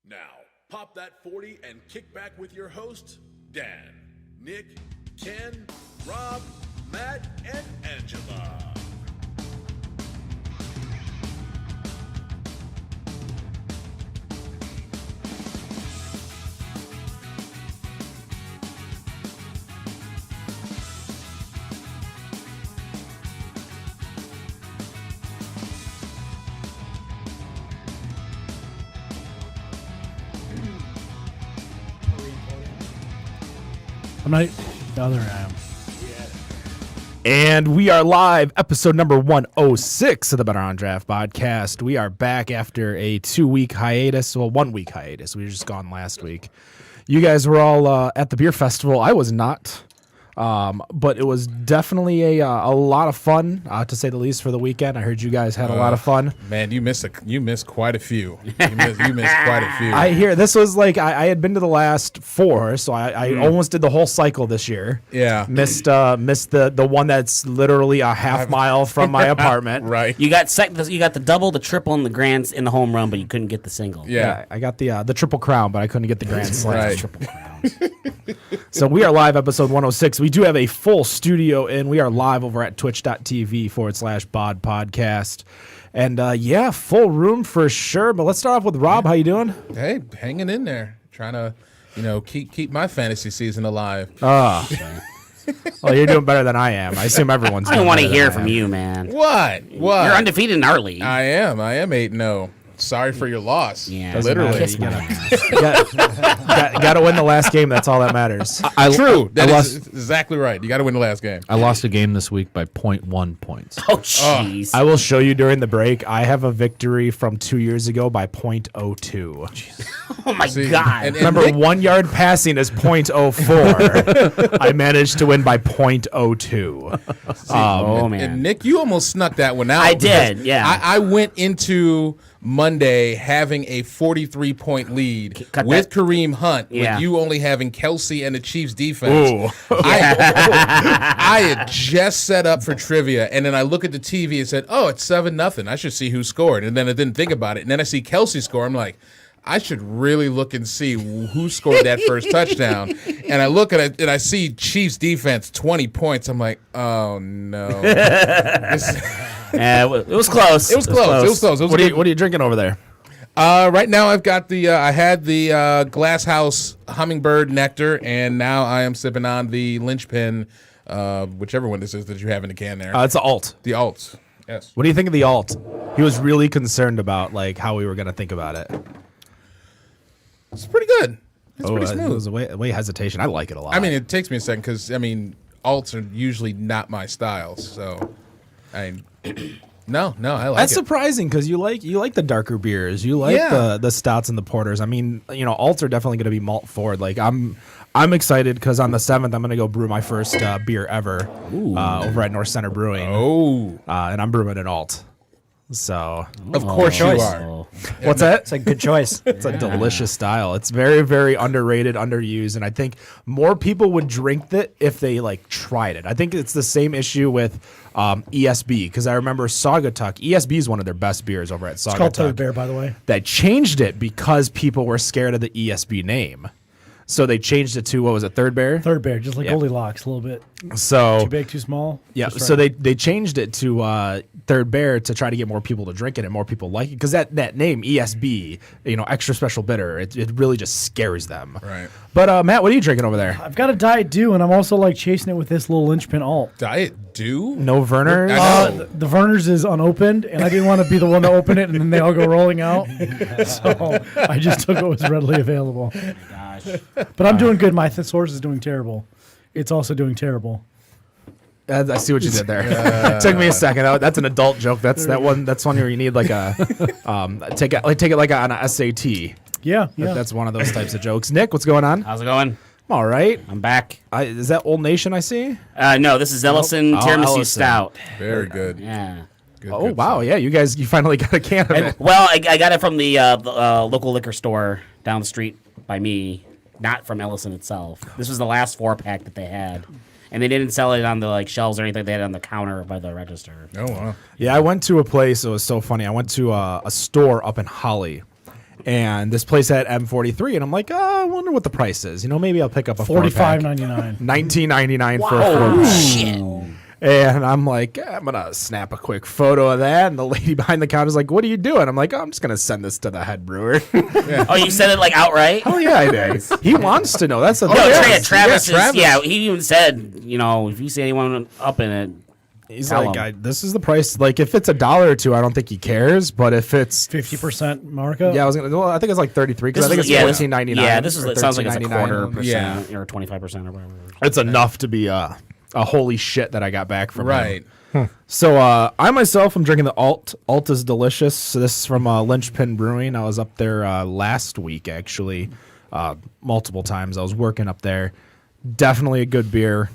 Now, pop that 40 and kick back with your hosts, Dan, Nick, Ken, Rob, Matt, and Angela. I'm not the other am. And we are live, episode number 106 of the Better on Draft podcast. We are back after a 2-week hiatus, well, 1 week hiatus. We were just gone last week. You guys were all at the beer festival. I was not, but it was definitely a lot of fun, to say the least, for the weekend. I heard you guys had a lot of fun. Man, you missed quite a few. You missed quite a few. I hear this was like I had been to the last 4, so I almost did the whole cycle this year. Yeah, missed the one that's literally a half mile from my apartment. Right. You got the double, the triple, and the grands in the home run, but you couldn't get the single. Yeah, I got the triple crown, but I couldn't get the grand slam. Right. Triple crowns. So we are live, episode 106. We do have a full studio, and we are live over at twitch.tv/bod podcast. And yeah, full room for sure. But let's start off with Rob. How you doing? Hey, hanging in there, trying to, keep my fantasy season alive. Well, you're doing better than I am. I assume everyone's. I don't want to hear from you, man. What? You're undefeated in our league. I am 8-0. Sorry for your loss. Yeah, literally. Kiss my ass. Got to win the last game. That's all that matters. True. That is exactly right. You got to win the last game. I lost a game this week by 0.1 points. Oh, jeez. I will show you during the break. I have a victory from 2 years ago by 0.02. Oh, my God. And Remember, Nick, 1 yard passing is 0.04. I managed to win by 0.02. Oh, man. and Nick, you almost snuck that one out. I did, yeah. I went into Monday having a 43-point lead Cut with that. Kareem Hunt, Yeah. with you only having Kelsey and the Chiefs defense. Ooh. I had just set up for trivia, and then I look at the TV and said, "Oh, it's 7-0. I should see who scored." And then I didn't think about it, and then I see Kelsey score. I'm like, I should really look and see who scored that first touchdown. And I look at it, and I see Chiefs defense 20 points. I'm like, oh no. It was close. It was close. What are you drinking over there? Right now I've got I had the Glass House Hummingbird Nectar, and now I am sipping on the Linchpin, whichever one this is that you have in the can there. It's the alt. The Alt. Yes. What do you think of the alt? He was really concerned about like how we were going to think about it. It's pretty good. It's pretty It smooth. was a way hesitation. I like it a lot. I mean, it takes me a second because, alts are usually not my style. So, no, I like that's it. surprising because you like the darker beers. You like the stouts and the porters. I mean, alts are definitely going to be malt forward. Like I'm excited because on the 7th I'm going to go brew my first beer ever over at North Center Brewing. And I'm brewing an alt. So Of course you choice. are. what's that? It's a good choice. It's a delicious style. It's very, very underrated, underused, and I think more people would drink it if they tried it. I think it's the same issue with ESB because I remember Saugatuck. ESB is one of their best beers over at Saugatuck. It's called Third Bear, by the way. They changed it because people were scared of the ESB name. So they changed it to, what was it, Third Bear? Third Bear, just like Yeah. Goldilocks, a little bit. So Too big, too small. yeah, just so right. they changed it to Third Bear to try to get more people to drink it and more people like it because that name ESB, extra special bitter, it really just scares them. Right. But Matt, what are you drinking over there? I've got a Diet Dew, and I'm also chasing it with this little Linchpin alt. Diet Dew? No Werner. I know. The Verner's is unopened, and I didn't want to be the one to open it, and then they all go rolling out. So I just took what was readily available. Gosh. But I'm doing good. My source is doing terrible. It's also doing terrible. I see what you did there. It took me a second. That's an adult joke. That's one where you need take it like on a SAT. Yeah. That's one of those types of jokes. Nick, what's going on? How's it going? All right. I'm back. Is that Old Nation I see? No, this is Ellison Tiramisu Ellison. Stout. Very good. Yeah. Good, Oh good wow, stuff. yeah, you finally got a can of it. Well, I got it from the local liquor store down the street by me, not from Ellison itself. This was the last 4-pack that they had. And they didn't sell it on the shelves or anything. They had it on the counter by the register. Oh, wow. Yeah, I went to a place. It was so funny. I went to a store up in Holly, And this place had M43, and I'm like, I wonder what the price is. Maybe I'll pick up a $45.99. $19.99 for a 4-pack. And I'm like, I'm going to snap a quick photo of that. And the lady behind the counter is like, what are you doing? I'm like, I'm just going to send this to the head brewer. Oh, you said it like outright? Oh, yeah, I did. He wants to know. That's the thing. Travis. He even said, if you see anyone up in it, he's like, this is the price. Like, if it's $1 or $2, I don't think he cares. But if it's 50% markup. Yeah, I think it's like 33 because I think it's $14.99. Yeah, this sounds like it's a quarter $13.99. percent or 25% or whatever. It's enough to be a holy shit that I got back from Right. him. So I myself am drinking the Alt. Alt is delicious. So this is from Lynchpin Brewing. I was up there last week, actually, multiple times. I was working up there. Definitely a good beer.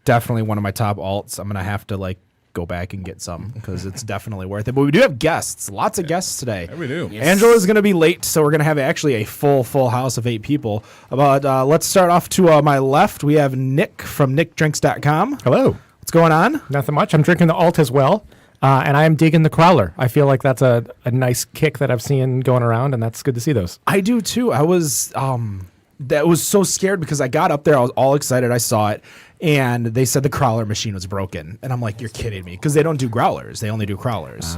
Definitely one of my top alts. I'm going to have to go back and get some because it's definitely worth it. But we do have guests. Lots of guests today. Yeah, we do. Yes. Angela's going to be late, so we're going to have actually a full house of 8 people. But let's start off to my left. We have Nick from nickdrinks.com. Hello. What's going on? Nothing much. I'm drinking the Alt as well, and I am digging the Crowler. I feel like that's a nice kick that I've seen going around, and that's good to see those. I do too. I was so scared because I got up there. I was all excited. I saw it. And they said the growler machine was broken. And I'm like, you're kidding me. Because they don't do growlers. They only do crawlers.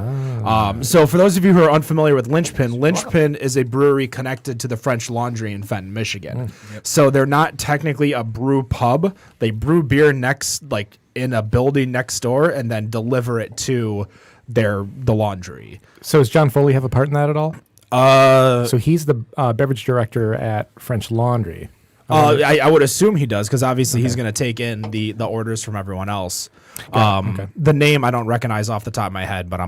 So for those of you who are unfamiliar with Lynchpin is a brewery connected to the French Laundry in Fenton, Michigan. So they're not technically a brew pub. They brew beer in a building next door and then deliver it to the laundry. So does John Foley have a part in that at all? So he's the beverage director at French Laundry. I would assume he does because obviously he's going to take in the orders from everyone else. The name I don't recognize off the top of my head, but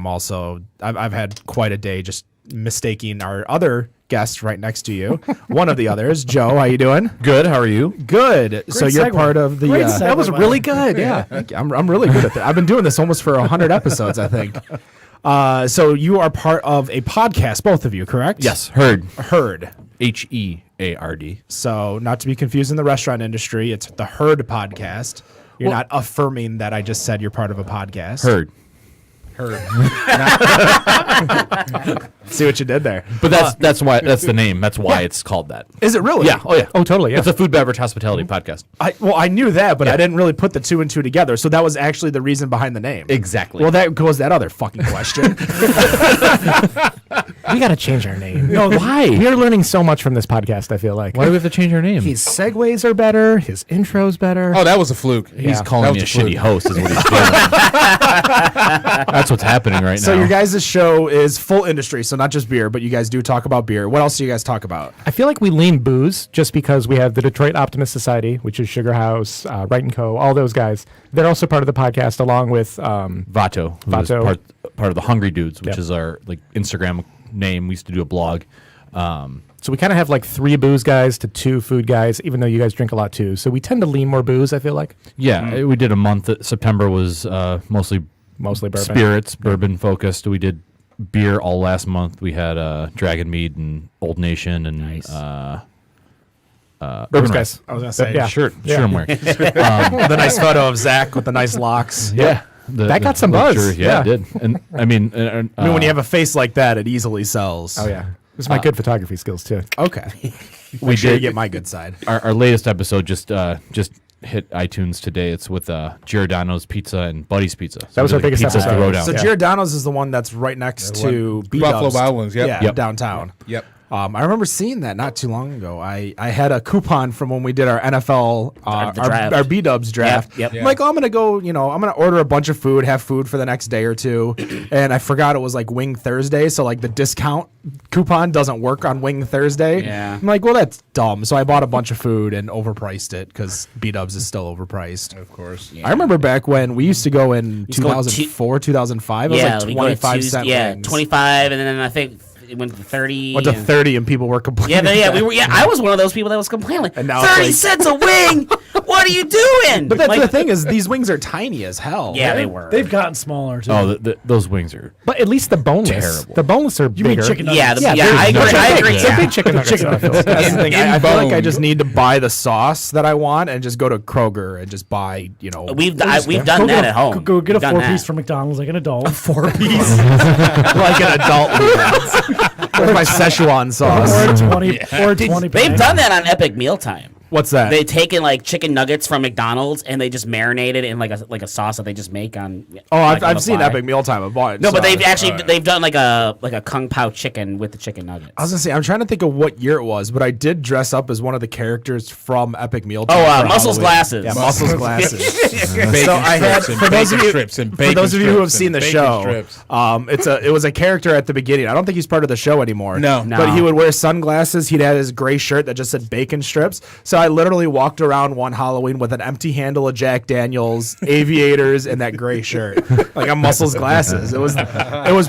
I've had quite a day just mistaking our other guest right next to you. One of the others, Joe. How you doing? Good. How are you? Good. So you're segue. part of the. Great segue, That was by really the way. good. Yeah. I'm really good at that. I've been doing this almost for 100 episodes, I think. So you are part of a podcast, both of you, correct? Yes. Heard. Heard. HEARD. So, not to be confused in the restaurant industry, it's the Heard podcast. You're not affirming that I just said you're part of a podcast. Heard. See what you did there. But that's why that's the name. That's why it's called that. Is it really? Yeah. Oh yeah. Oh, totally. Yeah. It's a food, beverage, hospitality podcast. I knew that, but I didn't really put the 2 and 2 together. So that was actually the reason behind the name. Exactly. Well, that goes that other fucking question. We got to change our name. No, why? We are learning so much from this podcast, I feel like. Why do we have to change our name? His segues are better. His intro's better. Oh, that was a fluke. He's That calling was me a fluke. shitty host is what he's doing. That's what's happening right now. So your guys' show is full industry, so not just beer, but you guys do talk about beer. What else do you guys talk about? I feel like we lean booze just because we have the Detroit Optimist Society, which is Sugar House, Wright & Co., all those guys. They're also part of the podcast along with... Vato, who is Vato. part of the Hungry Dudes, which Yep. is our Instagram name. We used to do a blog. So we kind of have 3 booze guys to 2 food guys, even though you guys drink a lot too. So we tend to lean more booze, I feel like. Yeah, we did a month. September was mostly Mostly bourbon. spirits, bourbon focused. We did beer all last month. We had Dragon Mead and Old Nation and Nice. Bourbon Bourbon guys. I was going to say, Yeah. Shirt Yeah. I'm wearing. with a nice photo of Zach with the nice locks. Yeah, That got some buzz. Yeah, it Yeah. did. And I mean, When you have a face like that, it easily sells. Oh, yeah. This is my good photography skills too. Okay. We should get my good side. our latest episode just hit iTunes today. It's with Giordano's Pizza and Buddy's Pizza. So That was we our did, like, biggest Pizza episode. Throwdown. So Yeah. Giordano's is the one that's right next to Buffalo B-Dubs. Wild Wings, yep. Yeah, Yep. downtown. Yep. I remember seeing that not too long ago. I had a coupon from when we did our NFL, The draft. our B-Dubs draft. Yep. I'm like, I'm going to go, I'm going to order a bunch of food, have food for the next day or two. And I forgot it was Wing Thursday. So the discount coupon doesn't work on Wing Thursday. Yeah. I'm like, well, that's dumb. So I bought a bunch of food and overpriced it because B-Dubs is still overpriced. Of course. I remember back when we used to go in Used to go 2004, 2005. It was we go to 25 Tuesday- cent Yeah, wings. 25, and then I think it went to 30. Went to and- 30 and people were complaining. we were. Yeah, I was one of those people that was complaining. And now it's 30 like- cents a wing. What are you doing? But that's the thing is these wings are tiny as hell. Yeah, they were. They've gotten smaller too. Oh, those wings are. But at least the boneless. Terrible. The boneless are you mean bigger. chicken nuggets? Yeah, Yeah, I agree. they're I big. agree. They're Yeah. big chicken nuggets. Chicken I feel like. That's the thing. I In feel like I bone. just need to buy the sauce that I want and just go to Kroger and just buy, We've done Go that get at home. Go get a We've done 4-piece that. from McDonald's like an adult. 4-piece like an adult. With my Szechuan sauce. Or 20. Or 20. They've done that on Epic Mealtime. What's that? They've taken like chicken nuggets from McDonald's and they just marinate it in like a sauce that they just make on. Oh, like, on I've the seen fly. Epic Mealtime. I've bought No, but they've sauce. actually they've done like a kung pao chicken with the chicken nuggets. I was gonna say I'm trying to think of what year it was, but I did dress up as one of the characters from Epic Mealtime. for Muscles Halloween. glasses. Yeah, Muscles glasses. Bacon So I had strips and for those of bacon you strips and for bacon those of you who have strips seen and the bacon show, strips. it was a character at the beginning. I don't think he's part of the show anymore. No. But he would wear sunglasses. He'd have his gray shirt that just said bacon strips. So I literally walked around one Halloween with an empty handle of Jack Daniels, aviators, and that gray shirt, like a Muscles glasses. It was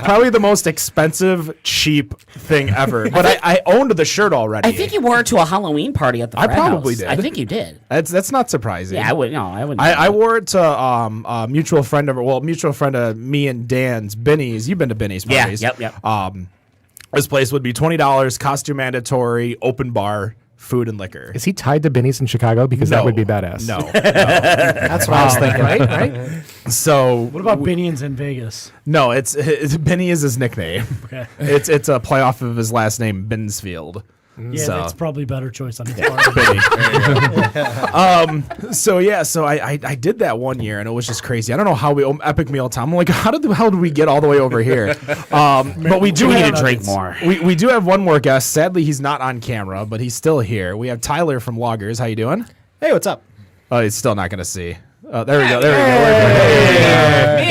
probably the most expensive, cheap thing ever. But I owned the shirt already. I think you wore it to a Halloween party at the I frat probably house. did. I think you did. That's not surprising. Yeah, I wouldn't. I wore it to a mutual friend of me and Dan's, Benny's. You've been to Benny's Yeah, parties. yep. This place would be $20, costume mandatory, open bar, food and liquor. Is he tied to Benny's in Chicago? Because that would be badass. No. That's what I was thinking. Right? So What about Binions in Vegas? no, it's Benny is his nickname. Okay. It's a playoff of his last name, Binsfield. Yeah, So- that's probably a better choice on his part. So I did that one year and it was just crazy. I don't know how we Epic Mealtime. I'm like, how did we get all the way over here? But we do We need have to drink more. We do have one more guest. Sadly, he's not on camera, but he's still here. We have Tyler from Loggers. How you doing? Hey, what's up? Oh, he's still not going to see. Oh, there we go.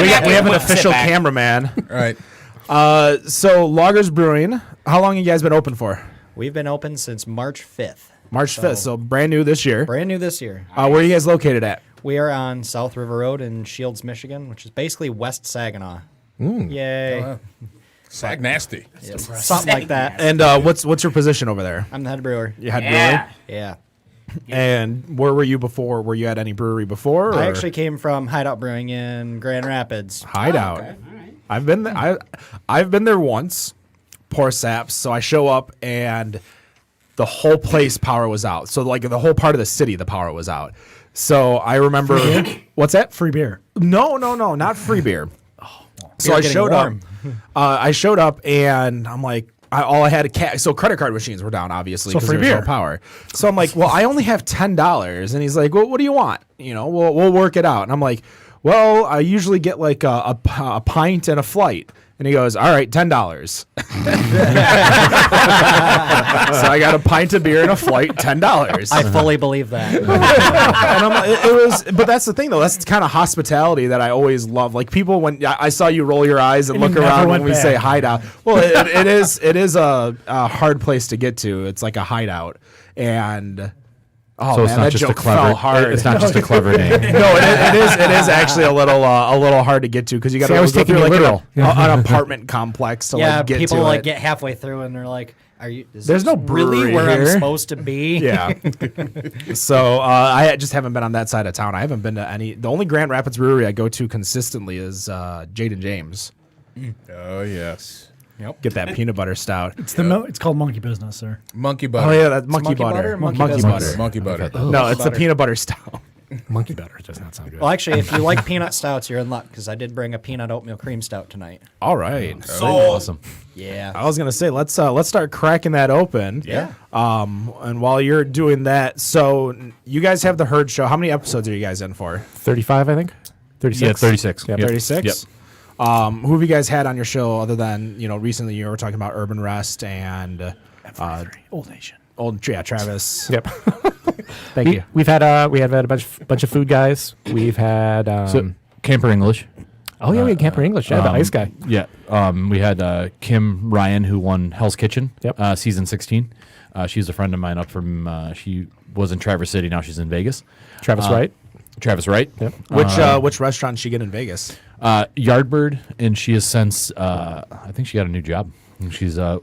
We have an official cameraman. All right. So Loggers Brewing. How long have you guys been open for? We've been open since March 5th. March 5th. So brand new this year. Brand new this year. Where are you guys located at? We are on South River Road in Shields, Michigan, which is basically West Saginaw. Yay. Sag nasty. Yep. Something like that. And what's your position over there? I'm the head brewer. You had Yeah. Yeah. And where were you before? Were you at any brewery before? I or- actually came from Hideout Brewing in Grand Rapids. Hideout. Okay, all right. I've been there. I've been there once. Poor saps. So I show up and the whole place power was out. So like the whole part of the city, the power was out. So I remember. What's that? Free beer. No, not free beer. So Beer I getting showed warm. up. I showed up and I'm like, all I had a cash. So credit card machines were down, obviously, So because free there was no beer. power. So I'm like, well, I only have $10, and he's like, well, what do you want? We'll work it out. And I'm like, well, I usually get like a pint and a flight. And he goes, all right, $10. So I got a pint of beer and a flight, $10. I fully believe that. And I'm like, but that's the thing though. That's kind of hospitality that I always love. Like people, when I saw you roll your eyes and And look you never around when went we back. say hideout. Well, it is a hard place to get to. It's like a hideout, and oh So man, it's not that just a joke clever. fell hard. It's not just a clever name. No, it is actually a little hard to get to because you got See, I was to go taking through you like literal. an apartment complex to Yeah, like get people to like it. get halfway through and they're like, "Are you? Is There's this no brewery really where I'm here." supposed to be?" Yeah. So I just haven't been on that side of town. I haven't been to any. The only Grand Rapids brewery I go to consistently is Jade and James. Oh yes. Get that peanut butter stout. It's called Monkey Business, sir. Monkey butter. Oh yeah, that's monkey, monkey butter. butter? Monkey Monkey business? butter. Monkey butter. No, it's the peanut butter stout. Monkey butter does not sound good. Well, actually, if you like peanut stouts, you're in luck because I did bring a peanut oatmeal cream stout tonight. All right. Awesome. Yeah. I was gonna say let's start cracking that open. Yeah. And while you're doing that, so you guys have the Herd Show. How many episodes are you guys in for? 35, I think. 36. Yeah, 36. Yep. 36. Yep. Who have you guys had on your show other than recently you were talking about Urban Rest and Old Nation. Travis. Yep. Thank you. We've had a bunch of food guys. We've had So Camper English. we had Camper English. Yeah, the ice guy. Yeah. We had Kim Ryan, who won Hell's Kitchen, Yep. season 16. She's a friend of mine up from, she was in Traverse City, now she's in Vegas. Travis Wright. Travis Wright. Yep. Which restaurant did she get in Vegas? Yardbird, and she has since, I think she got a new job. She's still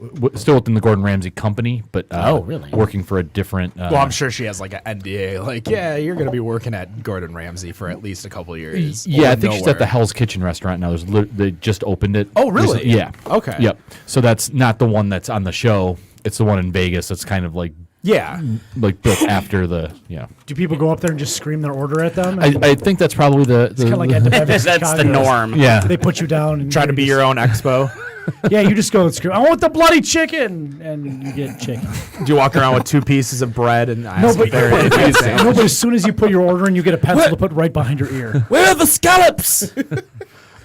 within the Gordon Ramsay company, but really? working for a different. Well, I'm sure she has like an NDA. Like, yeah, you're going to be working at Gordon Ramsay for at least a couple of years. Yeah, or I think she's at the Hell's Kitchen restaurant now. They just opened it. Oh, really? recently. Yeah. Okay. Yep. So that's not the one that's on the show. It's the one in Vegas. It's kind of like Yeah. built after the. Yeah. Do people go up there and just scream their order at them? I think that's probably the. It's kind of like at the Bevis That's the Chicago's. norm. yeah. They put you down and Try to be your own expo. Yeah, you just go and scream, I want the bloody chicken, and you get chicken. Do you walk around with 2 pieces of bread and ask No, if they're but as soon as you put your order in, you get a pencil to put right behind your ear. Where are the scallops?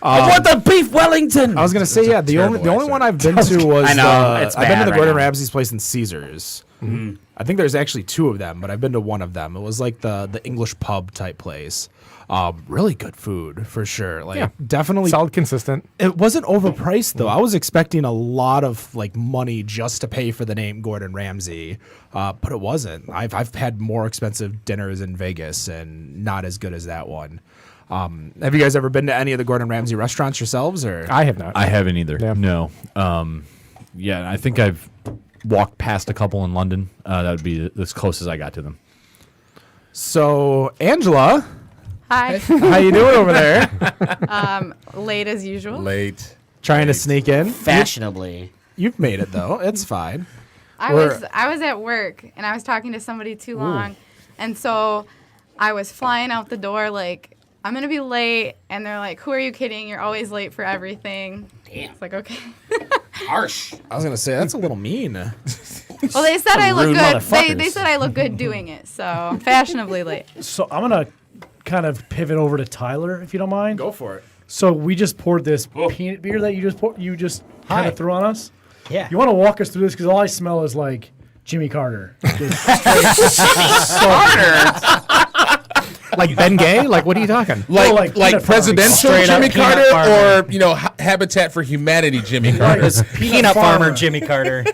I want the beef Wellington. I was gonna say, yeah. The only terrible one I've been to was I know, it's I've been to bad the right Gordon now. Ramsay's place in Caesars. I think there's actually 2 of them, but I've been to one of them. It was like the English pub type place. Really good food for sure. Like definitely Solid, consistent. It wasn't overpriced though. I was expecting a lot of like money just to pay for the name Gordon Ramsay, but it wasn't. I've had more expensive dinners in Vegas and not as good as that one. Have you guys ever been to any of the Gordon Ramsay restaurants yourselves? Or I have not. I haven't either. Yeah. No. Yeah, I think I've walked past a couple in London. That would be as close as I got to them. so, Angela, Hi. how you doing over there? Late as usual. Late. Trying to sneak in. Fashionably. You've made it though. It's fine. I was at work and I was talking to somebody too long, and so I was flying out the door like, I'm gonna be late, and they're like, who are you kidding? You're always late for everything. Damn. It's like, okay. Harsh. I was gonna say that's a little mean. Well, they said I look rude good. They motherfuckers. said I look good doing it, so I'm fashionably late. So I'm going to kind of pivot over to Tyler, if you don't mind. Go for it. So we just poured this peanut beer that you just kind Hi. of threw on us. Yeah. You want to walk us through this? Because all I smell is like Jimmy Carter. Like Ben Gay? Like, what are you talking? like peanut presidential Straight up Jimmy peanut Carter, farmer. or Habitat for Humanity Jimmy Carter. Peanut farmer Jimmy Carter.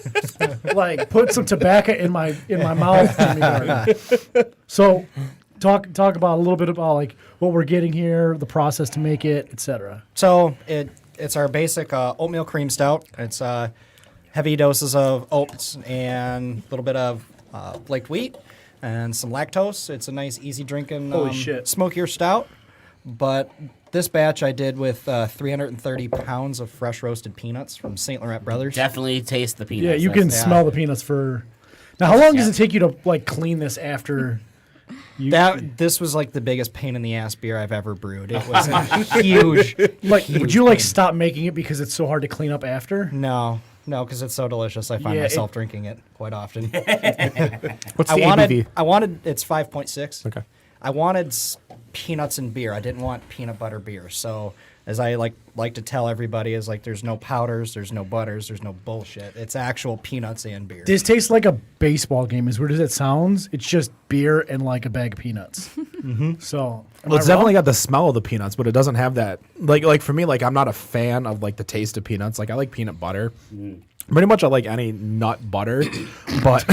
like put some tobacco in my mouth. Jimmy Carter. So talk about a little bit about like what we're getting here, the process to make it, etc. So it's our basic oatmeal cream stout. It's heavy doses of oats and a little bit of flaked wheat and some lactose. It's a nice, easy drinking, Holy shit. smokier stout. But this batch I did with 330 pounds of fresh roasted peanuts from St. Laurent Brothers. Definitely taste the peanuts. Yeah, you can smell the peanuts for. Now, how long does it take you to like clean this after? This was like the biggest pain in the ass beer I've ever brewed. It was a huge. Like, huge would you like pain. stop making it because it's so hard to clean up after? No, because it's so delicious. I find Yeah, myself drinking it quite often. What's I the wanted, ABV? I wanted. It's 5.6. Okay. I wanted peanuts and beer. I didn't want peanut butter beer. So as I like to tell everybody, is like there's no powders, there's no butters, there's no bullshit. It's actual peanuts and beer. This tastes like a baseball game. As weird as it sounds, it's just beer and like a bag of peanuts. So, Well, it's definitely got the smell of the peanuts, but it doesn't have that. Like for me, like I'm not a fan of like the taste of peanuts. Like I like peanut butter. Pretty much I like any nut butter, but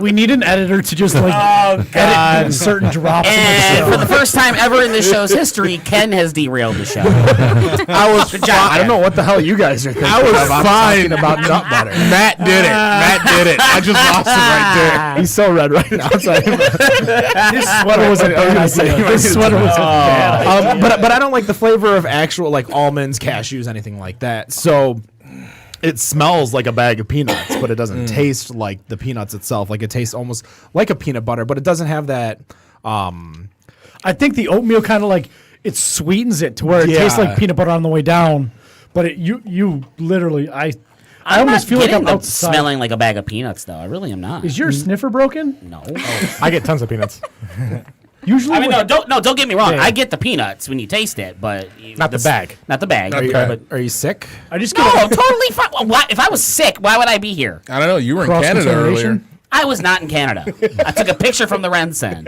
we need an editor to just like edit certain drops. And for the first time ever in this show's history, Ken has derailed the show. I was. I don't know what the hell you guys are thinking. I was of. I'm fine. talking about nut butter. Matt did it. Matt did it. I just lost him right there. He's so red right now. It's like, His sweater was a bad idea. His sweater was a bad idea. but I don't like the flavor of actual like almonds, cashews, anything like that. So it smells like a bag of peanuts, but it doesn't taste like the peanuts itself. Like it tastes almost like a peanut butter, but it doesn't have that. I think the oatmeal kind of like it sweetens it to where it tastes Yeah. like peanut butter on the way down. But you literally I I'm almost not feel like getting I'm the outside. smelling like a bag of peanuts, though. I really am not. Is your sniffer broken? No. I get tons of peanuts. Usually, I mean, when- don't get me wrong. Yeah. I get the peanuts when you taste it, but Not the bag. Not the bag. Not the but- bag. Are you sick? I just No, get totally fine. Well, why, if I was sick, why would I be here? I don't know. You were in cross Canada earlier. contamination. I was not in Canada. I took a picture from the Rensen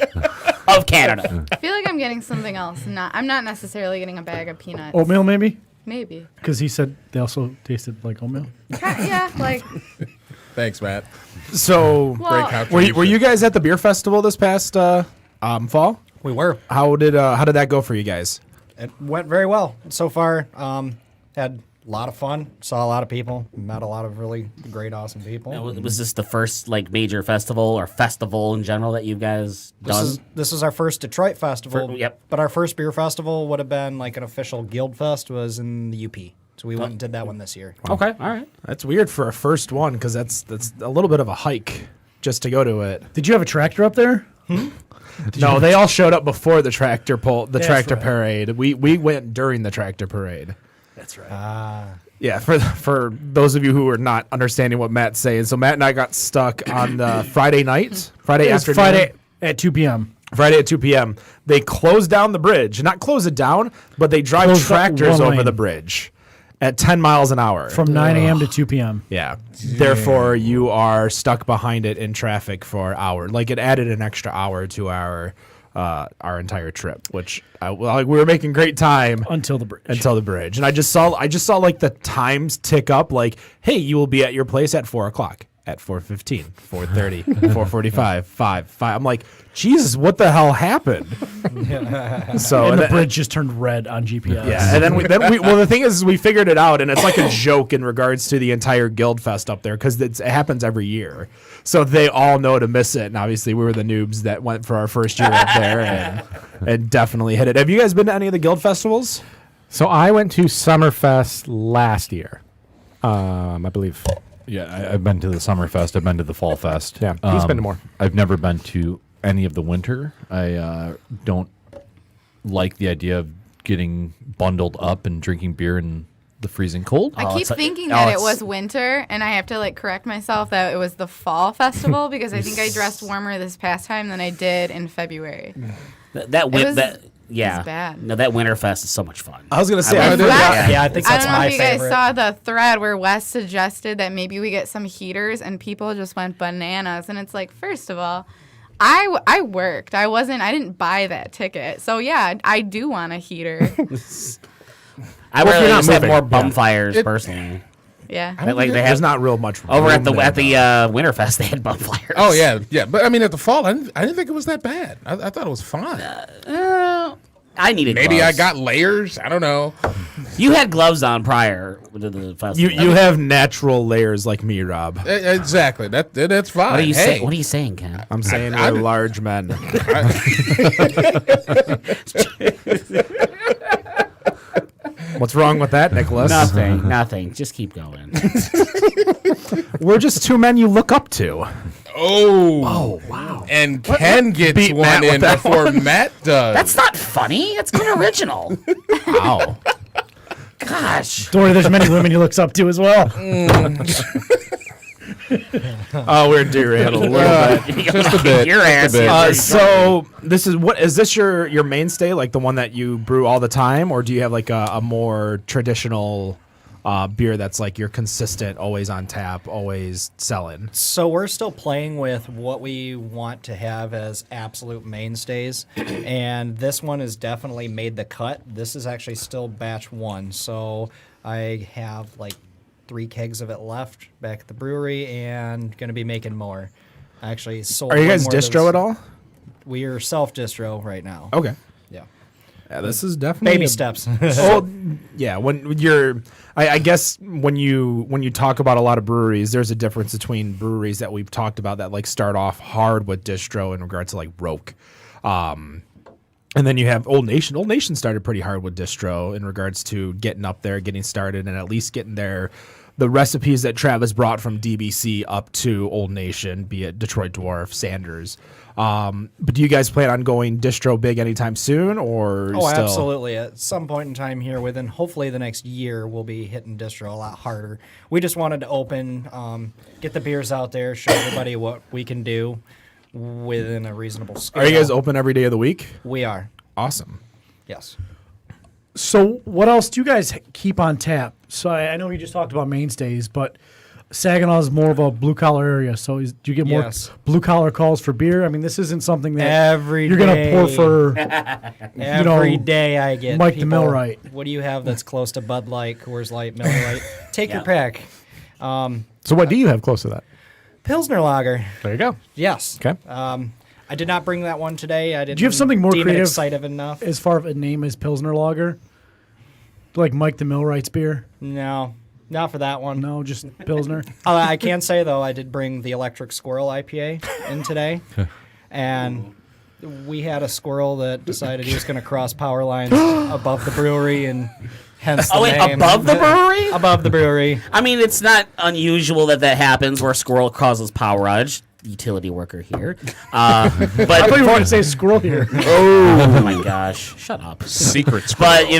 of Canada. I feel like I'm getting something else. I'm not necessarily getting a bag of peanuts. Oatmeal maybe Maybe. because he said they also tasted like oatmeal. Yeah, like, Thanks, Matt. So well, couch. were you guys at the beer festival this past fall? We were. How did that go for you guys? It went very well so far. Had a lot of fun. Saw a lot of people. Met a lot of really great, awesome people. Was this the first like major festival or festival in general that you guys done? This is our first Detroit festival. Yep. But our first beer festival would have been like an official guild fest was in the UP. So we went and did that one this year. Okay, all right. That's weird for a first one because that's a little bit of a hike just to go to it. Did you have a tractor up there? No, they all showed up before the tractor That's tractor right. parade. We went during the tractor parade. That's right. Yeah, for those of you who are not understanding what Matt's saying, so Matt and I got stuck on the Friday night, Friday It was afternoon. Friday at 2 p.m. Friday at 2 p.m. They closed down the bridge. Not close it down, but they drive Closed tractors one over lane. the bridge at 10 miles an hour. From 9 a.m. to 2 p.m. Yeah. Therefore, you are stuck behind it in traffic for an hour. Like, it added an extra hour to our entire trip, which we were making great time Until the bridge. And I just saw like the times tick up. Like, hey, you will be at your place at 4 o'clock, at 4:15, 4:30, 4:45, 5. I'm like, Jesus, what the hell happened? So And the then- bridge just turned red on GPS. yeah, and then we well, the thing is, we figured it out, and it's like a joke in regards to the entire Guild Fest up there because it happens every year. So they all know to miss it, and obviously we were the noobs that went for our first year up there and definitely hit it. Have you guys been to any of the Guild festivals? So I went to Summerfest last year, I believe. Yeah, I've been to the Summerfest. I've been to the Fall Fest. Yeah, he's been to more. I've never been to any of the winter. I don't like the idea of getting bundled up and drinking beer in the freezing cold. I keep thinking that it was winter, and I have to like correct myself that it was the fall festival because I think I dressed warmer this past time than I did in February. That was- yeah. it's bad. No, that Winterfest is so much fun. I was gonna say, I I love did- Wes- Yeah, I think I that's don't know my if you guys favorite. saw the thread where Wes suggested that maybe we get some heaters, and people just went bananas. And it's like, first of all, I worked. I didn't buy that ticket. So yeah, I do want a heater. I Well, if really you're not just have moving, more yeah. bonfires personally. Yeah. Like they there's have not real much. over at room the there, though. Winterfest, they had bonfires. Oh yeah. But I mean, at the fall, I didn't think it was that bad. I thought it was fine. I needed Maybe I gloves. got layers. I don't know. You had gloves on prior to the festival. You have natural layers like me, Rob. Exactly. That's fine. What are you Hey, saying? What are you saying, Ken? I'm saying I- we're large men. What's wrong with that, Nicholas? Nothing. Just keep going. We're just two men you look up to. Oh wow! And Ken gets Beat one Matt with in that before Matt does. That's not funny. That's unoriginal. Wow. Gosh. Don't worry, there's many women he looks up to as well. Oh, we're derailed a little bit. just a bit. Your ass. So is this your mainstay, like the one that you brew all the time, or do you have like a more traditional beer that's like you're consistent, always on tap, always selling? So we're still playing with what we want to have as absolute mainstays, and this one has definitely made the cut. This is actually still batch 1, so I have like 3 kegs of it left back at the brewery, and going to be making more. I actually sold. Are you one guys more of distro those. at all? We are self-distro right now. Okay. Yeah. Yeah, this is definitely Baby a- steps. Oh, yeah. When you're, I guess when you talk about a lot of breweries, there's a difference between breweries that we've talked about that like start off hard with distro in regards to like Roke, and then you have Old Nation. Old Nation started pretty hard with distro in regards to getting up there, getting started, and at least getting the recipes that Travis brought from DBC up to Old Nation, be it Detroit Dwarf, Sanders. But do you guys plan on going distro big anytime soon, or Oh, still? absolutely. At some point in time here, within hopefully the next year, we'll be hitting distro a lot harder. We just wanted to open, get the beers out there, show everybody what we can do within a reasonable scale. Are you guys open every day of the week? We are. Awesome. Yes. So what else do you guys keep on tap? So I know we just talked about mainstays, but Saginaw is more of a blue collar area. So do you get more Yes. blue collar calls for beer? I mean, this isn't something that Every you're gonna pour day. for. Every day I get Mike the people, Millwright. What do you have that's close to Bud Light, Coors Light, Miller Lite? Take your pick. So what do you have close to that? Pilsner Lager. There you go. Yes. Okay. I did not bring that one today. I didn't. Do you have something more deem creative it exciting enough? As far as a name as Pilsner Lager, like Mike the Millwright's beer. No, not for that one. No, just Pilsner. I can say though, I did bring the Electric Squirrel IPA in today, and we had a squirrel that decided he was going to cross power lines above the brewery, and hence the Oh wait, name. above the brewery? Above the brewery. I mean, it's not unusual that happens where a squirrel causes power outage. utility worker here. I But thought you were going to say squirrel here. oh my gosh, shut up. Secrets. But you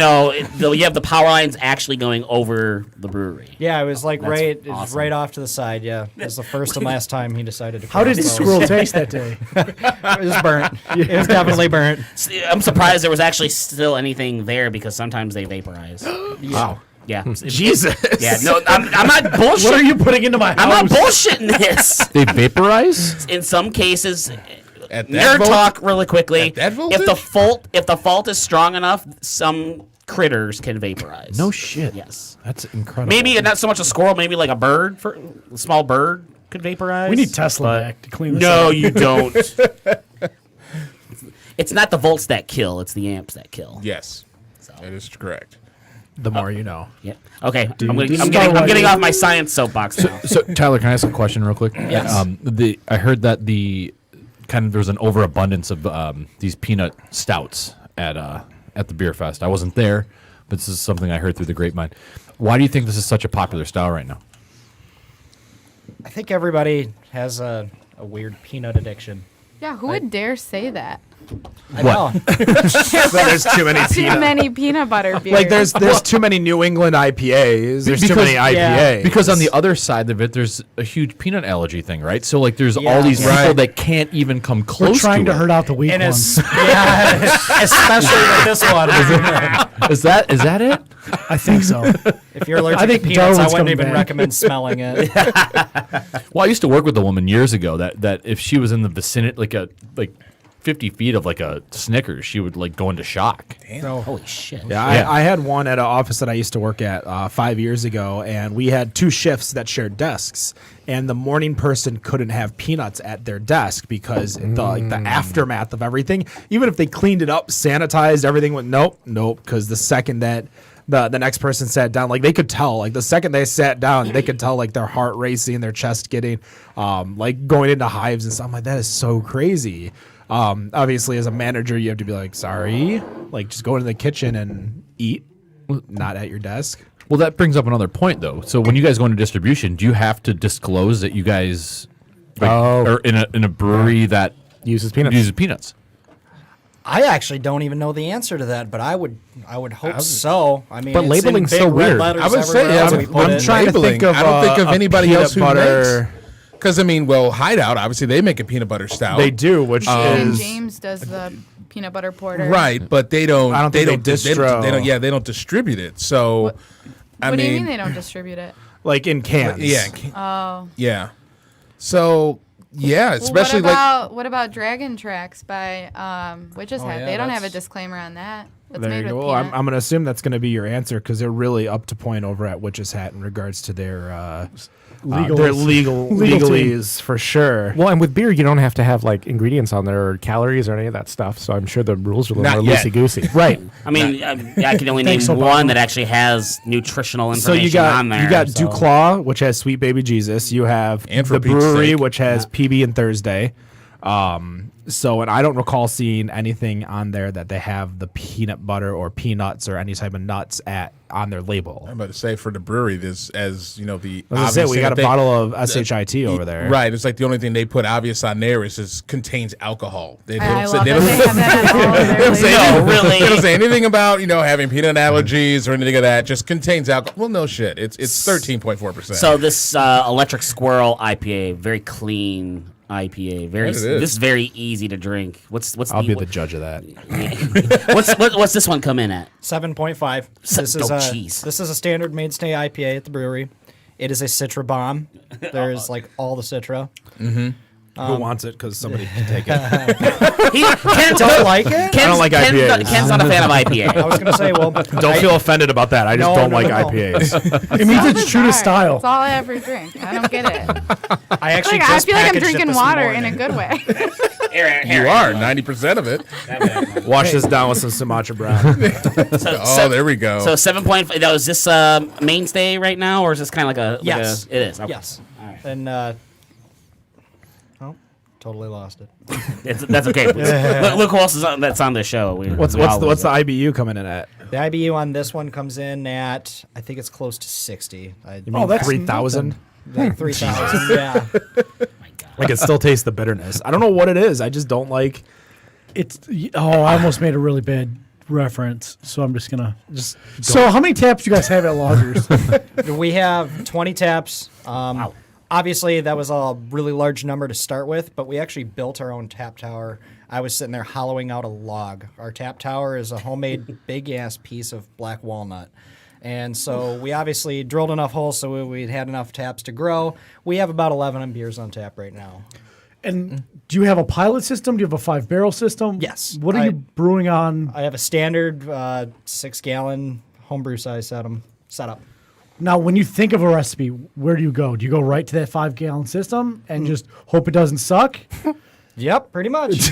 have the power lines actually going over the brewery. Yeah, it was like That's it was awesome. right off to the side. Yeah, it was the first and last time he decided to. How did cross those. squirrel taste that day? It was burnt. It was definitely burnt. I'm surprised there was actually still anything there because sometimes they vaporize. Wow. Yeah. Jesus. Yeah. No, I'm not bullshitting. What are you putting into my house? I'm not bullshitting this. They vaporize? In some cases, At that nerd volt- talk really quickly. At that If the fault is strong enough, some critters can vaporize. No shit. Yes. That's incredible. Maybe not so much a squirrel. Maybe like a small bird could vaporize. We need Tesla back to clean this No, up. you don't. It's not the volts that kill; it's the amps that kill. Yes, that is correct. The more you know. Yeah. Okay. I'm Star getting Wars. off my science soapbox now. So Tyler, can I ask a question real quick? Yes. I heard that there's an overabundance of these peanut stouts at the beer fest. I wasn't there, but this is something I heard through the grapevine. Why do you think this is such a popular style right now? I think everybody has a weird peanut addiction. Yeah, who would dare say that? I know. There's too many Too peanut. many peanut butter beers. Like there's too many New England IPAs. There's too many IPAs. yeah. Because on the other side of it, there's a huge peanut allergy thing, right? So like, there's Yeah. all these people Right. that can't even come close We're trying to it. hurt out the weak And ones. especially with this one. Is that it? I think so. If you're allergic I think to peanuts, I Darwin's wouldn't coming even back. recommend smelling it. Well, I used to work with a woman years ago that if she was in the vicinity, like 50 feet of like a Snickers, she would like go into shock. Holy shit. Yeah, I had one at an office that I used to work at 5 years ago, and we had two shifts that shared desks. And the morning person couldn't have peanuts at their desk because the aftermath of everything, even if they cleaned it up, sanitized everything, went nope. Because the second that the next person sat down, like they could tell, like the second they sat down, they could tell like their heart racing, their chest getting, like going into hives and stuff. I'm like, that is so crazy. Obviously, as a manager, you have to be like, sorry, like just go into the kitchen and eat, not at your desk. Well, that brings up another point, though. So when you guys go into distribution, do you have to disclose that you guys are in a brewery that Uses peanuts. uses peanuts? I actually don't even know the answer to that, but I would hope so. I mean, But it's labeling's in so big red weird. letters I would say, everywhere yeah, else I'm we put it. trying to labeling. think of, I don't think of a anybody peanut else who butter. Because I mean, well, Hideout obviously they make a peanut butter stout. They do, which and is James does the peanut butter porter. right? But they don't. I don't they think don't. they distro. They don't. Yeah, they don't distribute it. So, What- I What do mean, you mean they don't distribute it? like in cans. yeah, Oh. yeah. So yeah, especially like What about Dragon Tracks by Witch's Hat? yeah, They don't have a that's- disclaimer on that. That's There made you with go. Well, peanut. I'm going to assume that's going to be your answer because they're really up to point over at Witch's Hat in regards to their their Legal legalese for sure. Well, and with beer, you don't have to have like ingredients on there or calories or any of that stuff. So I'm sure the rules are a little Not more yet. loosey goosey. Right. I mean, I can only name Thanks, Obama. one that actually has nutritional So information on there. you got so- Duclaw, which has Sweet Baby Jesus. You have And for the Pete's brewery, sake. which has PB and Thursday. So, and I don't recall seeing anything on there that they have the peanut butter or peanuts or any type of nuts on their label. I'm about to say for the brewery, this as you know the. I was gonna say, obvious we thing got a that they- bottle of SHIT over there. Right, it's like the only thing they put obvious on there is contains alcohol. They I don't love say, that they have that on all of their say labels. No, really. They don't say anything about having peanut allergies or anything of that. Just contains alcohol. Well, no shit. It's 13.4%. So this Electric Squirrel IPA, very clean IPA, very Yes, it is. this is very easy to drink. What's I'll be the judge of that. what's this one come in at? 7.5. This is Oh, a jeez. this is a standard mainstay IPA at the brewery. It is a Citra bomb. There's like all the Citra. Who wants it? Because somebody can take it. Ken Don't like it? Ken's, don't like IPAs. Ken's not a fan of I IPA. was gonna say, well, Don't feel offended about that. I just No, don't no, like no. IPAs. It means it's true to Bizarre. style. That's all I ever drink. I don't get it. I actually Like, I just feel like I'm packaged it drinking this water in morning. a good way. you are 90% of it. Wash this down with some Sumatra Brown. Oh, there we go. So 7.5. Now, is this mainstay right now, or is this kind of like a? Yes. It is. Okay. Yes. All right. And totally lost it. That's okay. Look who else is that's on the show. What's the IBU coming in at? The IBU on this one comes in at, I think it's close to 60. Oh, that's 3,000. like 3,000. Yeah. I can still taste the bitterness. I don't know what it is. I just don't like. I almost made a really bad reference, so I'm just gonna So how many taps do you guys have at Loggers? We have 20 taps. Obviously, that was a really large number to start with, but we actually built our own tap tower. I was sitting there hollowing out a log. Our tap tower is a homemade big-ass piece of black walnut. And so we obviously drilled enough holes so we'd had enough taps to grow. We have about 11 beers on tap right now. And do you have a pilot system? Do you have a 5-barrel system? Yes. What are you brewing on? I have a standard 6-gallon homebrew size setup. Now, when you think of a recipe, where do you go? Do you go right to that 5-gallon system and just hope it doesn't suck? Yep, pretty much.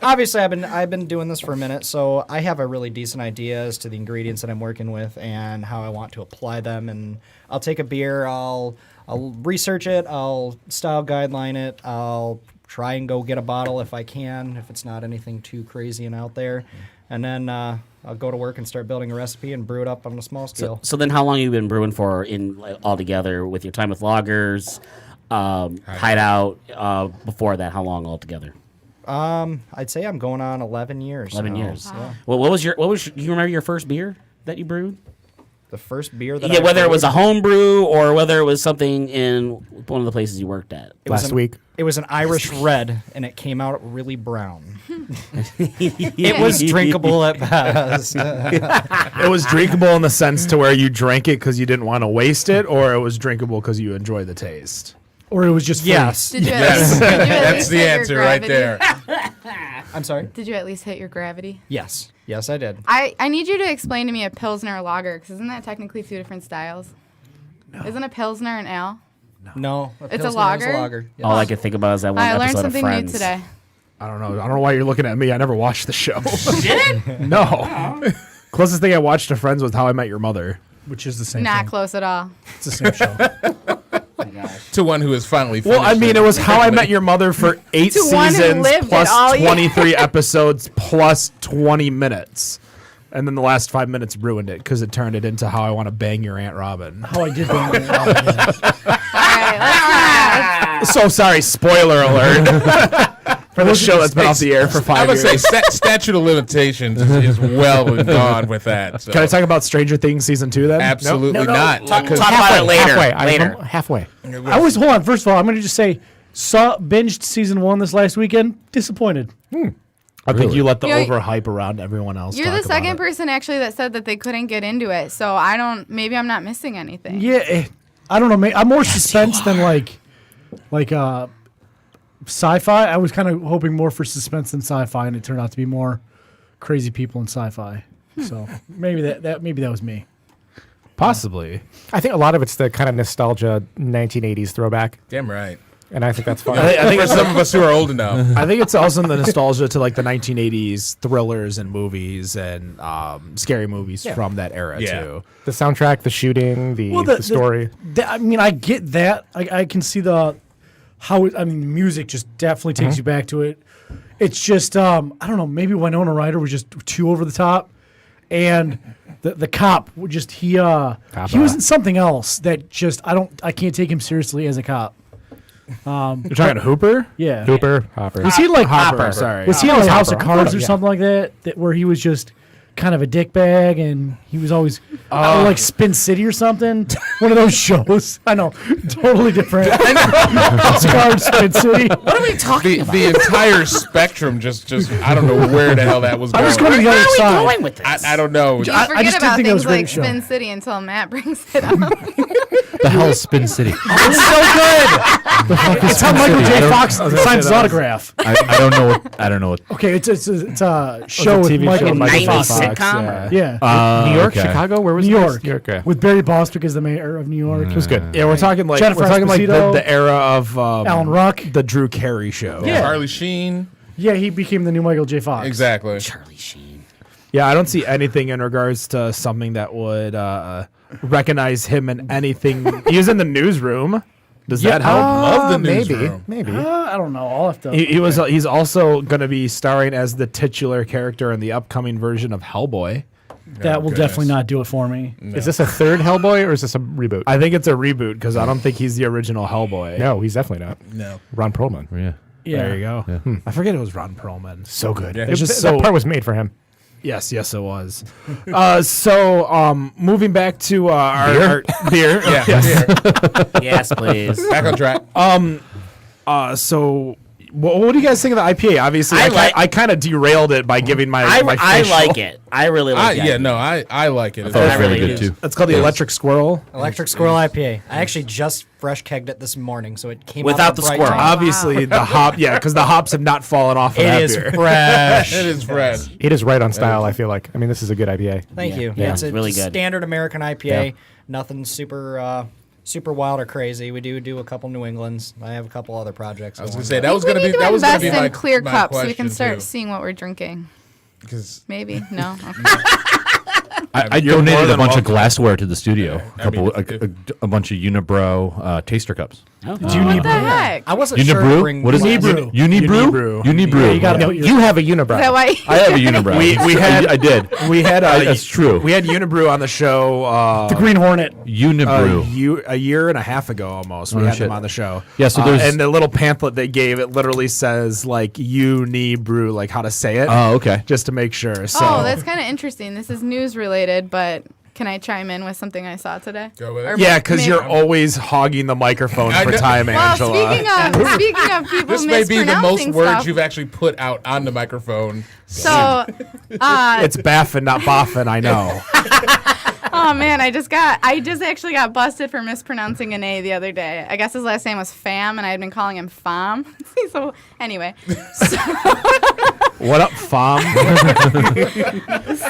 Obviously, I've been doing this for a minute, so I have a really decent idea as to the ingredients that I'm working with and how I want to apply them. And I'll take a beer, I'll research it, I'll style guideline it, I'll try and go get a bottle if I can, if it's not anything too crazy and out there, and then I'll go to work and start building a recipe and brew it up on a small scale. So then, how long have you been brewing for altogether with your time with Loggers? Hideout. Before that, how long altogether? I'd say I'm going on 11 years. 11 now. years. Yeah. Well, do you remember your first beer that you brewed? The first beer that Yeah, whether it was a home brew or whether it was something in one of the places you worked at. Last week. It was an Irish red, and it came out really brown. It was drinkable at best. It was drinkable in the sense to where you drank it because you didn't want to waste it, or it was drinkable because you enjoy the taste. Or it was just free? Yes. Did you at Yes. least, did you at That's least the hit your answer right gravity? there. I'm sorry? Did you at least hit your gravity? Yes. Yes, I did. I need you to explain to me a Pilsner or lager, because isn't that technically two different styles? No. Isn't a Pilsner an ale? No. It's a Pilsner is lager? Yes. All I can think about is that one I episode learned something of new Friends. today. I don't know. I don't know why you're looking at me. I never watched the show. No. Closest thing I watched to Friends was How I Met Your Mother. Which is the same Not thing. close at all. It's the same show. To one who is finally Well, I mean, it was How I Met Your Mother for 8 To one who seasons lived it plus all year. 23 episodes plus 20 minutes. And then the last 5 minutes ruined it because it turned it into How I Want to Bang Your Aunt Robin. How I did bang it. All right, let's not. So sorry, spoiler alert. For the show that's been off the air for 5 I would years. say statute of limitations is well and gone with that. So. Can I talk about Stranger Things season 2 then? Absolutely not. Talk Because- about it later. Halfway. I was, hold on, first of all, I'm going to just say, binged season 1 this last weekend, disappointed. I think you let the You're- overhype around everyone else. You're talk the about second it. person actually that said that they couldn't get into it. So maybe I'm not missing anything. Yeah, I don't know. I'm more suspense than like sci-fi. I was kind of hoping more for suspense than sci-fi, and it turned out to be more crazy people in sci-fi. So maybe that was me. Possibly. I think a lot of it's the kind of nostalgia 1980s throwback, Damn right. and I think that's fun. I think For it's some of us who are old enough. I think it's also the nostalgia to like the 1980s thrillers and movies and scary movies from that era Yeah. too. The soundtrack, the shooting, the story. I mean, I get that. I can see music just definitely takes you back to it. It's just, I don't know, maybe Winona Ryder was just too over the top. And the cop would just, he was in something else that just, I can't take him seriously as a cop. You're talking Hooper? Yeah. Hooper, Hopper. Was he like Hopper, sorry. Was he in like House of Hopper. Cards or Yeah. something like that where he was just kind of a dickbag and he was always like Spin City or something? One of those shows. I know, totally different. House of Cards, Spin City. What are we talking about? The entire spectrum just I don't know where the hell that was going. I'm just going to the Where other are we side. going with this? I don't know. You I forget just didn't about think that was things a great like show. Spin City until Matt brings it up. The hell is Spin City? It's so good. It's how Michael J. Fox signs his autograph. I don't know what. I don't know what. Okay, it's a show with TV Michael show, J. 90s Fox. sitcom? Yeah, New York, okay. Chicago. Where was New this? York. New York. Okay. with Barry Bostwick as the mayor of New York. It was good. Yeah, we're talking like Jennifer Esposito. the era of Alan Ruck. the Drew Carey show. Yeah. Charlie Sheen. Yeah, he became the new Michael J. Fox. Exactly. Charlie Sheen. Yeah, I don't see anything in regards to something that would recognize him in anything. He was in the newsroom. Does that help? Love the Maybe. newsroom. Maybe. I don't know. I'll have to. He's also going to be starring as the titular character in the upcoming version of Hellboy. that will goodness. definitely not do it for me. Is this a third Hellboy or is this a reboot? I think it's a reboot because I don't think he's the original Hellboy. No, he's definitely not. No. Ron Perlman. Yeah. Yeah. There you go. I forget it was Ron Perlman. So good. Yeah. It's just That so part was made for him. Yes, it was. Moving back to our beer. Yeah. Yes, please. Back on track. So what do you guys think of the IPA? Obviously, I kind of derailed it by giving my I facial. like it. I really like it. Yeah, no, I like it. I thought it was I really really good do. too. It's called the Electric Squirrel. Electric Squirrel IPA. I actually just fresh kegged it this morning, so it came Without out of the bright squirrel. tank. Obviously, the hop, because the hops have not fallen off of It that is beer. fresh. It is fresh. It is right on style, I feel like. I mean, this is a good IPA. Thank you. Yeah, It's a really good. standard American IPA. Yeah. Nothing super super wild or crazy. We do a couple New Englands. I have a couple other projects. I was going gonna say on. that was We gonna need be to that was gonna invest be my in clear my cups so we can question, start too. seeing what we're drinking. 'Cause Maybe no. Okay. I You're more donated a than bunch welcome. of glassware to the studio. I mean, A bunch of Unibrow taster cups. Oh. Do you need What the heck? I wasn't sure to Unibrew? bring What is it? Unibrew. Unibrew? Unibrew. Yeah, you gotta know your- You have a unibrow. Is that why? I have a Unibrow. We had- I did. We had That's true. We had Unibrew on the show. The Green Hornet. Unibrew. A year and a half ago almost. We Oh, had shit. them on the show. Yeah, so there's- and the little pamphlet they gave, it literally says like Unibrew, like how to say it. Oh, okay. Just to make sure. So Oh, that's kind of interesting. This is news related, but can I chime in with something I saw today? Go with it. Or yeah, because maybe- you're always hogging the microphone I for know. time, Well, Angela. speaking of people this may be the most mispronouncing words stuff, you've actually put out on the microphone. so It's baffin, not boffin. I know. oh man, I just actually got busted for mispronouncing an A the other day. I guess his last name was Pham, and I had been calling him Pham. So anyway, What up, Fom?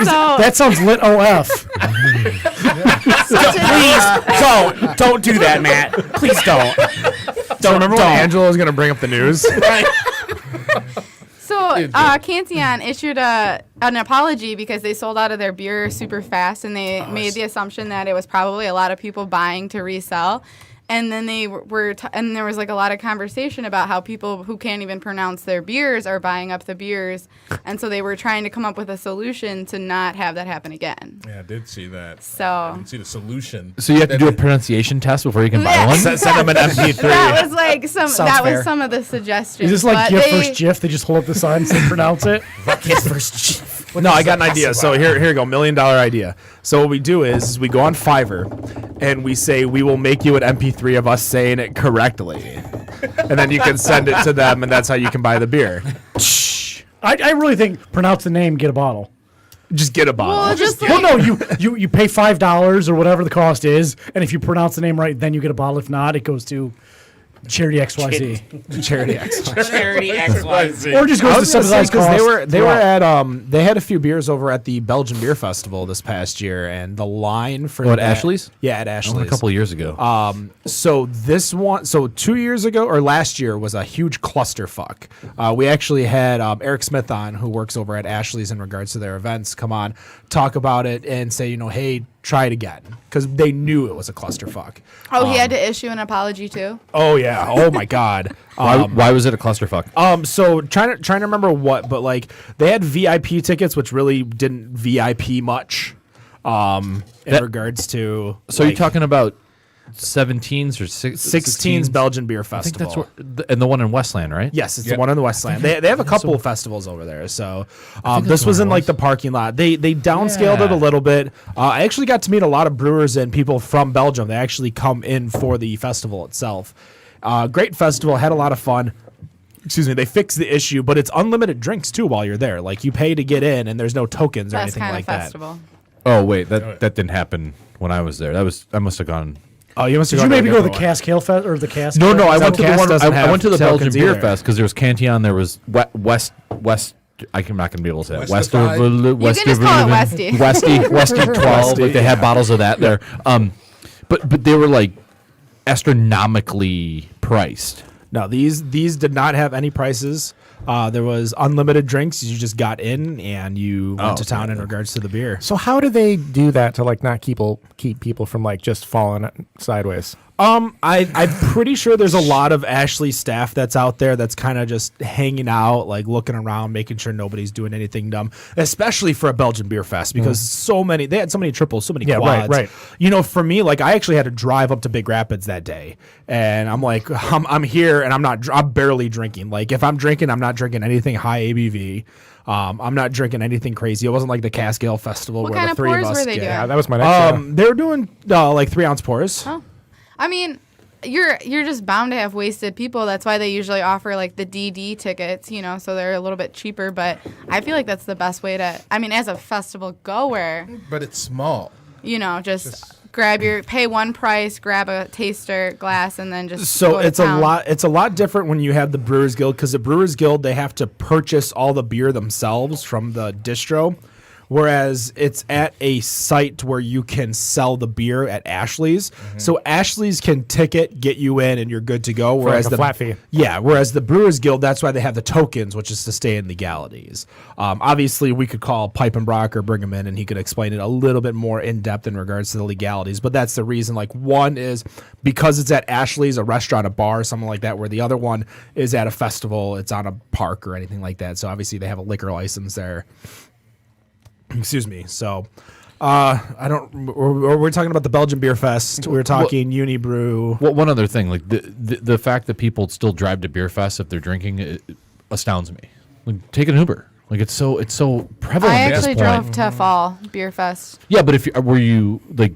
so That sounds lit OF. Please don't do that, Matt. Please don't. Don't remember when Angela was going to bring up the news? So Cantillon issued an apology because they sold out of their beer super fast, and they made the assumption that it was probably a lot of people buying to resell. And then they and there was like a lot of conversation about how people who can't even pronounce their beers are buying up the beers, and so they were trying to come up with a solution to not have that happen again. Yeah, I did see that. I So didn't see the solution. So you have to do a pronunciation test before you can buy Yeah. one? Send them an MP3. that was like Sounds that fair. was some of the suggestions. Is this like but GIF they- versus GIF? They just hold up the sign and say pronounce it. No, I got an idea. So here you go, $1 million idea. So what we do is we go on Fiverr and we say we will make you an MP3 of us saying it correctly, and then you can send it to them, and that's how you can buy the beer. I really think pronounce the name, get a bottle. Just get a bottle. Well, just Well, like, no, you pay $5 or whatever the cost is, and if you pronounce the name right, then you get a bottle. If not, it goes to Charity XYZ. Charity X. Charity XYZ. Or just goes to subsidized because cost. they were at they had a few beers over at the Belgian Beer Festival this past year, and the line for Oh, at that- Ashley's? Yeah, at I went Ashley's. a couple of years ago. So 2 years ago or last year was a huge clusterfuck. We actually had Eric Smith on, who works over at Ashley's in regards to their events, come on, talk about it, and say, hey, try it again, because they knew it was a clusterfuck. he had to issue an apology too. Oh yeah. Oh my God. Why was it a clusterfuck? So trying to remember what, but like they had VIP tickets, which really didn't VIP much. In regards to So you're talking about 17s or 16's Belgian Beer I think Festival. that's where, and the one in Westland, right? Yes, it's Yep. the one in the Westland. They have a couple of festivals over there. So this that's was where in it like was. the parking lot. They downscaled it a little bit. I actually got to meet a lot of brewers and people from Belgium. They actually come in for the festival itself. Great festival, had a lot of fun. Excuse me, they fixed the issue, but it's unlimited drinks too while you're there. Like you pay to get in, and there's no tokens or Best anything kind like of that. festival. Oh wait, that didn't happen when I was there. I must have gone. Oh, you must have Did you gone maybe go to the different one. Cask Ale Fest or the Cask? No, Ale? I Is that went to what- the one. doesn't I went to the have Belgian tokens Beer either. Fest because there was Cantillon. There was West. I'm not gonna be able to say it. Westified? You can just call it Westy. Westy 12. Like they had bottles of that there. But they were like astronomically priced. No, these did not have any prices. There was unlimited drinks. You just got in and you went to town in regards to the beer. So how do they do that to like not keep people from like just falling sideways? I'm pretty sure there's a lot of Ashley staff that's out there that's kind of just hanging out, like looking around, making sure nobody's doing anything dumb, especially for a Belgian beer fest because they had so many triples, so many quads. Right. You know, for me, like I actually had to drive up to Big Rapids that day, and I'm like, I'm here, and I'm barely drinking. Like if I'm drinking, I'm not drinking anything high ABV. I'm not drinking anything crazy. It wasn't like the Cask Ale Festival What where kind the of three of pours us were they get. doing? Yeah, that was my next. They were doing like 3-ounce pours. Oh. I mean, you're just bound to have wasted people. That's why they usually offer like the DD tickets, you know, so they're a little bit cheaper. But I feel like that's the best way to. I mean, as a festival goer, But it's small. you know, just pay one price, grab a taster glass, and then just. So go to it's town. a lot different when you have the Brewers Guild because the Brewers Guild they have to purchase all the beer themselves from the distro, whereas it's at a site where you can sell the beer at Ashley's. So Ashley's can ticket, get you in, and you're good to go. Whereas like a flat fee. Yeah, whereas the Brewers Guild, that's why they have the tokens, which is to stay in legalities. Obviously, we could call Piepenbrock or bring him in, and he could explain it a little bit more in depth in regards to the legalities. But that's the reason. Like one is because it's at Ashley's, a restaurant, a bar, something like that. Where the other one is at a festival, it's on a park or anything like that. So obviously, they have a liquor license there. Excuse me. So, I don't. We're talking about the Belgian Beer Fest. We're talking Unibrew. Well, one other thing, like the fact that people still drive to beer fest if they're drinking, it astounds me. Like, take an Uber. Like it's so prevalent. I at this actually point. drove to Fall Beer Fest. Yeah, but were you like?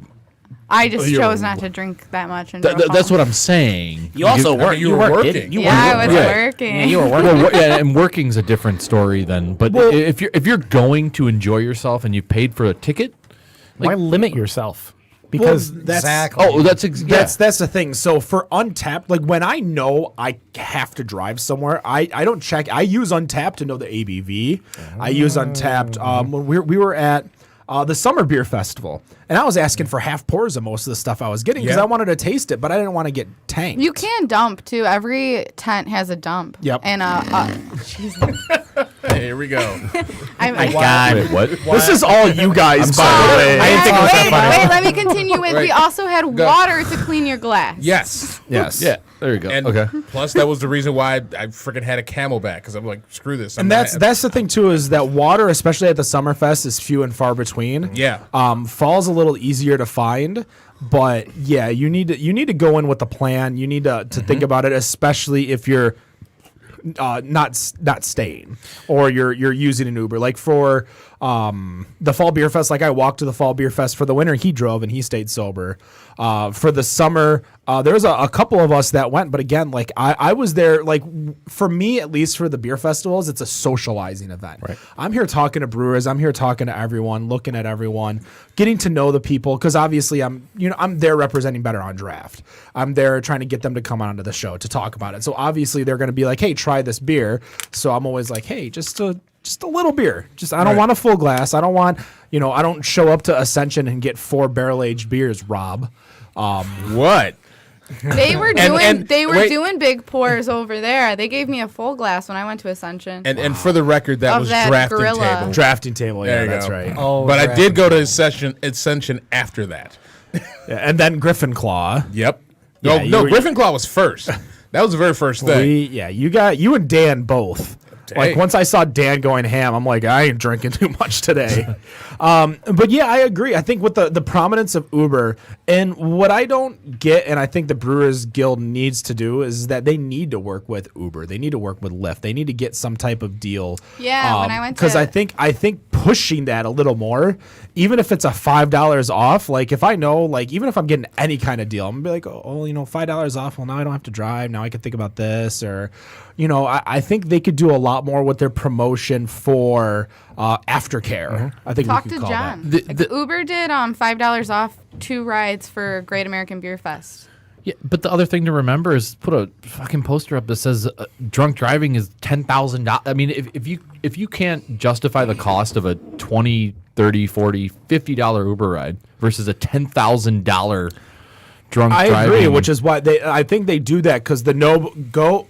I just chose not to drink that much. And That's what I'm saying. You also work. you were working. didn't you? Yeah, I was Yeah. working. Yeah, you were working. Well, yeah, and working's a different story then. But if you're going to enjoy yourself and you paid for a ticket, Why limit yourself? Because Exactly. oh, that's That's the thing. So for Untapped, like when I know I have to drive somewhere, I don't check. I use Untapped to know the ABV. I use Untapped when we were at the Summer Beer Festival, and I was asking for half pours of most of the stuff I was getting because Yeah. I wanted to taste it, but I didn't want to get tanked. You can dump too. Every tent has a dump. Yep. And Jesus. Hey, here we go. My God. Wait, what? This is all you guys, by the way. I didn't think it was that funny. Wait, let me continue with. We Right. also had Go. water to clean your glass. Yes. Yes. Yeah, there you go. And Okay. plus, that was the reason why I freaking had a Camelback because I'm like, screw this. And that's the thing too is that water, especially at the Summerfest, is few and far between. Yeah. Fall's a little easier to find, but yeah, you need to go in with a plan. You need to think about it, especially if you're not staying or you're using an Uber. Like for the Fall Beer Fest, like I walked to the Fall Beer Fest for the winter. He drove and he stayed sober. For the summer, there was a couple of us that went, but again, like I was there. Like for me, at least for the beer festivals, it's a socializing event. Right. I'm here talking to brewers. I'm here talking to everyone, looking at everyone, getting to know the people. Because obviously, I'm there representing Better on Draft. I'm there trying to get them to come onto the show to talk about it. So obviously, they're going to be like, "Hey, try this beer." So I'm always like, "Hey, just a little beer. I don't want a full glass. I don't want, I don't show up to Ascension and get 4 barrel-aged beers, Rob." what? They were And doing big pours over there. They gave me a full glass when I went to Ascension. And for the record, that Of was that drafting gorilla. table. Drafting table, There yeah, you that's go. right. Oh, But I drafting did go to Ascension after that. Yeah, and then Griffin Claw. Yep. Yeah, No, you were- Griffin Claw was first. That was the very first thing. You and Dan both. Like Dang. once I saw Dan going ham, I'm like, I ain't drinking too much today. But yeah, I agree. I think with the prominence of Uber and what I don't get, and I think the Brewers Guild needs to do is that they need to work with Uber. They need to work with Lyft. They need to get some type of deal. Yeah, when I went because to- I think pushing that a little more, even if it's a $5 off. Like if I know, like even if I'm getting any kind of deal, I'm gonna be like, oh, $5 off. Well, now I don't have to drive. Now I can think about this, or I think they could do a lot more with their promotion for aftercare. I think Talk we to could call John. that. Uber did $5 off 2 rides for Great American Beer Fest. Yeah, but the other thing to remember is put a fucking poster up that says drunk driving is $10,000. I mean, if you can't justify the cost of a $20, $30, $40, $50 Uber ride versus a $10,000 drunk I driving, agree, which is why I think they do that because the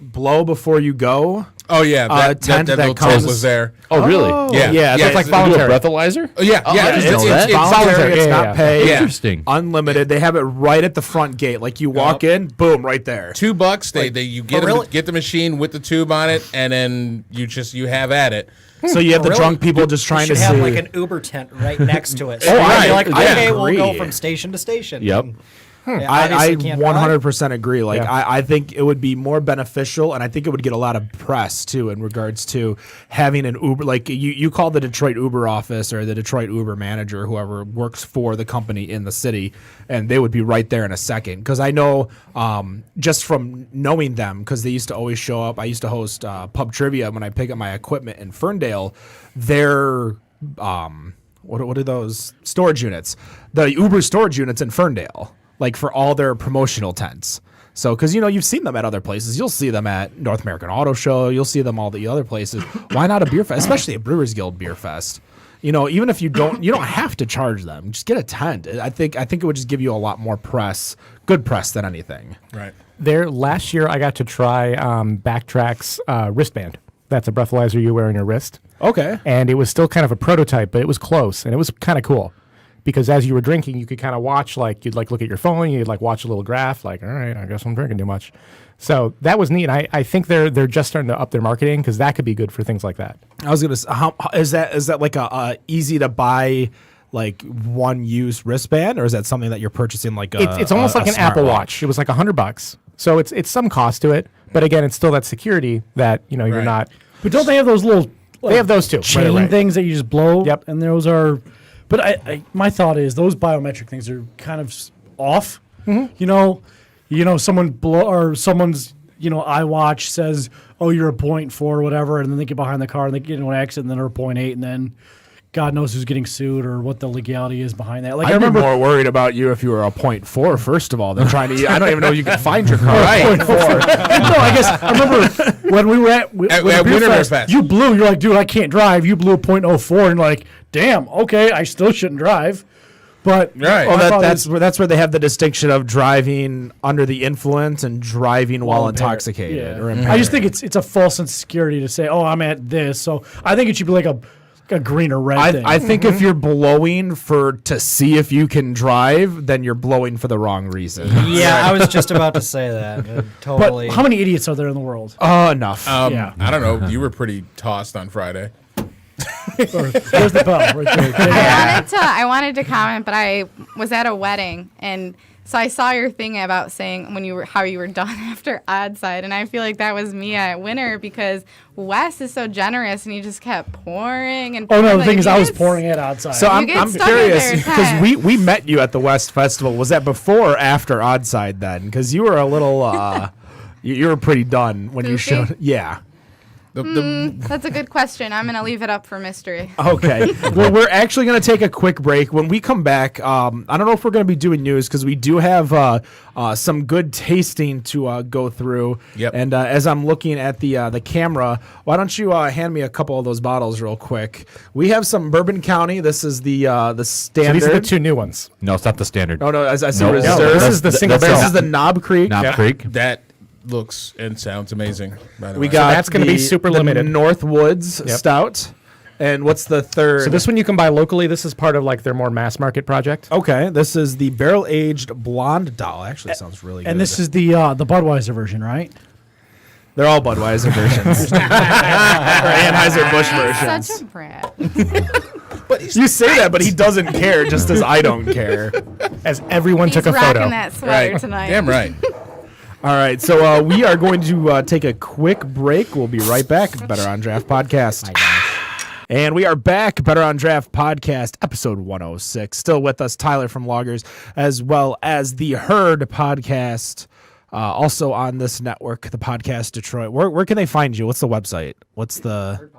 blow before you go Oh yeah, tent that little comes- was there. Oh, really? Yeah, yeah, yeah, it's like it's- voluntary. breathalyzer? Oh, yeah, yeah. I didn't know that. It's voluntary. It's Yeah, not yeah. paid. Yeah. Interesting. Unlimited. They have it right at the front gate. Like you walk in, boom, right there. $2. You get really? get the machine with the tube on it, and then you have at it. So you have the Really? drunk people just trying You to should have see. like an Uber tent right next to it. So Oh, you'd I- be like, I okay, we'll go agree. from station to station. Yep. And, yeah, I obviously can't drive. 100% agree. Like Yeah. I think it would be more beneficial, and I think it would get a lot of press too in regards to having an Uber. Like you call the Detroit Uber office or the Detroit Uber manager, whoever works for the company in the city, and they would be right there in a second. Because I know just from knowing them, because they used to always show up. I used to host pub trivia when I pick up my equipment in Ferndale. They're what are those storage units? The Uber storage units in Ferndale. Like for all their promotional tents. So, because you've seen them at other places. You'll see them at North American Auto Show. You'll see them all the other places. Why not a beer fest, especially a Brewers Guild beer fest? Even if you don't have to charge them. Just get a tent. I think it would just give you a lot more press, good press than anything. Right. There, last year I got to try Backtrack's wristband. That's a breathalyzer you wear on your wrist. Okay. And it was still kind of a prototype, but it was close, and it was kind of cool. Because as you were drinking, you could kind of watch, like, you'd, like, look at your phone, you'd, like, watch a little graph, like, all right, I guess I'm drinking too much. So that was neat. I think they're just starting to up their marketing, because that could be good for things like that. I was gonna say, how is that like a easy to buy, like one use wristband, or is that something that you're purchasing like It's almost like an Apple Watch. It was like $100. So it's some cost to it, but again, it's still that security that, you're Right. not. But don't they have those little? They have those too. chain Right. things that you just blow. Yep. And those are, but my thought is those biometric things are kind of off. Mm-hmm. Someone someone's iWatch says, oh, you're a 0.4 or whatever, and then they get behind the car and they get into an accident, and then they're a 0.8, and then God knows who's getting sued or what the legality is behind that. Like I'd be more worried about you if you were a 0.4, first of all, than trying to. I don't even know if you can find your car. Right. No, I guess I remember when we were at Winter Fest. you blew. You're like, dude, I can't drive. You blew a 0.04, and like, damn, okay, I still shouldn't drive. But Right. my thought that's is- where they have the distinction of driving under the influence and driving while impaired. intoxicated. Yeah. Or I just think it's a false sense of security to say, oh, I'm at this. So I think it should be like a green or red thing. I think if you're blowing to see if you can drive, then you're blowing for the wrong reason. Yeah, I was just about to say that. Totally. But how many idiots are there in the world? Enough. Yeah. I don't know. You were pretty tossed on Friday. There's the bell right there. I wanted to comment, but I was at a wedding, and so I saw your thing about saying how you were done after Odd Side, and I feel like that was me at Winter because Wes is so generous, and he just kept pouring and. Oh no, pouring, the thing is, you I was get pouring it outside. So I'm get stuck in curious there, because Ted. we met you at the West Festival. Was that before or after Oddside then? Because you were a little, you were pretty done when you Goofy? showed. Yeah. That's a good question. I'm gonna leave it up for mystery. Okay. Well, we're actually going to take a quick break. When we come back, I don't know if we're going to be doing news because we do have some good tasting to go through. Yep. And as I'm looking at the camera, why don't you hand me a couple of those bottles real quick? We have some Bourbon County. This is the So standard. these are the two new ones. No, it's not the standard. Oh no, as I see Nope. reserve. No, this is the single that's- barrel. This is the Knob Creek. Knob Creek. That looks and sounds amazing. By the We way. got that's gonna be the- super the limited. Northwoods Yep. Stout. And what's the third? So this one you can buy locally. This is part of like their more mass market project. Okay, this is the barrel aged blonde doll. Actually, sounds really good. and this is the Budweiser version, right? they're all Budweiser versions or Anheuser Busch versions. Such a brat. You say that, but he doesn't care, just as I don't care. As everyone He's took a rocking photo. that sweater Right. tonight. Damn right. All right, so we are going to take a quick break. We'll be right back. Better on Draft Podcast. And we are back, Better on Draft Podcast, episode 106. Still with us, Tyler from Loggers, as well as the Herd Podcast, also on this network, the Podcast Detroit. Where can they find you? What's the website? What's the...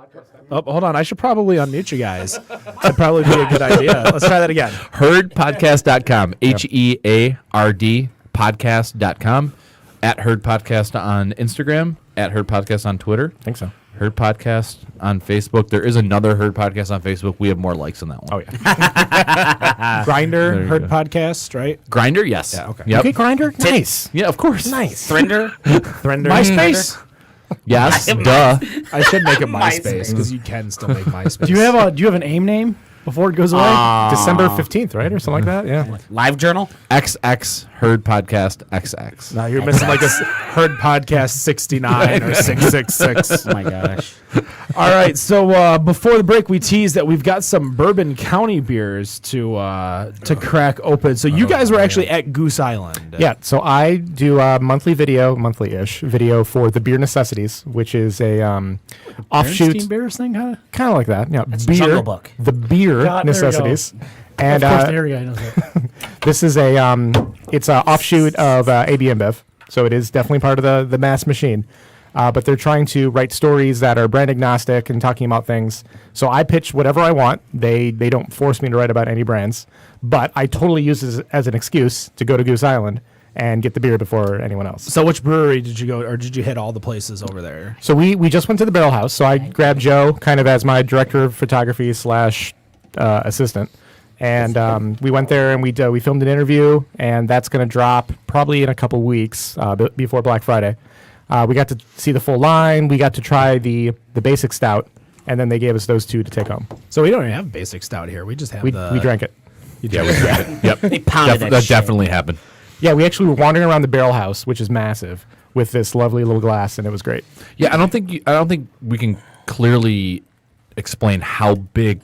Oh, hold on. I should probably unmute you guys. That'd probably be a good idea. Let's try that again. Herdpodcast.com. HEARD podcast.com. At Herd Podcast on Instagram. At Herd Podcast on Twitter. I think so. Herd Podcast on Facebook. There is another Herd Podcast on Facebook. We have more likes on that one. Oh yeah. Grinder, There you Herd go. Podcast, right? Grinder, yes. Yeah, okay. Yep. Okay, Grinder. Nice. Yeah, of course. Nice. Thrinder. Thrinder. MySpace. Yes, duh. I should make it MySpace MySpace. because you can still make MySpace. Do you have an AIM name before it goes away? December 15th, right, or something like that. Yeah. Live journal. XX Heard Podcast XX. No, you're missing like a Heard podcast 69 or 666? Oh my gosh. All right, so before the break, we teased that we've got some Bourbon County beers to crack open. So you guys were actually at Goose Island. Yeah, so I do a monthly-ish video for the Beer Necessities, which is a offshoot, Bears thing, huh? kind of like that. Yeah, That's beer, Jungle Book. the Beer God, there we go. Necessities. And Of course, the area guy knows that. this is it's an offshoot of AB InBev, so it is definitely part of the mass machine. But they're trying to write stories that are brand agnostic and talking about things. So I pitch whatever I want. They don't force me to write about any brands, but I totally use it as an excuse to go to Goose Island and get the beer before anyone else. So which brewery did you go, or did you hit all the places over there? So we just went to the Barrel House. So I grabbed Joe kind of as my director of photography / assistant. And we went there and we filmed an interview, and that's going to drop probably in a couple weeks before Black Friday. We got to see the full line. We got to try the basic stout, and then they gave us those two to take home. So we don't even have basic stout here. We just have We drank it. Yeah, we drank it. Yep. They pounded that That shit. definitely happened. Yeah, we actually were wandering around the Barrel House, which is massive, with this lovely little glass, and it was great. Yeah, I don't think we can clearly explain how big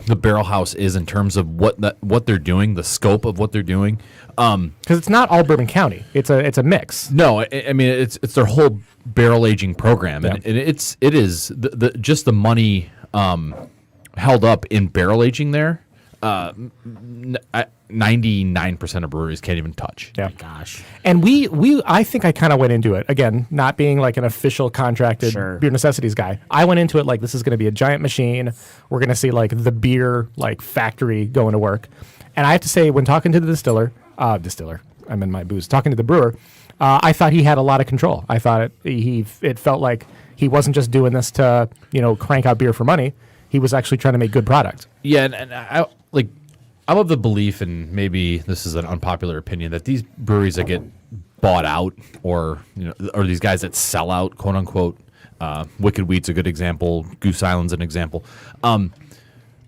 the Barrel House is in terms of what they're doing, the scope of what they're doing. Because it's not all Bourbon County. It's a mix. No, I mean it's their whole barrel aging program, and it is the just the money held up in barrel aging there. 99% of breweries can't even touch. Yeah. Gosh. And I think I kind of went into it, again, not being like an official contracted Sure. Beer Necessities guy. I went into it like this is going to be a giant machine. We're going to see like the beer like factory going to work. And I have to say, when talking to the distiller, I'm in my booze, talking to the brewer, I thought he had a lot of control. I thought it felt like he wasn't just doing this to, crank out beer for money. He was actually trying to make good product. Yeah, and I'm of the belief, and maybe this is an unpopular opinion, that these breweries that get bought out, or these guys that sell out, quote unquote, Wicked Wheat's a good example, Goose Island's an example. I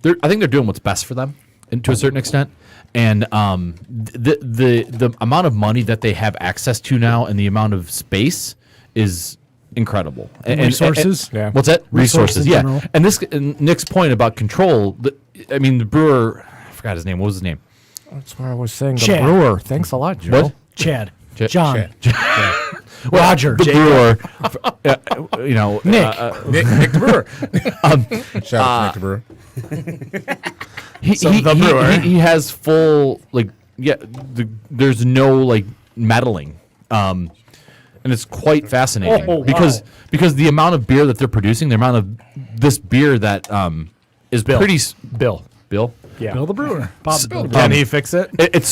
think they're doing what's best for them, and to a certain extent. And the amount of money that they have access to now, and the amount of space is incredible. And Resources? Yeah. What's that? Resources in Yeah. general. And Nick's point about control. The brewer, I forgot his name. What was his name? That's what I was saying. The Chad. brewer. Thanks a lot, Joe. What? Chad. Ch- John. Chad. Roger. The brewer. Nick. Nick the Brewer. Shout out to Nick the Brewer. the brewer. He has full there's no meddling, and it's quite fascinating Oh, wow. because the amount of beer that they're producing, the amount of this beer that is pretty Bill. Bill. Yeah. Bill the Brewer. Bob the Brewer. Can he fix it? It's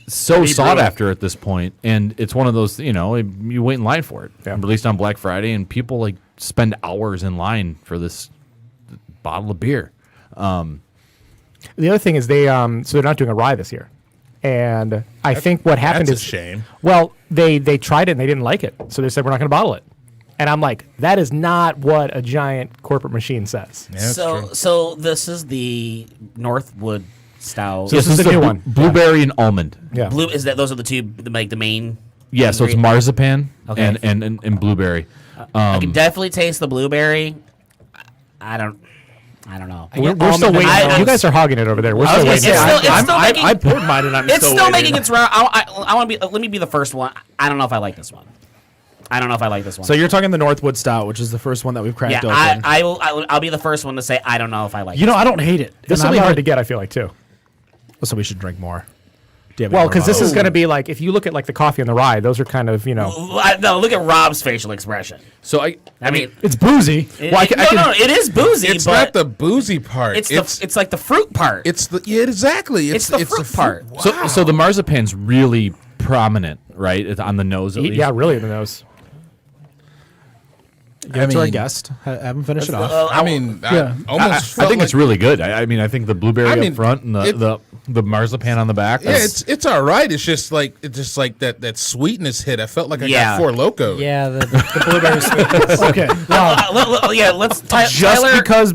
so sought after at this point, and it's one of those you wait in line for it. Yeah. Released on Black Friday, and people spend hours in line for this bottle of beer. The other thing is so they're not doing a rye this year. And I think what happened That's is a shame. Well, they tried it and they didn't like it. So they said, we're not going to bottle it. And I'm like, that is not what a giant corporate machine says. Yeah, that's true. So this is the Northwood Stout. So this is the new one. Blueberry and almond. Yeah. Blue is that? Those are the two, the main. Yeah, so it's ingredient? marzipan Okay. and blueberry. I can definitely taste the blueberry. I don't know. We're still waiting. You guys are hogging it over there. We're still It's waiting. still making. I poured mine and I'm It's still waiting. making its round. I want to be. Let me be the first one. I don't know if I like this one. So you're talking the Northwood Stout, which is the first one that we've cracked yeah, open. I'll be the first one to say I don't know if I like. I don't hate it. This And will be I'm hard not- to get, I feel like, too. So we should drink more. Do you have any Well, more because this bottles? is going to be like, if you look at like the coffee and the rye, those are kind of, No, look at Rob's facial expression. So I mean, It's boozy. no, it is boozy, It's but not the boozy part. it's like the fruit part. Exactly. It's the fruit part. So the marzipan's really prominent, right? It's on the nose at least. yeah, really in the nose. Give it to our guest. Have him finish it off. I mean, Yeah. I almost I felt think like, it's really good. I mean, I think the blueberry up front and the marzipan on the back. yeah, it's all right. It's just like that sweetness hit. I felt like I Yeah. got Four Loko. Yeah, the blueberry sweetness. Okay. Let's Just Tyler, because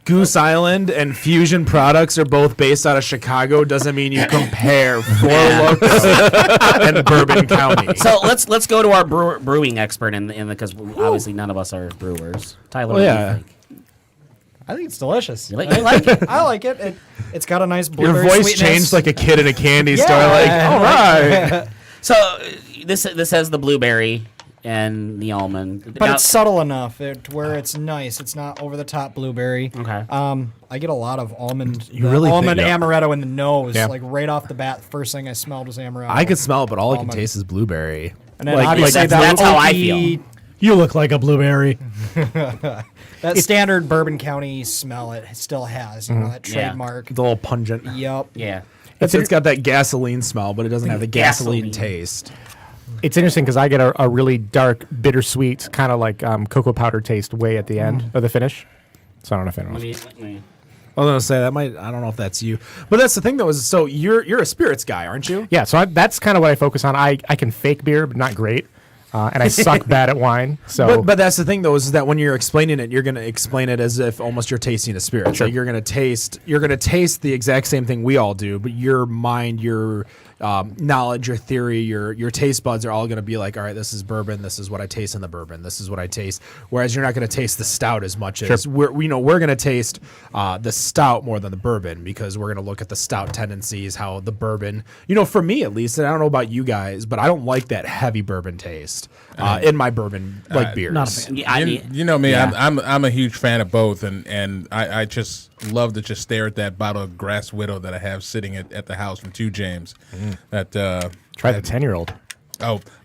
Goose Island and Fusion Products are both based out of Chicago doesn't mean you compare Four Loko and Bourbon County. So let's go to our brewing expert in the because obviously none of us are brewers. Tyler, what do yeah. you think? I think it's delicious. You like it? I like it. It's got a nice Your blueberry voice sweetness. changed like a kid in a candy Yeah. store. Like, all right. So this has the blueberry and the almond. But Now- it's subtle enough where it's nice. It's not over the top blueberry. Okay. I get a lot of almond, really think- almond yeah. amaretto in the nose. Yeah. Like right off the bat, the first thing I smelled was amaretto. I could smell it, but all I can Almond. taste is blueberry. And then like- obviously like that's how I oaky- feel. You look like a blueberry. That standard Bourbon County smell it still has. You know, that Yeah. trademark. It's a little pungent. Yep. Yeah. It's got that gasoline smell, but it doesn't have the gasoline, Gasoline. taste. It's interesting because I get a really dark, bittersweet, kind of like cocoa powder taste way at the end of the finish. So I don't know if anyone Let else. me- I was gonna say that might. I don't know if that's you, but that's the thing though. Is so you're a spirits guy, aren't you? Yeah, so that's kind of what I focus on. I can fake beer, but not great. And I suck bad at wine. So But that's the thing though, is that when you're explaining it, you're gonna explain it as if almost you're tasting a spirit. Sure. Like you're gonna taste the exact same thing we all do, but your mind, your knowledge, your theory, your taste buds are all gonna be like, all right, this is bourbon. This is what I taste in the bourbon. This is what I taste. Whereas you're not gonna taste the stout as much as we're gonna taste the stout more than the bourbon because we're gonna look at the stout tendencies, how the bourbon. For me at least, and I don't know about you guys, but I don't like that heavy bourbon taste in my bourbon beers. Not a fan. Yeah, You know me, Yeah. I'm a huge fan of both, and I just love to just stare at that bottle of Grass Widow that I have sitting at the house from 2 James. That try the 10-year-old.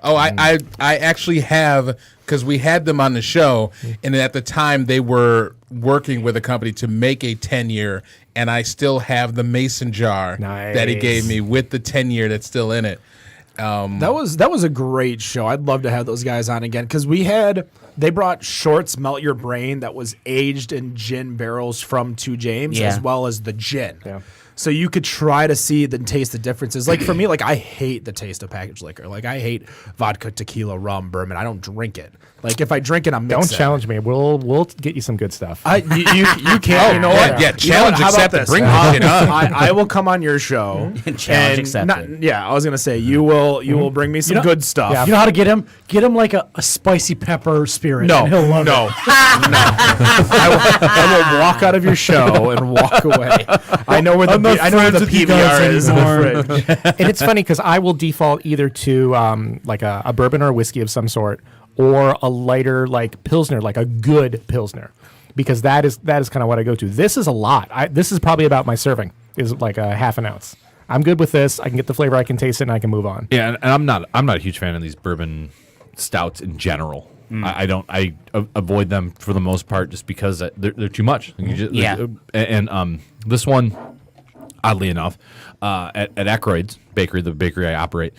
I actually have, because we had them on the show, and at the time they were working with a company to make a 10-year, and I still have the mason jar that he Nice. gave me with the 10-year that's still in it. That was a great show. I'd love to have those guys on again because they brought Shorts Melt Your Brain that was aged in gin barrels from 2 James Yeah. as well as the gin. Yeah. So you could try to see and taste the differences. Like for me, like I hate the taste of packaged liquor. Like I hate vodka, tequila, rum, bourbon. I don't drink it. Like if I drink it, I'm Don't mixing. challenge me. We'll get you some good stuff. You can't. You know what? Yeah, You know what? challenge How about accepted. this? Bring the shit on. I will come on your show. Challenge accepted. I was gonna say you will bring me some good stuff. You know how to get him? Get him like a spicy pepper spirit. No, and he'll love no, it. I will walk out of your show and walk away. I know where the PBR is in the fridge. And it's funny because I will default either to like a bourbon or a whiskey of some sort, or a lighter like Pilsner, like a good Pilsner, because that is kind of what I go to. This is a lot. This is probably about my serving is like a half an ounce. I'm good with this. I can get the flavor. I can taste it, and I can move on. Yeah, and I'm not a huge fan of these bourbon stouts in general. I avoid them for the most part just because they're too much. Yeah. And this one, oddly enough, at Ackroyd's bakery, the bakery I operate,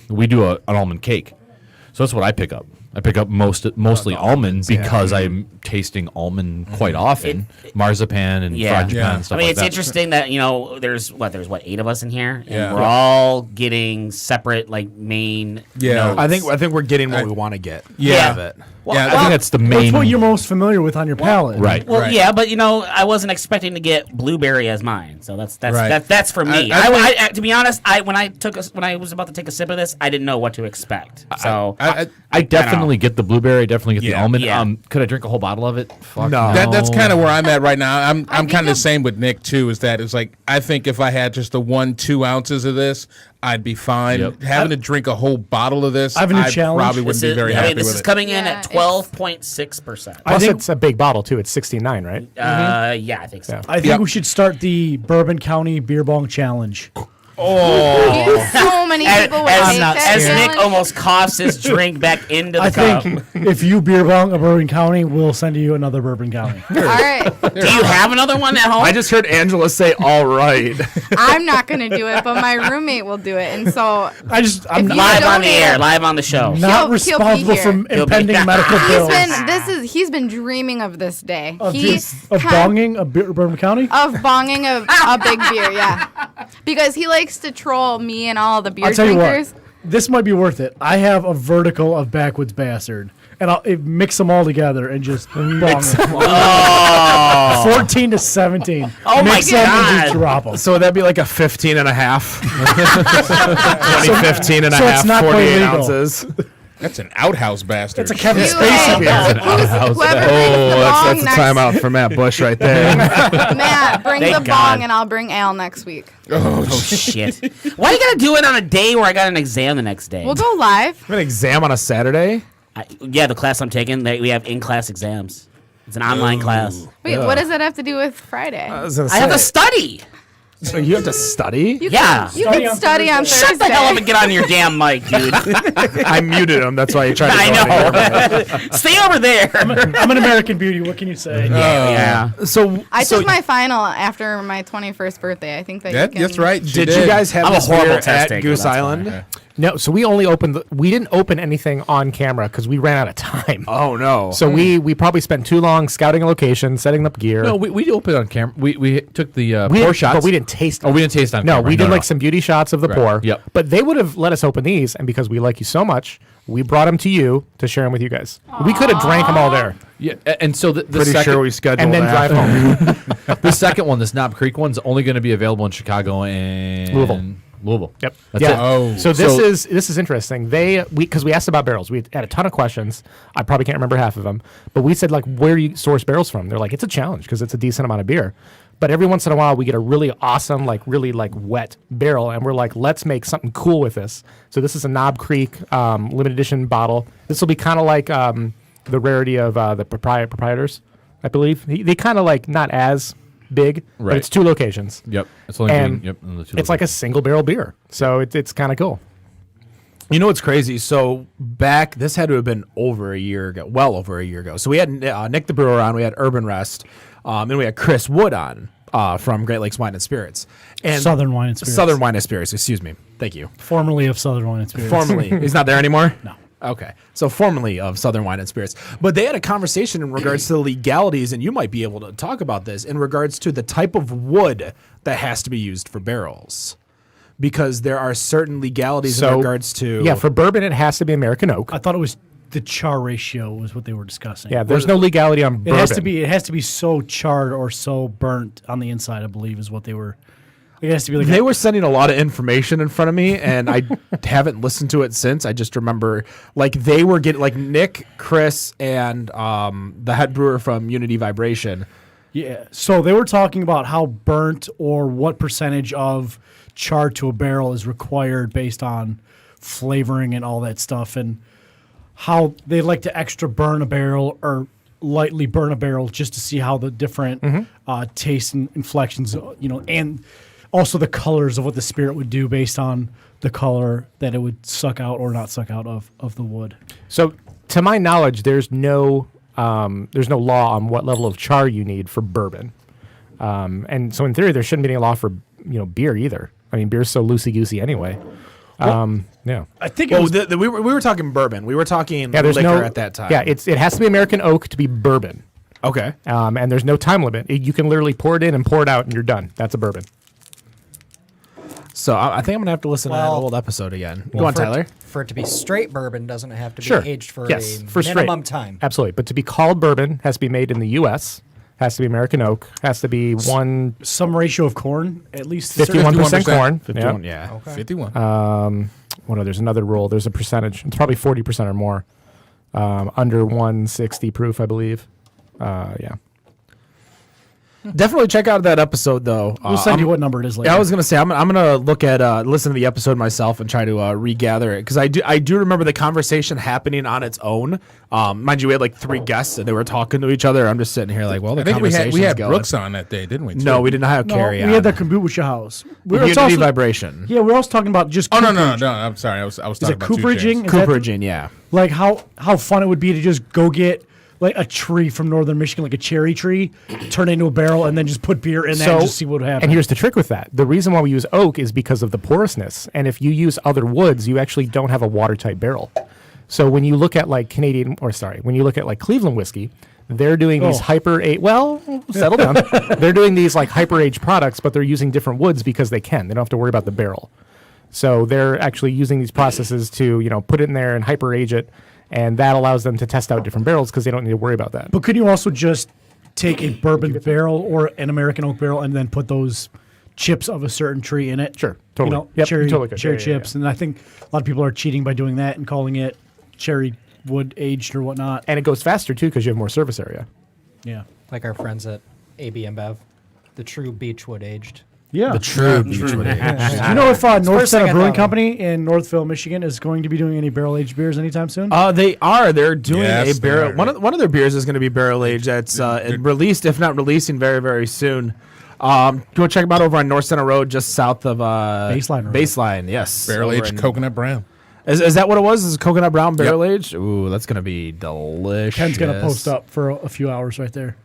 we do an almond cake. So that's what I pick up. I pick up mostly almond because I'm tasting almond quite often, marzipan and frangipane and stuff I mean, like it's that. interesting that there's 8 of us in here, and Yeah. we're all getting separate main. Yeah. notes. I think we're getting what we want to get. Yeah. Out of it. Well, Yeah, I think that's the main. That's what you're most familiar with on your palate. Right. Well, Right. yeah, but I wasn't expecting to get blueberry as mine, so that's Right. that's for me. I To be honest, when I was about to take a sip of this, I didn't know what to expect. So I definitely get the blueberry. I definitely get the Yeah. almond. Yeah. Could I drink a whole bottle of it? Fuck No. That's kind of where I'm at right now. I'm think kind of the of- same with Nick too. Is that it's like I think if I had just the 1-2 ounces of this, I'd be fine. Yep. Having to drink a whole bottle of this, I have a new I challenge. probably wouldn't be very I happy mean, this with is it. coming in Yeah, at it's- 12.6%. I Plus, think- it's a big bottle too. It's 69, right? Yeah, I think so. Yeah. I think we should start the Bourbon County Beer Bong Challenge. So many people would make that As Nick challenge. almost coughs his drink back into the I cup. think if you beer bong a Bourbon County, we'll send you another Bourbon County. All right. Do you have another one at home? I just heard Angela say, "All right." I'm not going to do it, but my roommate will do it. And so I'm If not, you live on the donate air, it- live on the show. He'll be responsible here. for He'll be- impending medical bills. he's been dreaming of this day. Of Con- bonging a Bourbon County? of bonging a big beer, yeah. Because he likes to troll me and all the beer I'll tell you drinkers. what, this might be worth it. I have a vertical of Backwoods Bastard, and I'll mix them all together and just bong them. 14 to 17. Oh my mix them and God. just drop them. So would that be like a 15 and a half? 15 and a So it's half, not quite 48 legal. ounces. That's an outhouse bastard. It's a Kevin You- Spacey beer. whoever brings the That's bong a next, timeout for Matt Bush right there. Matt, bring Thank the God. bong and I'll bring ale next week. Oh shit! Why you gotta do it on a day where I got an exam the next day? We'll go live. An exam on a Saturday? Yeah, the class I'm taking, we have in-class exams. It's an online class. Wait, what does that have to do with Friday? I was gonna I have to say. study. So you have to study? You Yeah. You can study on Thursday. Shut the hell up and get on your damn mic, dude. I muted him. That's why you tried to I know. Stay over there. I'm an American beauty. What can you say? Yeah. So, I took my final after my 21st birthday. I think that you can, That's right. she did you guys have I'm a this horrible beer test at taker, Goose that's why. Island? No, so we only opened. We didn't open anything on camera because we ran out of time. Oh, no. So we probably spent too long scouting a location, setting up gear. No, we opened on camera. We took the we pour didn't- shots. but we didn't taste. Oh, we didn't taste on No, camera. we did like some beauty shots of the Right. pour. Yep. But they would have let us open these, and because we like you so much, we brought them to you to share them with you guys. We could have drank them all there. Yeah, and so the Pretty second, sure we scheduled And then that. drive home. the second one, this Knob Creek one's only going to be available in Chicago and Louisville. Yep. That's yeah. it. Oh. So this is interesting. Because we asked about barrels. We had a ton of questions. I probably can't remember half of them. But we said, like, where do you source barrels from? They're like, it's a challenge because it's a decent amount of beer. But every once in a while, we get a really awesome, like really like wet barrel, and we're like, let's make something cool with this. So this is a Knob Creek limited edition bottle. This will be kind of like the rarity of the proprietors, I believe. They kind of like not as big, but Right. it's 2 locations. Yep. It's only And being, and the two It's like a single barrel beer, so it's kind of cool. You know what's crazy? So this had to have been over a year ago, well over a year ago. So we had Nick the Brewer on, we had Urban Rest, and we had Chris Wood on from Great Lakes Wine and Spirits. And Southern Wine and Spirits. Southern Wine and Spirits, excuse me. Thank you. Formerly of Southern Wine and Spirits. Formerly. He's not there anymore? No. Okay. So formerly of Southern Wine and Spirits. But they had a conversation in regards to the legalities, and you might be able to talk about this, in regards to the type of wood that has to be used for barrels. Because there are certain legalities in regards to... Yeah, for bourbon, it has to be American oak. I thought it was the char ratio was what they were discussing. Yeah, there's no legality on bourbon. It has to be so charred or so burnt on the inside, I believe, is what they were. It has to be like They were sending a lot of information in front of me, and I haven't listened to it since. I just remember, like, they were getting, like, Nick, Chris, and the head brewer from Unity Vibration. Yeah. So they were talking about how burnt or what percentage of char to a barrel is required based on flavoring and all that stuff, and how they like to extra burn a barrel or lightly burn a barrel just to see how the different tastes and inflections, and also the colors of what the spirit would do based on the color that it would suck out or not suck out of the wood. So, to my knowledge, there's no law on what level of char you need for bourbon, and so in theory, there shouldn't be any law for beer either. I mean, beer's so loosey goosey anyway. Yeah. I think Well, we were talking bourbon. We were talking Yeah, there's liquor no at that time. Yeah, it has to be American oak to be bourbon. Okay. And there's no time limit. You can literally pour it in and pour it out, and you're done. That's a bourbon. So I think I'm gonna have to listen to that Well- old episode again. Go on, Tyler. For it to be straight bourbon, doesn't it have to be Sure. aged for Yes, a for straight. minimum time? Absolutely. But to be called bourbon, has to be made in the U.S., has to be American oak, has to be some ratio of corn, at least 51% corn. 51, Yeah. yeah. 51. There's another rule. There's a percentage. It's probably 40% or more. Under 160 proof, I believe. Yeah. Definitely check out that episode, though. We'll send you what number it is later. Yeah, I was gonna say I'm gonna look at listen to the episode myself and try to regather it because I do remember the conversation happening on its own. Mind you, we had like 3 guests and they were talking to each other. I'm just sitting here like, well, the I think we conversation's had going. Brooks on that day, didn't we? No, we did not have No, Carrie. we had the kombucha house. We were Unity also, vibration. Yeah, we're also talking about just. Oh no, cooperage. I'm sorry. I was Is talking it about 2 cooperaging? James. Is that- Cooperaging, yeah. Like how fun it would be to just go get like a tree from northern Michigan, like a cherry tree, turn it into a barrel, and then just put beer in that and just see what would happen. And here's the trick with that. The reason why we use oak is because of the porousness. And if you use other woods, you actually don't have a watertight barrel. So when you look at like when you look at like Cleveland whiskey, they're doing these settle down. They're doing these like hyper-aged products, but they're using different woods because they can. They don't have to worry about the barrel. So they're actually using these processes to, put it in there and hyper-age it. And that allows them to test out different barrels because they don't need to worry about that. But could you also just take a bourbon barrel or an American oak barrel and then put those chips of a certain tree in it? Sure, totally. Yep, cherry, you totally could. cherry Yeah, chips. And I think a lot of people are cheating by doing that and calling it cherry wood aged or whatnot. And it goes faster, too, because you have more surface area. Yeah. Like our friends at AB InBev, the true beechwood aged. Yeah. The true Beechwood age. Do you know if North first thing Center I Brewing thought of. Company in Northville, Michigan is going to be doing any barrel-aged beers anytime soon? They are. They're doing Yes, a barrel. they are. One of their beers is going to be barrel aged. That's released, if not releasing, very very soon. Go check them out over on North Center Road, just south of Baseline Road. Baseline, yes. Barrel Over aged in- coconut brown. Is that what it was? Is it coconut brown barrel aged? Ooh, that's going to be delicious. Ken's going to post up for a few hours right there.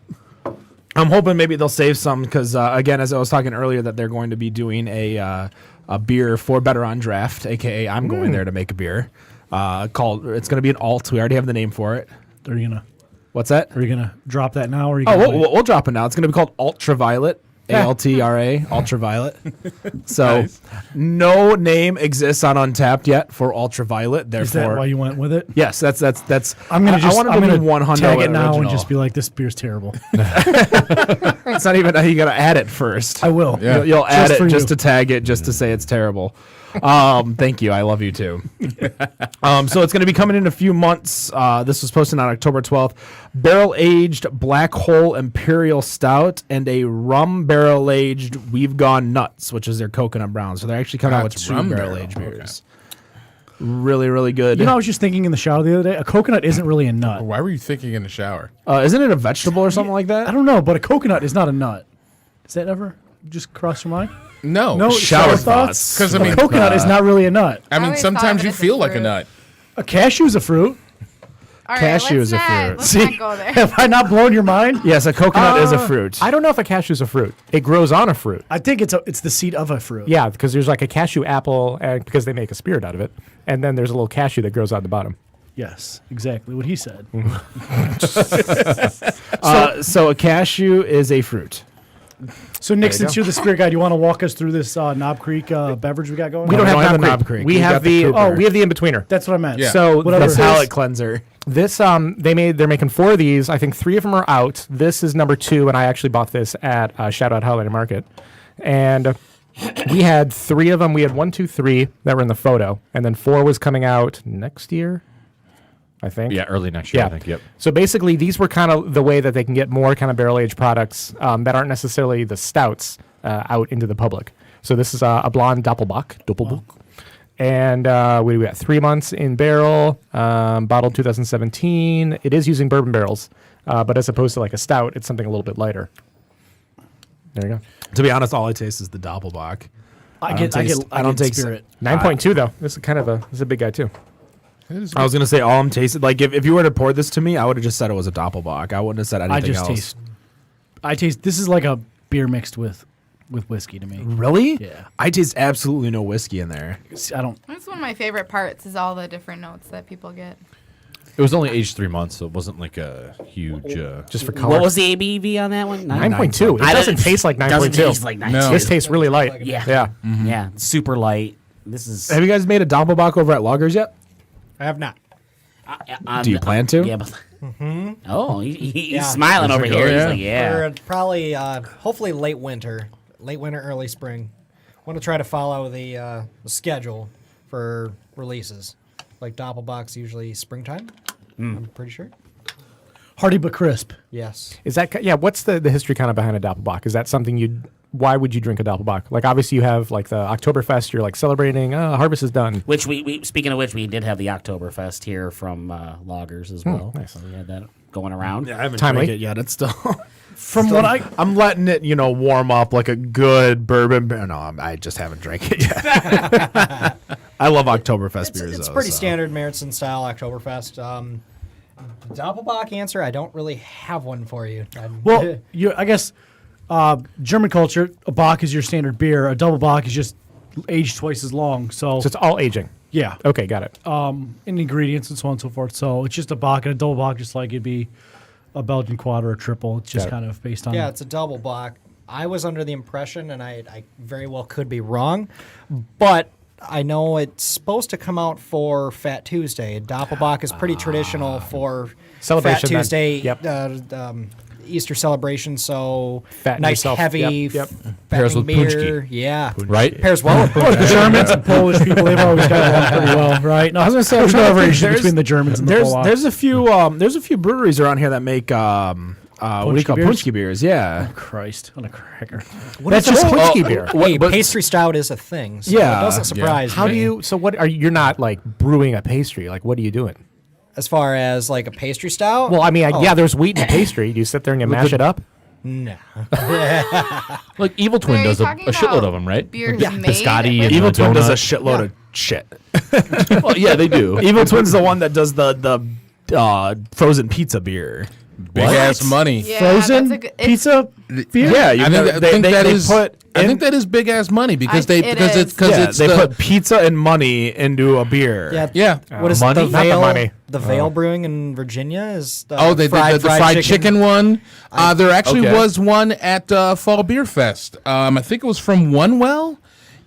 I'm hoping maybe they'll save some because, again, as I was talking earlier, that they're going to be doing a beer for Better on Draft, a.k.a. I'm going there to make a beer. It's going to be an alt. We already have the name for it. Are you gonna drop that now? Or are you Oh, gonna wait? we'll drop it now. It's going to be called Ultraviolet. ALTRA, Ultraviolet. So, Nice. no name exists on Untapped yet for Ultraviolet. Therefore, Is that why you went with it? yes, that's. I'm gonna I wanted I'm to gonna be 100 tag it now and original. just be like, this beer's terrible. It's not even. You got to add it first. I will. Yeah. You'll add Just for it just you. to tag it, just to say it's terrible. Thank you. I love you too. So it's going to be coming in a few months. This was posted on October 12th. Barrel aged Black Hole Imperial Stout and a rum barrel aged We've Gone Nuts, which is their coconut brown. So they're actually coming out with It's 2 rum barrel barrel, aged okay. beers. Really, really good. You know, I was just thinking in the shower the other day, a coconut isn't really a nut. Why were you thinking in the shower? Isn't it a vegetable or something like that? I don't know, but a coconut is not a nut. Does that ever just cross your mind? No. No, Shower thoughts? Because I mean, A coconut is not really a nut. I mean, always thought sometimes of it you as a feel like a fruit. nut. A cashew is a fruit. All right, Cashew let's is a not- fruit. Let's See, not go there. have I not blown your mind? Yes, a coconut is a fruit. I don't know if a cashew's a fruit. It grows on a fruit. I think it's the seed of a fruit. Yeah, because there's like a cashew apple, because they make a spirit out of it. And then there's a little cashew that grows on the bottom. Yes, exactly what he said. So a cashew is a fruit. So Nick, since you're the spirit guide, you want to walk us through this Knob Creek beverage we got going? We No, don't we have don't have Knob the Creek. Knob Creek. We We have got the Cooper. we have the in-betweener. That's what I meant. Yeah. So Whatever this it is. Palate cleanser. This they're making 4 of these. I think 3 of them are out. This is number 2, and I actually bought this at Shout Out Holiday Market. And we had 3 of them. We had 1, 2, 3 that were in the photo, and then 4 was coming out next year, I think. Yeah, early next year, I think. Yep. So basically, these were kind of the way that they can get more kind of barrel aged products that aren't necessarily the stouts out into the public. So this is a blonde Doppelbach. And we got 3 months in barrel, bottled 2017. It is using bourbon barrels, but as opposed to like a stout, it's something a little bit lighter. There you go. To be honest, all I taste is the Doppelbach. I get spirit. 9.2 though. This is a big guy too. I was gonna say all I'm tasting. Like if you were to pour this to me, I would have just said it was a Doppelbach. I wouldn't have said anything else. I taste. This is like a beer mixed with whiskey to me. Really? Yeah. I taste absolutely no whiskey in there. I don't. That's one of my favorite parts is all the different notes that people get. It was only aged 3 months, so it wasn't like a huge. Just for color. What was the ABV on that one? 9.2. It I doesn't didn't- taste like 9.2. Doesn't taste like 9.2. No. This tastes really light. Yeah. Yeah. Yeah, super light. This is. Have you guys made a Doppelbach over at Loggers yet? I have not. Do you plan to? Yeah, but. Oh, he's Yeah. smiling over here. He's yeah. like, yeah. Or probably, hopefully late winter, early spring. Want to try to follow the schedule for releases. Like Doppelbach's usually springtime. I'm pretty sure. Hearty but crisp. Yes. Is that what's the history kind of behind a Doppelbach? Is that something why would you drink a Doppelbach? Like obviously you have like the Oktoberfest, you're like celebrating, harvest is done. Which we speaking of which, we did have the Oktoberfest here from Loggers as well. nice. So we had that going around. Yeah, I haven't Timely. drank it yet. It's still. From what I'm letting it, warm up like a good bourbon. No, I just haven't drank it yet. I love Oktoberfest beers. It's though, pretty so. standard Märzen style Oktoberfest. Doppelbach answer, I don't really have one for you. Well, I guess German culture, a Bach is your standard beer. A double Bach is just aged twice as long. So So it's all aging. yeah, Okay, got it. and ingredients and so on and so forth. So it's just a Bach and a double Bach, just like it'd be a Belgian quad or a triple. It's just Got it. kind of based on. Yeah, it's a double block. I was under the impression, and I very well could be wrong, but I know it's supposed to come out for Fat Tuesday. Doppelbach is pretty traditional for Celebration Fat then. Tuesday, Yep. Easter celebration. So Fatten nice, yourself. heavy, Yep. Pairs with beer. punchki. Yeah, Right? pairs well with punchki. Germans and Polish people, they've always got along pretty well, right? No, I was going to say, there's no variation between the Germans and the Polacks. There's a few breweries around here that make what do you call beers? punchki beers? Yeah. Christ on a cracker. That's just Britsky beer. Hey, but- pastry stout is a thing. So Yeah. it doesn't surprise How me. do you? So what are you're not like brewing a pastry? Like what are you doing? as far as like a pastry stout? Well, I mean, yeah, there's wheat and pastry. Do you sit there and you mash it up? no. Like Evil Wait, Twin are you does a talking shitload about of them, right? Beers Yeah. made Biscotti with- and Evil Twin does a donut. shitload of shit. Well, yeah, they do. Evil Twin's the one that does the frozen pizza beer. Big ass money. Yeah, Frozen that's a good, it's- pizza beer? Yeah, you I think, they put. I think that is big ass money because It it's is. They put pizza and money into a beer. Yeah. yeah. What is Money? the Not the Vale? money. The Vale Brewing in Virginia is. The Oh, they did the fried chicken one. There actually Okay. was one at Fall Beer Fest. I think it was from One Well,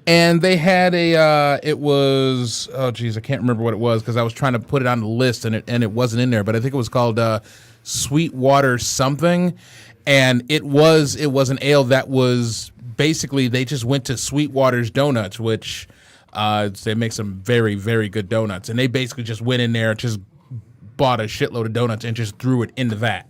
and they had a. It was I can't remember what it was because I was trying to put it on the list and it wasn't in there. But I think it was called Sweetwater something, and it was an ale that was basically they just went to Sweetwater's Donuts, which they make some very very good donuts, and they basically just went in there just bought a shitload of donuts and just threw it into that.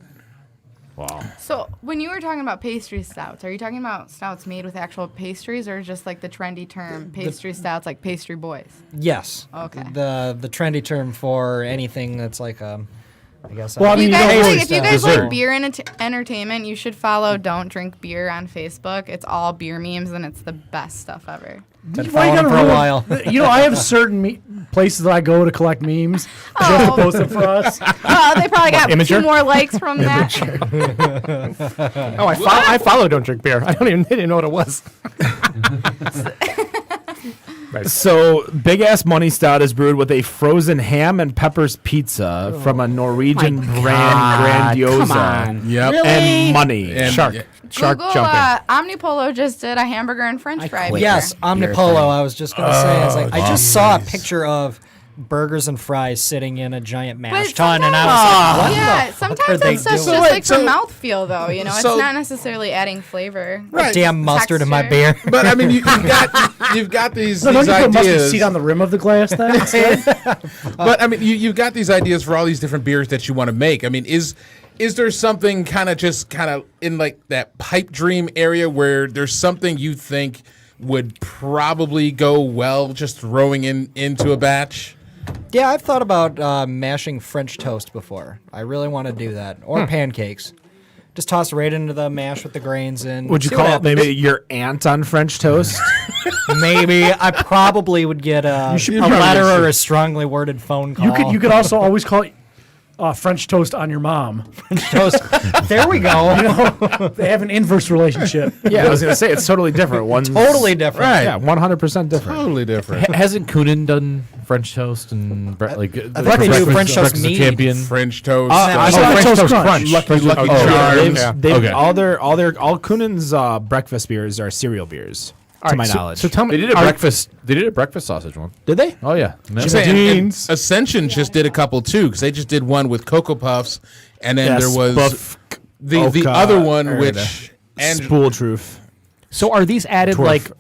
Wow. So when you were talking about pastry stouts, are you talking about stouts made with actual pastries, or just like the trendy term pastry stouts, like pastry boys? Yes. Okay. The trendy term for anything that's like I guess. Well, I mean, You guys, don't if you guys Dessert. like beer and entertainment, you should follow Don't Drink Beer on Facebook. It's all beer memes, and it's the best stuff ever. been Why you following gotta them for a ruin- while. You know, I have certain places that I go to collect memes. Just to post them for us. They probably got Imager? 2 more likes from that. Oh, I follow Don't Drink Beer. I didn't know what it was. So, Big Ass Money Stout is brewed with a frozen ham and peppers pizza from a Norwegian brand, Grandiosa. Come on. Yep. And money. And- Shark. yeah. Shark Google jumping. Omnipolo just did a hamburger and French fry. quit. beer. Yes, Omnipolo. I was just gonna say. I was like, I just saw a picture of burgers and fries sitting in a giant mash tun, and I was like, what Yeah, the fuck sometimes are they that stuff's doing? just So like wait, for mouthfeel, though. You know, it's so- not necessarily adding flavor. Right. Damn mustard in my Texture. beer. But I mean, you've got these No, don't these you put mustard ideas. seed on the rim of the glass then? But I mean, you've got these ideas for all these different beers that you want to make. I mean, is there something kind of in like that pipe dream area where there's something you think would probably go well just throwing into a batch? Yeah, I've thought about mashing French toast before. I really want to do that, or pancakes. Just toss it right into the mash with the grains in. Would you See what call it happens. maybe your aunt on French toast? Maybe I probably would get a letter or a strongly worded phone call. You could also always call it French toast on your mom. toast. There we go. They have an inverse relationship. Yeah, I was going to say, it's totally different. One's Totally different. Right. Yeah, 100% different. Totally different. Hasn't Coonan done French toast and I think they do French toast mead. champion? French toast. I saw French Toast Toast Crunch. Crunch. Lucky Yeah, Charms. they've Okay. all Coonan's breakfast beers are cereal beers, All to right, my knowledge. So tell me, They did a breakfast. They did a breakfast sausage one. Did they? Oh yeah. I'm saying, and Ascension just did a couple too, because they just did one with Cocoa Puffs, and then Yes, there was Buff the Oka, other one, or which Spool Truth. So are these added like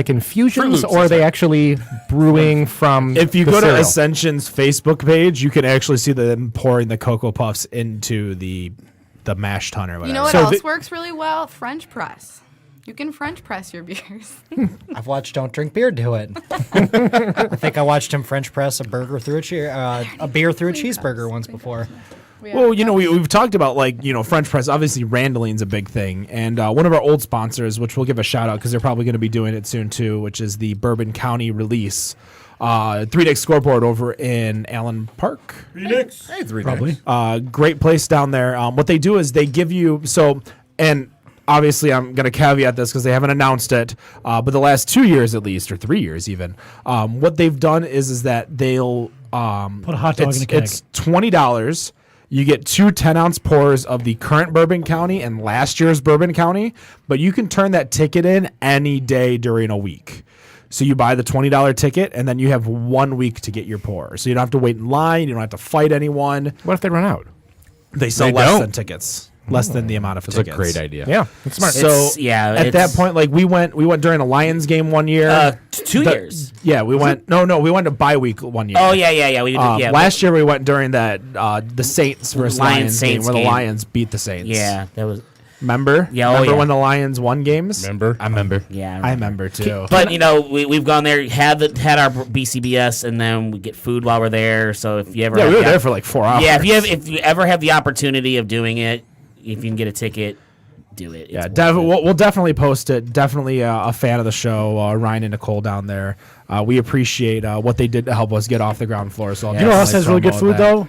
infusions, Loops, or are they actually brewing from? If you the go to cereal? Ascension's Facebook page, you can actually see them pouring the Cocoa Puffs into the mash tun or whatever. You know what So else the- works really well? French press. You can French press your beers. I've watched Don't Drink Beer do it. I think I watched him French press a beer through a cheeseburger once before. Well, we've talked about French press. Obviously, Randoline's a big thing, and one of our old sponsors, which we'll give a shout out because they're probably going to be doing it soon too, which is the Bourbon County release, 3-deck scoreboard over in Allen Park. Hey, 3 Probably. Great place down there. What they do is they give you and obviously I'm going to caveat this because they haven't announced it, but the last 2 years at least, or 3 years even, what they've done is that they'll Put a hot dog in a keg. It's $20. You get 2 10-ounce pours of the current Bourbon County and last year's Bourbon County, but you can turn that ticket in any day during a week. So you buy the $20 ticket, and then you have 1 week to get your pour. So you don't have to wait in line. You don't have to fight anyone. What if they run out? They sell They less don't. than tickets, less than the amount of It's a tickets. great idea. Yeah, that's smart. So at that it's, point, we went during a Lions game one year. 2 years. Yeah, we went. No, we went to bye week one year. Oh yeah. We did, Last year we went during that the Saints versus Lions game Saints where the game. Lions beat the Saints. Yeah, that was. Remember? Yeah, Remember when the Lions won games? Remember? I remember. Yeah, I remember too. But we've gone there, had our BCBS, and then we get food while we're there. So if you ever, Yeah, have we were the there for like 4 hours. Yeah, if you ever have the opportunity of doing it, if you can get a ticket, do it. Yeah, It's worth it. we'll definitely post it. Definitely a fan of the show, Ryan and Nicole down there. We appreciate what they did to help us get off the ground floor. So I'll You know what else has really good food, though?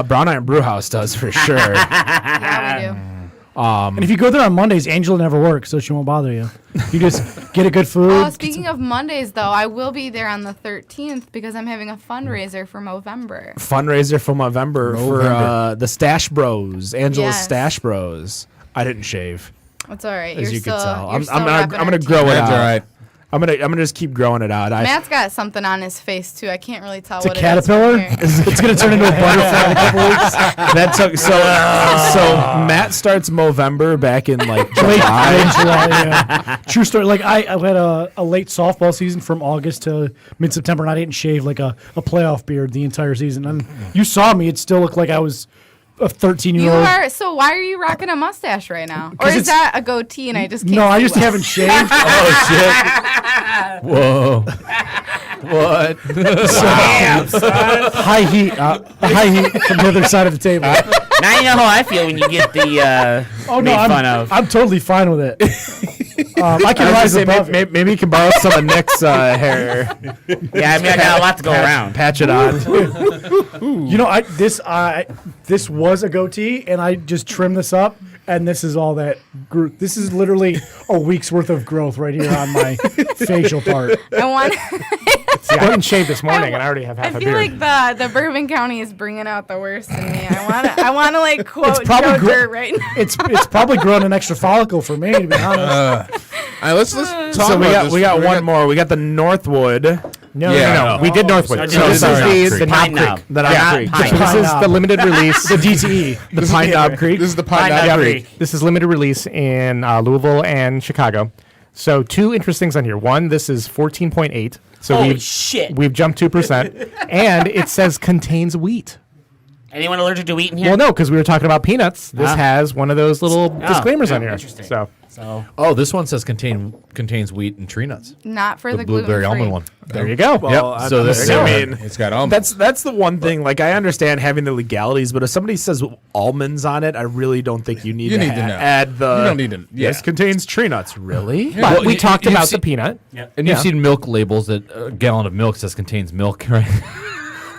Brown Iron Brew House does for sure. Yeah, we do. And if you go there on Mondays, Angela never works, so she won't bother you. You just get a good food. Oh, speaking of Mondays, though, I will be there on the 13th because I'm having a fundraiser for Movember. Fundraiser for November for the Stash Bros, Angela's Yes. Stash Bros. I didn't shave, It's all right. as You're you still, can tell. you're I'm still gonna repping our grow it team. out. That's all right. I'm gonna just keep growing it out. Matt's got something on his face too. I can't really tell It's a what caterpillar. it is from here. It's gonna turn into a butterfly in a couple weeks. That took so Matt starts Movember back in like Late July. July, yeah. True story. Like I had a late softball season from August to mid-September, and I didn't shave like a playoff beard the entire season. And you saw me; it still looked like I was a 13-year-old. You are. So why are you rocking a mustache right now? Or is it's- that a goatee and I just can't No, I see just well? haven't shaved. Whoa. What? High heat from the other side of the table. Now you know how I feel when you get the made fun of. I'm totally fine with it. I can rise above it. maybe you can borrow some of Nick's hair. Yeah, I mean I got a lot to go around. Patch it on. You know, this was a goatee, and I just trimmed this up, and this is all that grew. This is literally a week's worth of growth right here on my facial part. I want. See, I didn't shave this morning, and I already have half I a feel beard. like the Bourbon County is bringing out the worst in me. I want to like quote probably Joe gr- Dirt right now. It's probably grown an extra follicle for me, to be honest. All right, let's talk So about we got one more. We got the Northwood. No, Yeah. no. We did Northwood. So So this sorry. is the Pine Knob Knob. Creek. That Yeah, Creek. Pine So this is Knob. the limited release. The DTE. The Pine Knob Creek. This is the Pine Knob Knob Creek. Creek. This is limited release in Louisville and Chicago. So 2 interesting things on here. One, this is 14.8. So Holy we've shit. we've jumped 2%, and it says contains wheat. Anyone allergic to wheat in here? Well, no, because we were talking about peanuts. This has one of those little disclaimers yeah, on here. interesting. So So Oh, this one says contains wheat and tree nuts. Not for The the blueberry gluten-free. almond one. there you go. Well, So this- I mean, It's got almonds. that's the one thing. Like, I understand having the legalities, but if somebody says almonds on it, I really don't think you need You to, need to know. add the. You don't need to- yeah. This contains tree nuts. Really? But Well, we you- talked you've about seen- the peanut. And you've seen milk labels that a gallon of milk says contains milk, right?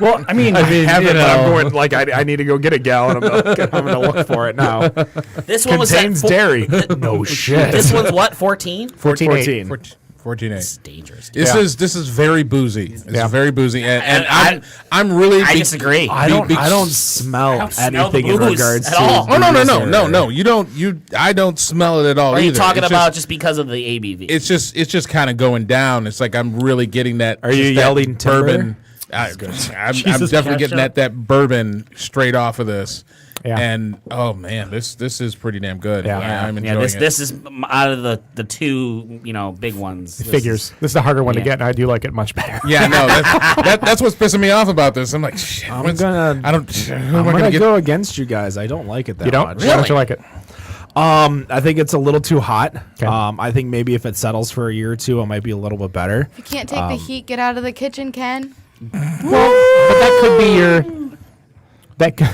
Well, I mean, I have you it, but I'm know. going like I need to go get a gallon of milk. I'm going to look for it now. this one was at Contains dairy. No shit. This one's what? 14? 14. 14.8. It's dangerous. This is very boozy. It's very boozy, and And I'm really. I disagree. I don't smell don't smell anything the in booze regards at to. all. Oh no! You don't. I don't smell it at all. Or are you either. talking It's about just because of the ABV? It's just kind of going down. It's like I'm really getting that. Are you just that yelling timber? bourbon? I'm definitely getting that bourbon straight off of this. Yeah. And oh man, this is pretty damn good. Yeah. I'm enjoying it. This is out of the two big ones. Figures. This is the harder one to get, and I do like it much better. Yeah, no, that's what's pissing me off about this. I'm like, shit. I'm gonna go against you guys. I don't like it that You don't? much. Why don't you like it? I think it's a little too hot. Okay. I think maybe if it settles for a year or two, it might be a little bit better. If you can't take the heat, get out of the kitchen, Ken. But that could be your. That could,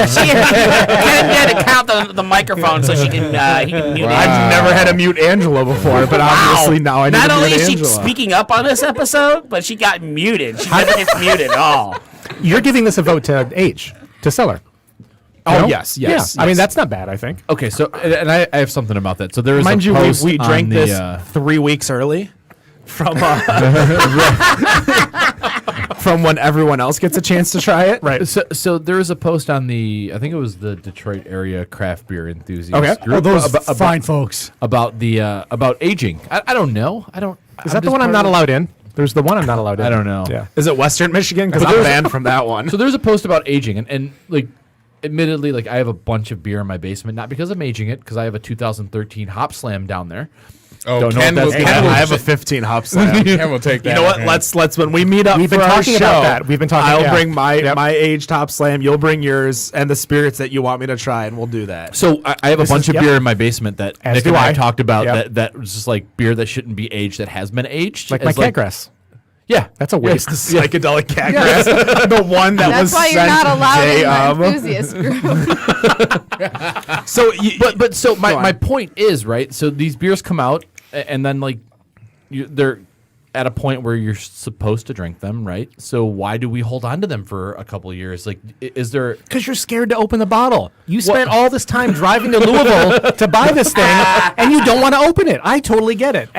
Ken did count the microphone so he can mute it. I've never had to mute Angela before, but obviously now I need Not to only mute is she Angela. speaking up on this episode, but she got muted. She never gets muted at all. you're giving this a vote to age, to seller. Oh, No? yes. Yeah. I mean, yes. that's not bad, I think. Okay, so and I have something about that. So there is Mind a you, post we on drank the, this 3 weeks early from from when everyone else gets a chance to try it. Right. So there is a post on the I think it was the Detroit area craft beer enthusiasts Okay. group those about fine folks. about the about aging. I don't know. Is that the one I'm not allowed in? There's the one I'm not allowed in. I don't know. Yeah. Is it Western Michigan? Because I'm banned from that one. So there's a post about aging, and like, admittedly, like I have a bunch of beer in my basement, not because I'm aging it, because I have a 2013 Hop Slam down there. Oh, Don't know Ken if will, that's Ken will I have a sit- 15 hop slam. Ken will take that. You know what? man. Let's when we meet up We've for been our talking show, about that. We've been talking- I'll yeah. bring my Yep. my aged top slam. You'll bring yours and the spirits that you want me to try, and we'll do that. So I have a bunch of yep. beer in my basement that As Nick do and I I. talked about Yep. that was just like beer that shouldn't be aged that has been aged. Like my as, catgrass. Yeah, That's a waste. The psychedelic catgrass, the one that was That's why you're sent not allowed day in of. the enthusiast group. So, but so Go my on. point is right. So these beers come out, and then like they're at a point where you're supposed to drink them, right? So why do we hold on to them for a couple of years? Like, is there? Because you're scared to open the bottle. You spent all this time driving to Louisville to buy this thing, and you don't want to open it. I totally get it.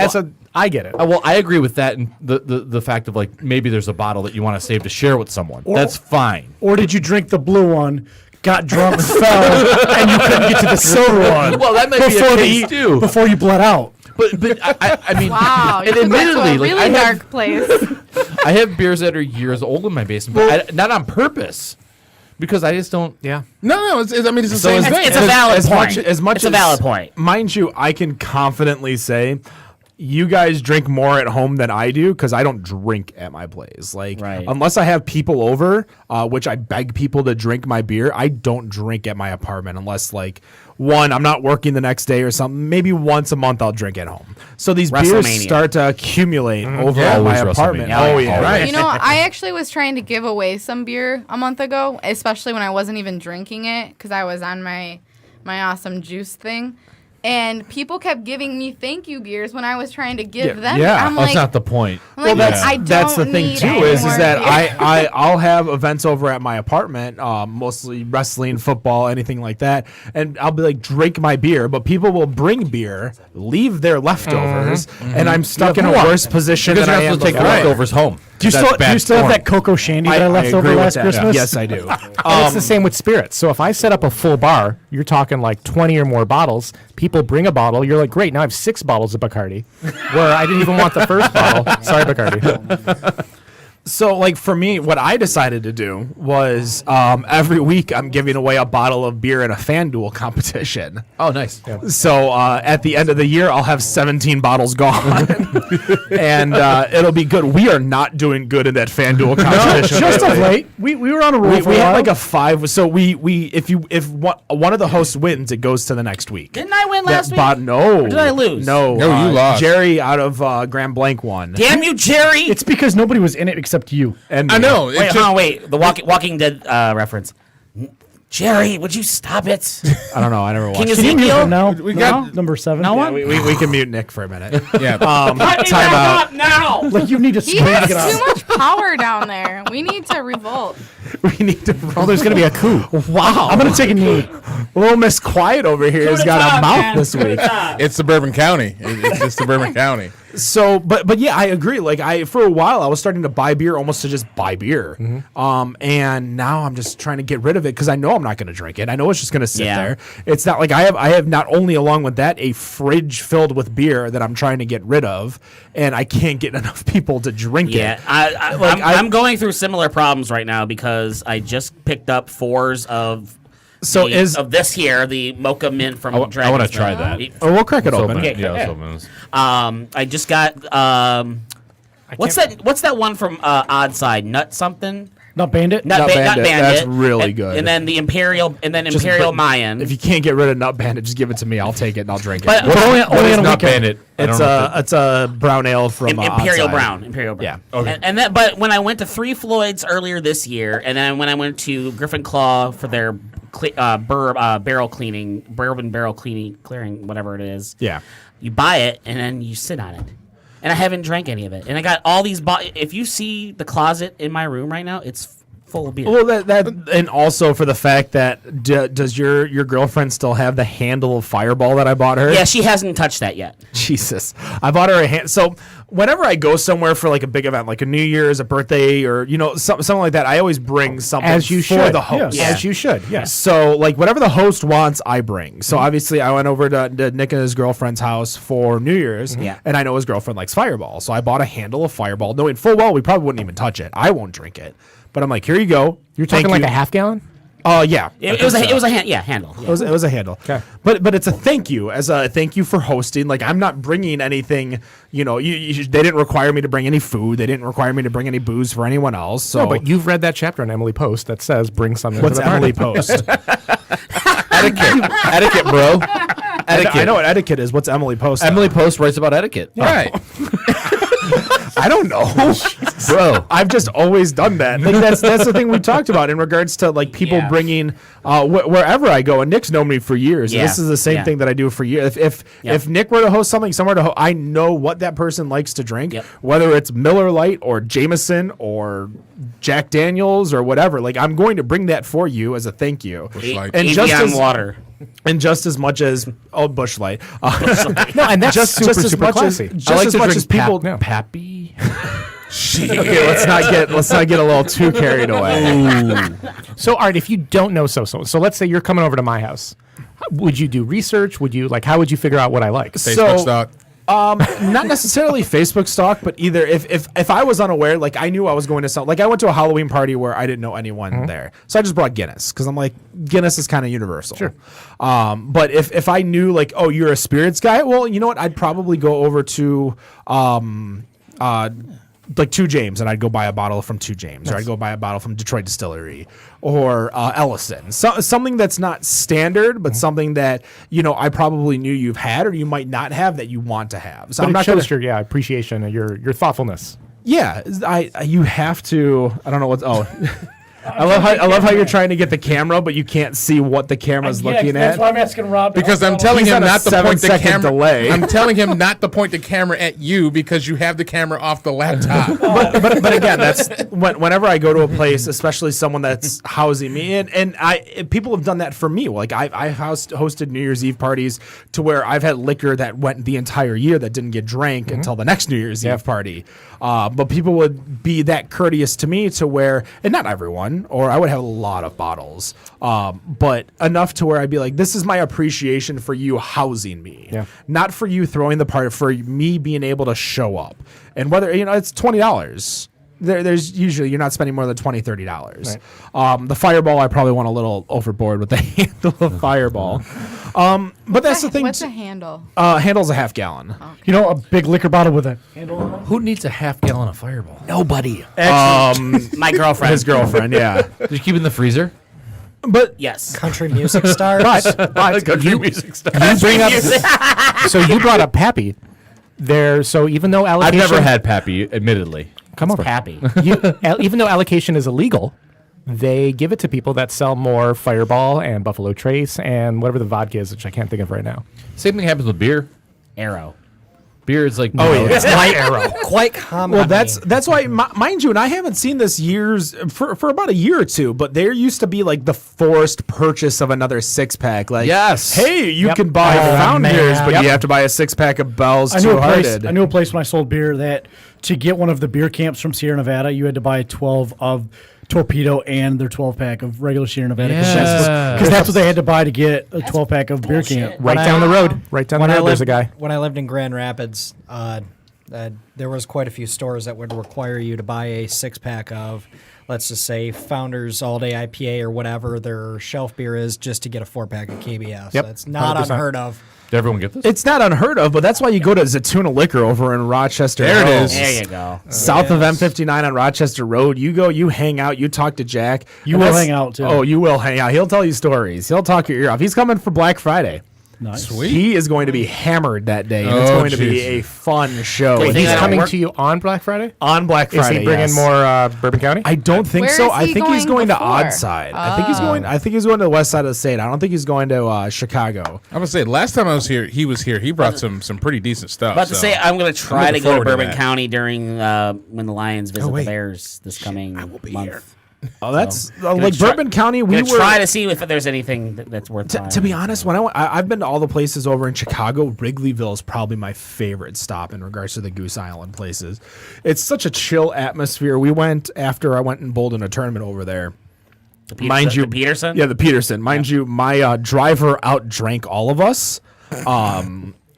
I get it. Well, I agree with that, and the fact of like maybe there's a bottle that you want to save to share with someone. That's fine. Or did you drink the blue one, got drunk, fell, and you couldn't get to the silver one? Well, that might be a case too. Before you bled out. But I mean, Wow, you and took that to admittedly, a like, really dark place. I have beers that are years old in my basement, but not on purpose, because I just don't. Yeah. No, it's the same thing. It's a valid point. As much It's a valid point. Mind you, I can confidently say you guys drink more at home than I do because I don't drink at my place. Like, Right. unless I have people over, which I beg people to drink my beer, I don't drink at my apartment unless, like, one, I'm not working the next day or something. Maybe once a month I'll drink at home. So these beers WrestleMania. start to accumulate over Yeah. at my Always apartment. WrestleMania. Oh, yeah. Always. Right. You know, I actually was trying to give away some beer a month ago, especially when I wasn't even drinking it because I was on my awesome juice thing. And people kept giving me thank you beers when I was trying to give them. yeah. I'm That's like, not the point. I'm like, I don't That's the thing need too any is more that beer. I'll have events over at my apartment, mostly wrestling, football, anything like that, and I'll be like, drink my beer, but people will bring beer, leave their leftovers, and I'm stuck in a worse position Because than you're I not am supposed to take before. leftovers home. Do you That's still bad have form. that cocoa shandy that I left over agree with last that. Christmas? Yes, I do. And it's the same with spirits. So if I set up a full bar, you're talking like 20 or more bottles. People bring a bottle. You're like, great, now I have 6 bottles of Bacardi, where I didn't even want the first bottle. Sorry, Bacardi. So, like, for me, what I decided to do was every week I'm giving away a bottle of beer in a FanDuel competition. Oh, nice. So at the end of the year, I'll have 17 bottles gone, and it'll be good. We are not doing good in that FanDuel competition. Just of late, we were on a roll for We a had while. like a 5. So if one of the hosts wins, it goes to the next week. Didn't I win last week? No. Or did I lose? No. No, you lost. Jerry out of Grand Blanc won. Damn you, Jerry! It's because nobody was in it except you. And I know. Wait, hold on, wait. The Walking Dead reference. Jerry, would you stop it? I don't know. I never watched. King it. Can you mute Ezekiel? him now? We got- number 7. No one? We can mute Nick for a minute. Yeah. Put me time back out. up now! Like you need to He scream to has get too out. much power down there. We need to revolt. We need to. Oh, there's going to be a coup. Wow. I'm gonna take a knee. Little Miss Quiet over here has got a mouth this week. It's the Bourbon County. It's just the Bourbon County. So, but yeah, I agree. Like for a while, I was starting to buy beer almost to just buy beer. And now I'm just trying to get rid of it because I know I'm not going to drink it. I know it's just going to sit there. It's not like I have not only along with that a fridge filled with beer that I'm trying to get rid of, and I can't get enough people to drink it. I'm going through similar problems right now because I just picked up 4s of. Of this here, the mocha mint from Dragon's I want to Den. try that. Oh, we'll crack it open. Okay. Yeah, let's open this. I just got what's that one from Odd Side? Nut something? Not Bandit. Nut Bandit. That's really good. And then the Imperial Mayan. If you can't get rid of Nut Bandit, just give it to me. I'll take it and I'll drink it. But only What is on a Nut weekend. Bandit? It's a brown ale from Imperial Outside. Brown. Yeah. Okay. And that, but when I went to Three Floyds earlier this year, and then when I went to Griffin Claw for their barrel cleaning, bourbon barrel clearing, whatever it is. Yeah. You buy it and then you sit on it. And I haven't drank any of it. And I got all these. If you see the closet in my room right now, it's full of beer. Well, that and also for the fact that does your girlfriend still have the handle of Fireball that I bought her? Yeah, she hasn't touched that yet. Jesus, I bought her a hand. So whenever I go somewhere for like a big event, like a New Year's, a birthday, or something like that, I always bring something As you for should. the host. As you should. Yes. So like whatever the host wants, I bring. So obviously I went over to Nick and his girlfriend's house for New Year's, and I know his girlfriend likes Fireball, so I bought a handle of Fireball, knowing full well we probably wouldn't even touch it. I won't drink it. But I'm like, here you go. You're talking like a half gallon? Yeah. It was a handle. It was a handle. Okay. But it's a thank you for hosting. Like I'm not bringing anything. They didn't require me to bring any food. They didn't require me to bring any booze for anyone else. So No, but you've read that chapter on Emily Post that says bring something. what's to the Emily party. Post? Etiquette, bro. Etiquette. I know what etiquette is. What's Emily Post? Emily Post writes about etiquette. Right. I don't know, Bro. I've just always done that. Like that's the thing we talked about in regards to like people bringing wherever I go. And Nick's known me for years. Yeah. And this is the same thing that I do for years. If Nick were to host something somewhere I know what that person likes to drink, whether it's Miller Lite or Jameson or Jack Daniels or whatever. Like I'm going to bring that for you as a thank you. And Evian water. And just as much as Busch Light, No, and that's just super, as super much classy. as I like to much drink as people. no. Pappy. Okay, let's not get a little too carried away. So, Art, if you don't know so let's say you're coming over to my house. Would you do research? How would you figure out what I like? Facebook stock. Not necessarily Facebook stalk, but either if I was unaware, like I knew I was going to like I went to a Halloween party where I didn't know anyone there, so I just brought Guinness because I'm like Guinness is kind of universal. Sure. But if I knew like, oh, you're a spirits guy, well, you know what, I'd probably go over to like Two James, and I'd go buy a bottle from Two James, or I'd go buy a bottle from Detroit Distillery or Ellison. Something that's not standard, but something that I probably knew you've had or you might not have that you want to have. So But I'm it not shows gonna, your appreciation and your thoughtfulness. yeah. You have to. I don't know what. Oh. I love how you're trying to get the camera, but you can't see what the camera's looking That's at. why I'm asking Rob. Because I'm telling He's him on a not to point the 7-second camera. delay. I'm telling him not to point the camera at you because you have the camera off the laptop. but again, that's whenever I go to a place, especially someone that's housing me, and people have done that for me. Like I hosted New Year's Eve parties to where I've had liquor that went the entire year that didn't get drank until the next New Year's Eve party. But people would be that courteous to me to where, and not everyone, or I would have a lot of bottles, but enough to where I'd be like, this is my appreciation for you housing me, not for you throwing the party, for me being able to show up. And whether it's $20, there's usually you're not spending more than $20, $30. The Fireball, I probably went a little overboard with the handle of Fireball, but that's the thing. What's a handle? Handle's a half gallon. a big liquor bottle with a handle. Who needs a half gallon of Fireball? Nobody. My girlfriend. His girlfriend, yeah. Did you keep it in the freezer? But Yes. Country music stars. But Country music stuff. you bring up. So you brought up Pappy. So even though I've allocation, never had Pappy, admittedly. come over. Happy. Even though allocation is illegal, they give it to people that sell more Fireball and Buffalo Trace and whatever the vodka is, which I can't think of right now. Same thing happens with beer. Arrow. Beer is like It's light arrow. Quite common. Well, that's why, mind you, and I haven't seen this for about a year or two, but there used to be like the forced purchase of another 6-pack. Like, Yes. hey, you Yep. can buy Oh, Founders, man. but Yep. you have to buy a 6-pack of Bell's I Two knew Hearted. a place when I sold beer that to get one of the beer camps from Sierra Nevada, you had to buy 12 of Torpedo and their 12-pack of regular Sierra Nevada. Because that's what they had to buy to get a 12-pack of beer camp. Right down the road. Right down the road, there's a guy. When I lived in Grand Rapids, there was quite a few stores that would require you to buy a 6-pack of, let's just say, Founders All Day IPA or whatever their shelf beer is, just to get a 4-pack of KBS. Yep, That's not 100%. unheard of. Did everyone get this? It's not unheard of, but that's why you go to Zatuna Liquor over in Rochester. There it Hills. is. There you go. South of M59 on Rochester Road. You go, you hang out, you talk to Jack. You And will that's- hang out, too. Oh, you will hang out. He'll tell you stories. He'll talk your ear off. He's coming for Black Friday. Nice. He is going to be hammered that day, and it's Oh, going to be jeez. a fun show. Wait, And think he's I don't coming work- To you on Black Friday? on Black Is Friday. he bringing yes. more Bourbon County? I don't think Where so. is I he think he's going going to before? Oddside. I think he's going the west side of the state. I don't think he's going to Chicago. I'm gonna say last time I was here, he was here. He brought some pretty decent stuff. About to so. say, I'm going to try looking to go to forward to Bourbon that. County during when the Lions visit the wait. Bears this coming month. Oh, that's Gonna like try- Bourbon County. We Gonna were try to see if there's anything that's worth To be honest, when I've been to all the places over in Chicago, Wrigleyville is probably my favorite stop in regards to the Goose Island places. It's such a chill atmosphere. We went after I went and bowled in a tournament over there. Mind you, the Peterson? Yeah, the Peterson. Mind you, my driver outdrank all of us.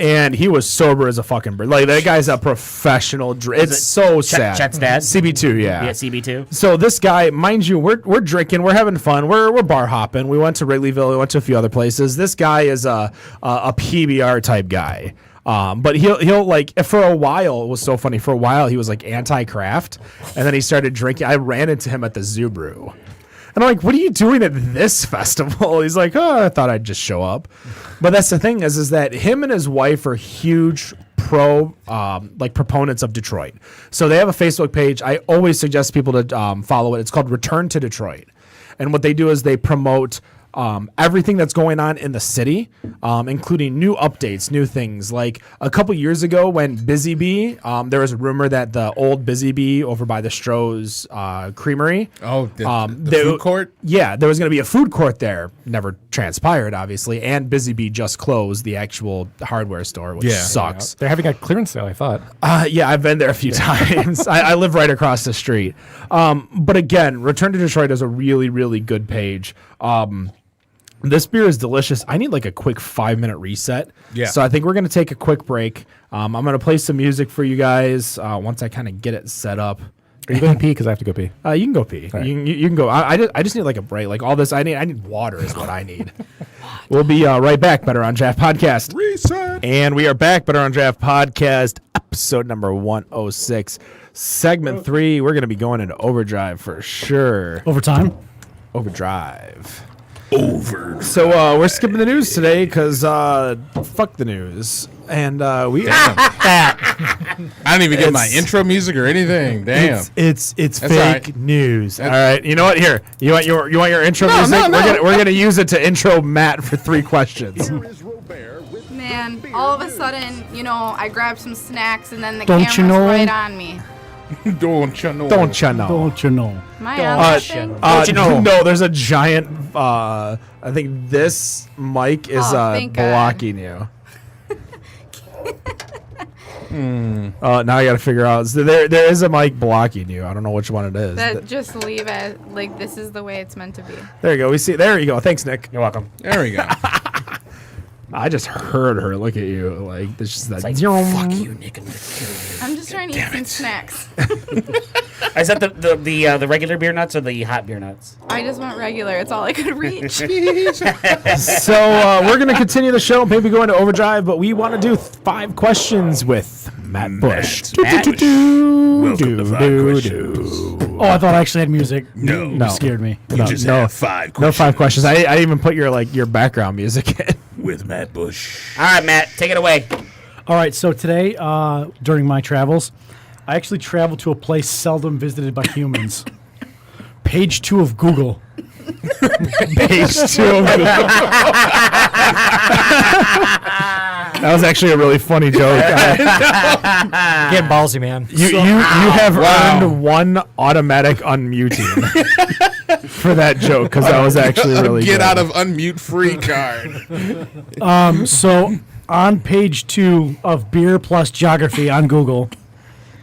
And he was sober as a fucking bird. Like, that guy's a professional. It's so sad. Chet's dad? CB2, yeah. Yeah, CB2. So this guy, mind you, we're drinking, we're having fun, we're bar hopping. We went to Wrigleyville, we went to a few other places. This guy is a PBR type guy. But he'll like, for a while, it was so funny. For a while, he was like anti-craft, and then he started drinking. I ran into him at the Zoo Brew. And I'm like, what are you doing at this festival? He's like, oh, I thought I'd just show up. But that's the thing is that him and his wife are huge proponents of Detroit. So they have a Facebook page. I always suggest people to follow it. It's called Return to Detroit. And what they do is they promote everything that's going on in the city, including new updates, new things. Like a couple years ago when Busy Bee, there was a rumor that the old Busy Bee over by the Stroh's Creamery. Oh, the food court? Yeah, there was going to be a food court there. Never transpired, obviously. And Busy Bee just closed the actual hardware store, which sucks. They're having a clearance sale, I thought. Yeah, I've been there a few times. I live right across the street. But again, Return to Detroit is a really, really good page. This beer is delicious. I need like a quick 5-minute reset. Yeah. So I think we're going to take a quick break. I'm going to play some music for you guys once I kind of get it set up. Are you going to pee? Because I have to go pee. You can go pee. Right. You can go. I just need like a break. Like all this, I need water is what I need. We'll be right back. Better on Draft Podcast. Reset. And we are back. Better on Draft Podcast, episode number 106, segment 3. We're going to be going into overdrive for sure. Overtime? Overdrive. So we're skipping the news today because fuck the news. And we I didn't even get my It's- intro music or anything. Damn. It's That's fake all right. news. All right, you know what? Here, you want your intro music? no. We're gonna use it to intro Matt for 3 questions. Here is Robert with Man, all of a sudden, I grabbed some snacks and then the Don't you camera's know? right on me. Don't you know? Don't you know? Don't you know? Am I on that thing? Don't you know? No, there's a giant. I think this mic is Oh, thank God. blocking you. Now I got to figure out. So there is a mic blocking you. I don't know which one it is. That just leave it like this is the way it's meant to be. There you go. We see. There you go. Thanks, Nick. You're welcome. There we go. I just heard her look at you like this. Just that. Like, fuck you, Nick. And I'm just trying to eat some snacks. is that the regular beer nuts or the hot beer nuts? I just went regular. It's all I could reach. So we're gonna continue the show, maybe go into overdrive, but we want to do 5 questions with Matt Bush. Matt Bush. Welcome to 5 questions. Oh, I thought I actually had music. No. You scared me. You just have 5 questions. No 5 questions. I even put your background music in. with Matt Bush. All right, Matt, take it away. All right, so today, during my travels, I actually traveled to a place seldom visited by humans. Page 2 of Google. Page 2 of That was actually a really funny joke. Getting ballsy, man. You have earned one automatic unmuting for that joke because that was actually really Get good. out of unmute free card. So on page 2 of Beer Plus Geography on Google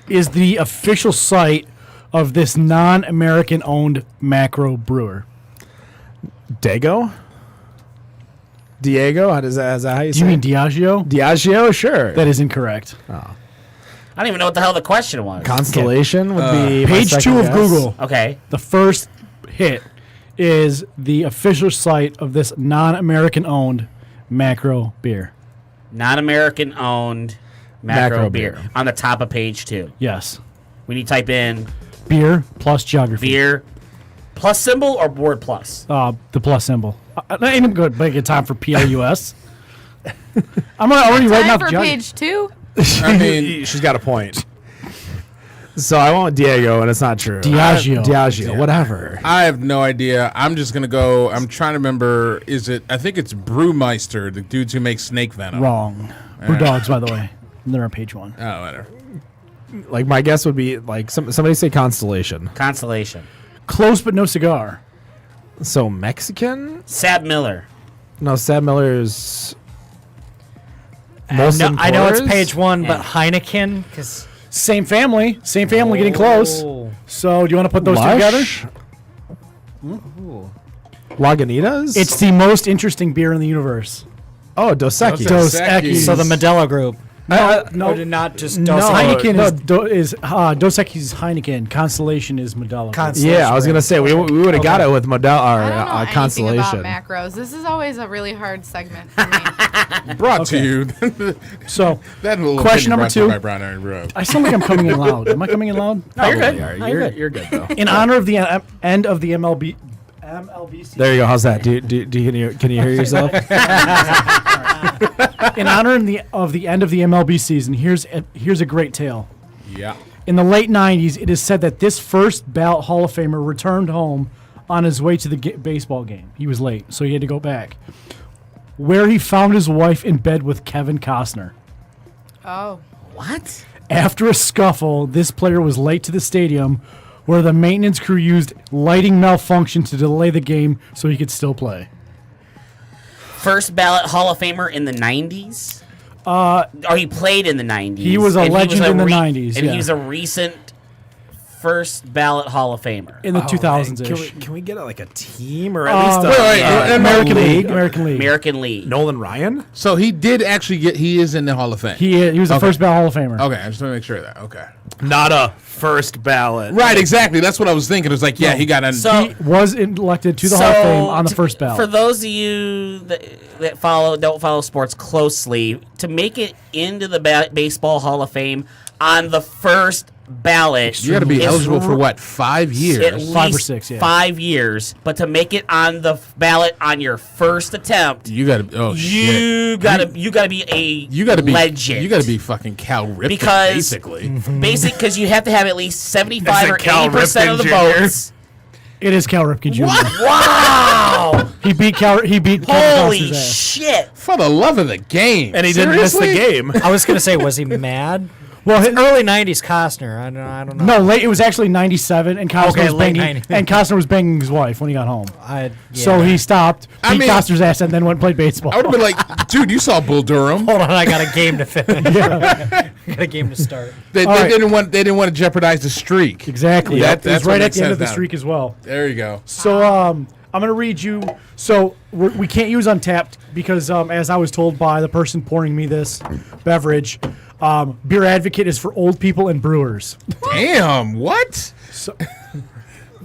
is the official site of this non-American owned macro brewer. Diego? Is that how you Do say you mean it? Diageo? Diageo? Sure. That is incorrect. I don't even know what the hell the question was. Constellation would be my Page second 2 of guess. Google. Okay. The first hit is the official site of this non-American owned macro beer. Non-American owned macro, Macro beer. beer. On the top of page 2. Yes. When you type in Beer Plus Geography. beer plus symbol or word plus? The plus symbol. I ain't going to make it time for PLUS. I'm already writing Time out for the geography. page 2. I mean, She's got a point. So I want Diego, and it's not true. Diageo. Whatever. I have no idea. I'm just gonna go. I'm trying to remember. I think it's Brewmeister, the dudes who make snake venom. Wrong. Brew dogs, by the way. They're on page 1. Oh, whatever. Like my guess would be like somebody say Constellation. Constellation. Close but no cigar. So Mexican? Sab Miller. No, Sad Miller's. No, I know it's Coors? page 1, but Heineken, because Same family. Same family, getting close. So do you want to put those two together? Lagunitas? It's the most interesting beer in the universe. Oh, Dos Equis. Dos Equis. Equis. so the Modelo Group. No, Or did not just no. Dos Heineken no. is Dos Equis is Heineken. Constellation is Modelo. Yeah, I was gonna say we would have got it with Model I don't know or anything Constellation. about macros. This is always a really hard segment for me. Brought to you. So That little Question number opinion brought to you 2. by Brown Area Brew. I sound like I'm coming in loud. Am I coming in loud? You're good. You're good though. In honor of the end of the MLB season. There you go. How's that? Can you hear yourself? In honor of the end of the MLB season, here's a great tale. Yeah. In the late 90s, it is said that this first ballot Hall of Famer returned home on his way to the baseball game. He was late, so he had to go back. Where he found his wife in bed with Kevin Costner. Oh. What? After a scuffle, this player was late to the stadium where the maintenance crew used lighting malfunction to delay the game so he could still play. First ballot Hall of Famer in the 90s? Or he played in the 90s. He was a and legend in the 90s, And yeah. he was a recent first ballot Hall of Famer. In the 2000s-ish. Can we get like a team or at least American League. American League. American League. Nolan Ryan? So he did actually he is in the Hall of Fame. He was the first ballot Hall of Famer. Okay, I just want to make sure of that. Okay. Not a first ballot. Right, exactly. That's what I was thinking. It was like, yeah, he got on. So- He was elected to the Hall of Fame on the first ballot. For those of you that don't follow sports closely, to make it into the baseball Hall of Fame on the first ballot, you got to be is eligible for what, 5 years? at least 5 or 6, yeah. 5 years. But to make it on the ballot on your first attempt, You got to. Oh shit. you gotta be a You got to be legend. You got to be fucking Cal Ripken, Because- basically. because you have to have at least 75 or Cal 80% of the Ripken Jr. votes. It is Cal Ripken Jr. Wow! He beat Kevin Holy Costner's ass. shit! For the love of the game. And he didn't miss the Seriously? game. I was going to say, was he mad? Well, Early 90s Costner. I don't know. no, late. It was actually 97, and Costner Okay, was late banging. 90s. And Costner was banging his wife when he got home. So yeah. he stopped, I beat mean- Costner's ass, and then went and played baseball. I would have been like, dude, you saw Bull Durham. Hold on, I got a game to finish. I got a game to start. They right. didn't want to jeoprize the streak. Exactly. That- It was that's what right at makes the end sense of the now. streak as well. There you go. So I'm going to read you. So we can't use Untapped because, as I was told by the person pouring me this beverage, Beer Advocate is for old people and brewers. Damn, what?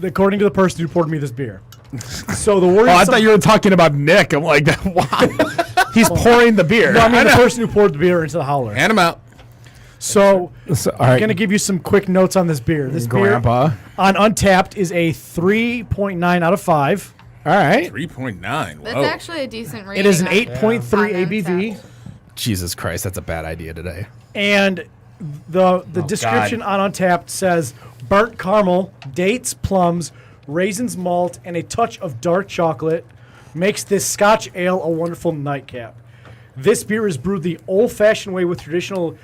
According to the person who poured me this beer. So the worry. Oh, I thought you were talking about Nick. I'm like, wow. He's pouring the beer. No, I mean the person who poured the beer into the howler. Hand him out. So So, all I'm right, going to give you some quick notes on this beer. This Grandpa. beer on Untapped is a 3.9 out of 5. All right. 3.9. That's Whoa. actually a decent rating. It is an on- 8.3 on ABV. Untapped. Jesus Christ, that's a bad idea today. And the description on Untapped says burnt caramel, dates, plums, raisins, malt, and a touch of dark chocolate makes this Scotch ale a wonderful nightcap. This beer is brewed the old-fashioned way with traditional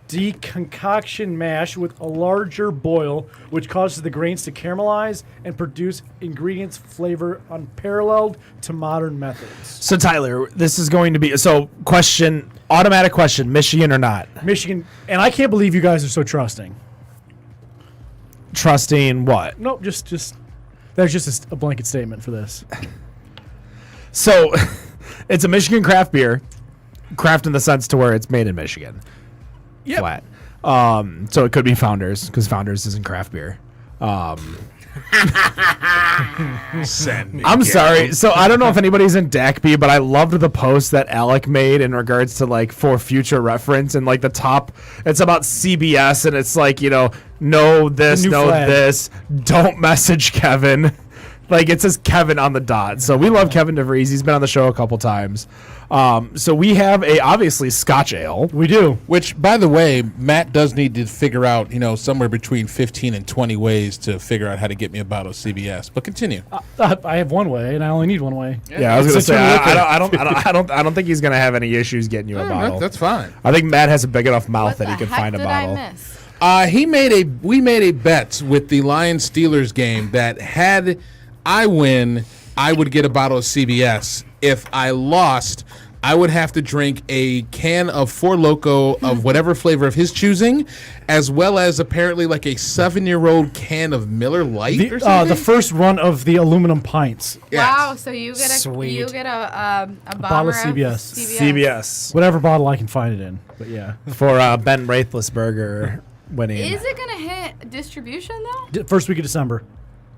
deconcoction mash with a larger boil, which causes the grains to caramelize and produce ingredients flavor unparalleled to modern methods. So Tyler, this is going to be automatic question, Michigan or not? Michigan, and I can't believe you guys are so trusting. Trusting what? Nope, just there's just a blanket statement for this. So it's a Michigan craft beer, craft in the sense to where it's made in Michigan. Yep. Flat. So it could be Founders because Founders isn't craft beer. Send me. I'm sorry. So I don't know if anybody's in DACB, but I loved the post that Alec made in regards to like for future reference and like the top. It's about CBS and it's like, know this, know flag. this. Don't message Kevin. Like it says Kevin on the dot. So we love Kevin DeVries. He's been on the show a couple times. So we have obviously Scotch Ale. We do. Which, by the way, Matt does need to figure out, somewhere between 15 and 20 ways to figure out how to get me a bottle of CBS. But continue. I have one way, and I only need one way. Yeah, I was gonna It's a say liquor. I don't think he's gonna have any issues getting you a bottle. That's fine. I think Matt has a big enough mouth What that the he can heck find a did bottle. I miss? We made a bet with the Lions Steelers game that had I win, I would get a bottle of CBS. If I lost, I would have to drink a can of Four Loko of whatever flavor of his choosing, as well as apparently like a 7-year-old can of Miller Lite or something. The first run of the aluminum pints. Yes. Wow, so you get a Sweet. bottle bottle of CBS. CBS Whatever bottle I can find it in. But yeah. for Ben Rathlisberger winning. Is it gonna hit distribution though? First week of December.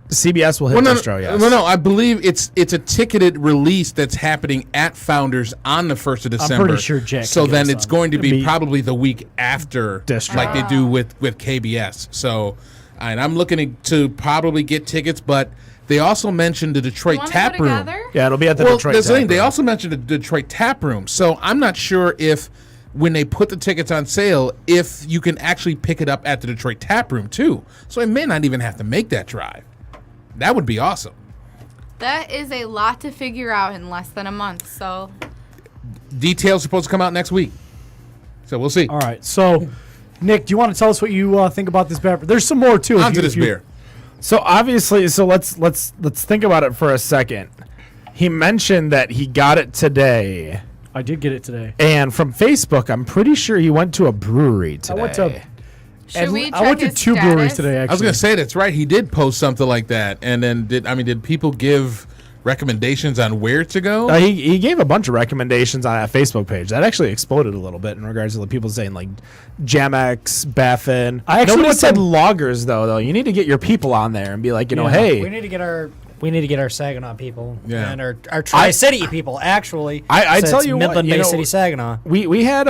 CBS will hit distro, yes. No, I believe it's a ticketed release that's happening at Founders on the 1st of December. pretty sure Jack So can then get it's some. going to It'd be be probably the week after, Distro. like they do with KBS. So, and I'm looking to probably get tickets, but they also mentioned the Detroit Wanna Tap go Room. together? Yeah, it'll be at the Well, Detroit that's the thing. Tap They Room. also mentioned the Detroit Tap Room. So I'm not sure if when they put the tickets on sale, if you can actually pick it up at the Detroit Tap Room too. So I may not even have to make that drive. That would be awesome. That is a lot to figure out in less than a month. So Details supposed to come out next week. So we'll see. All right. So, Nick, do you want to tell us what you think about this beverage? There's some more too. On to this beer. So obviously, let's think about it for a second. He mentioned that he got it today, I did get it today. and from Facebook, I'm pretty sure he went to a brewery today. I went to. should we check I went to his 2 breweries status? today. Actually, I was going to say that's right. He did post something like that. And then did people give recommendations on where to go? He gave a bunch of recommendations on that Facebook page. That actually exploded a little bit in regards to the people saying like Jamex, Baffin. I actually Nobody went said to- loggers though. You need to get your people on there and be like, Yeah. hey, We need to get our Saginaw people Yeah. and our Tri-City people. Actually, I so tell it's you what, Midland you Bay know, City, Saginaw. we had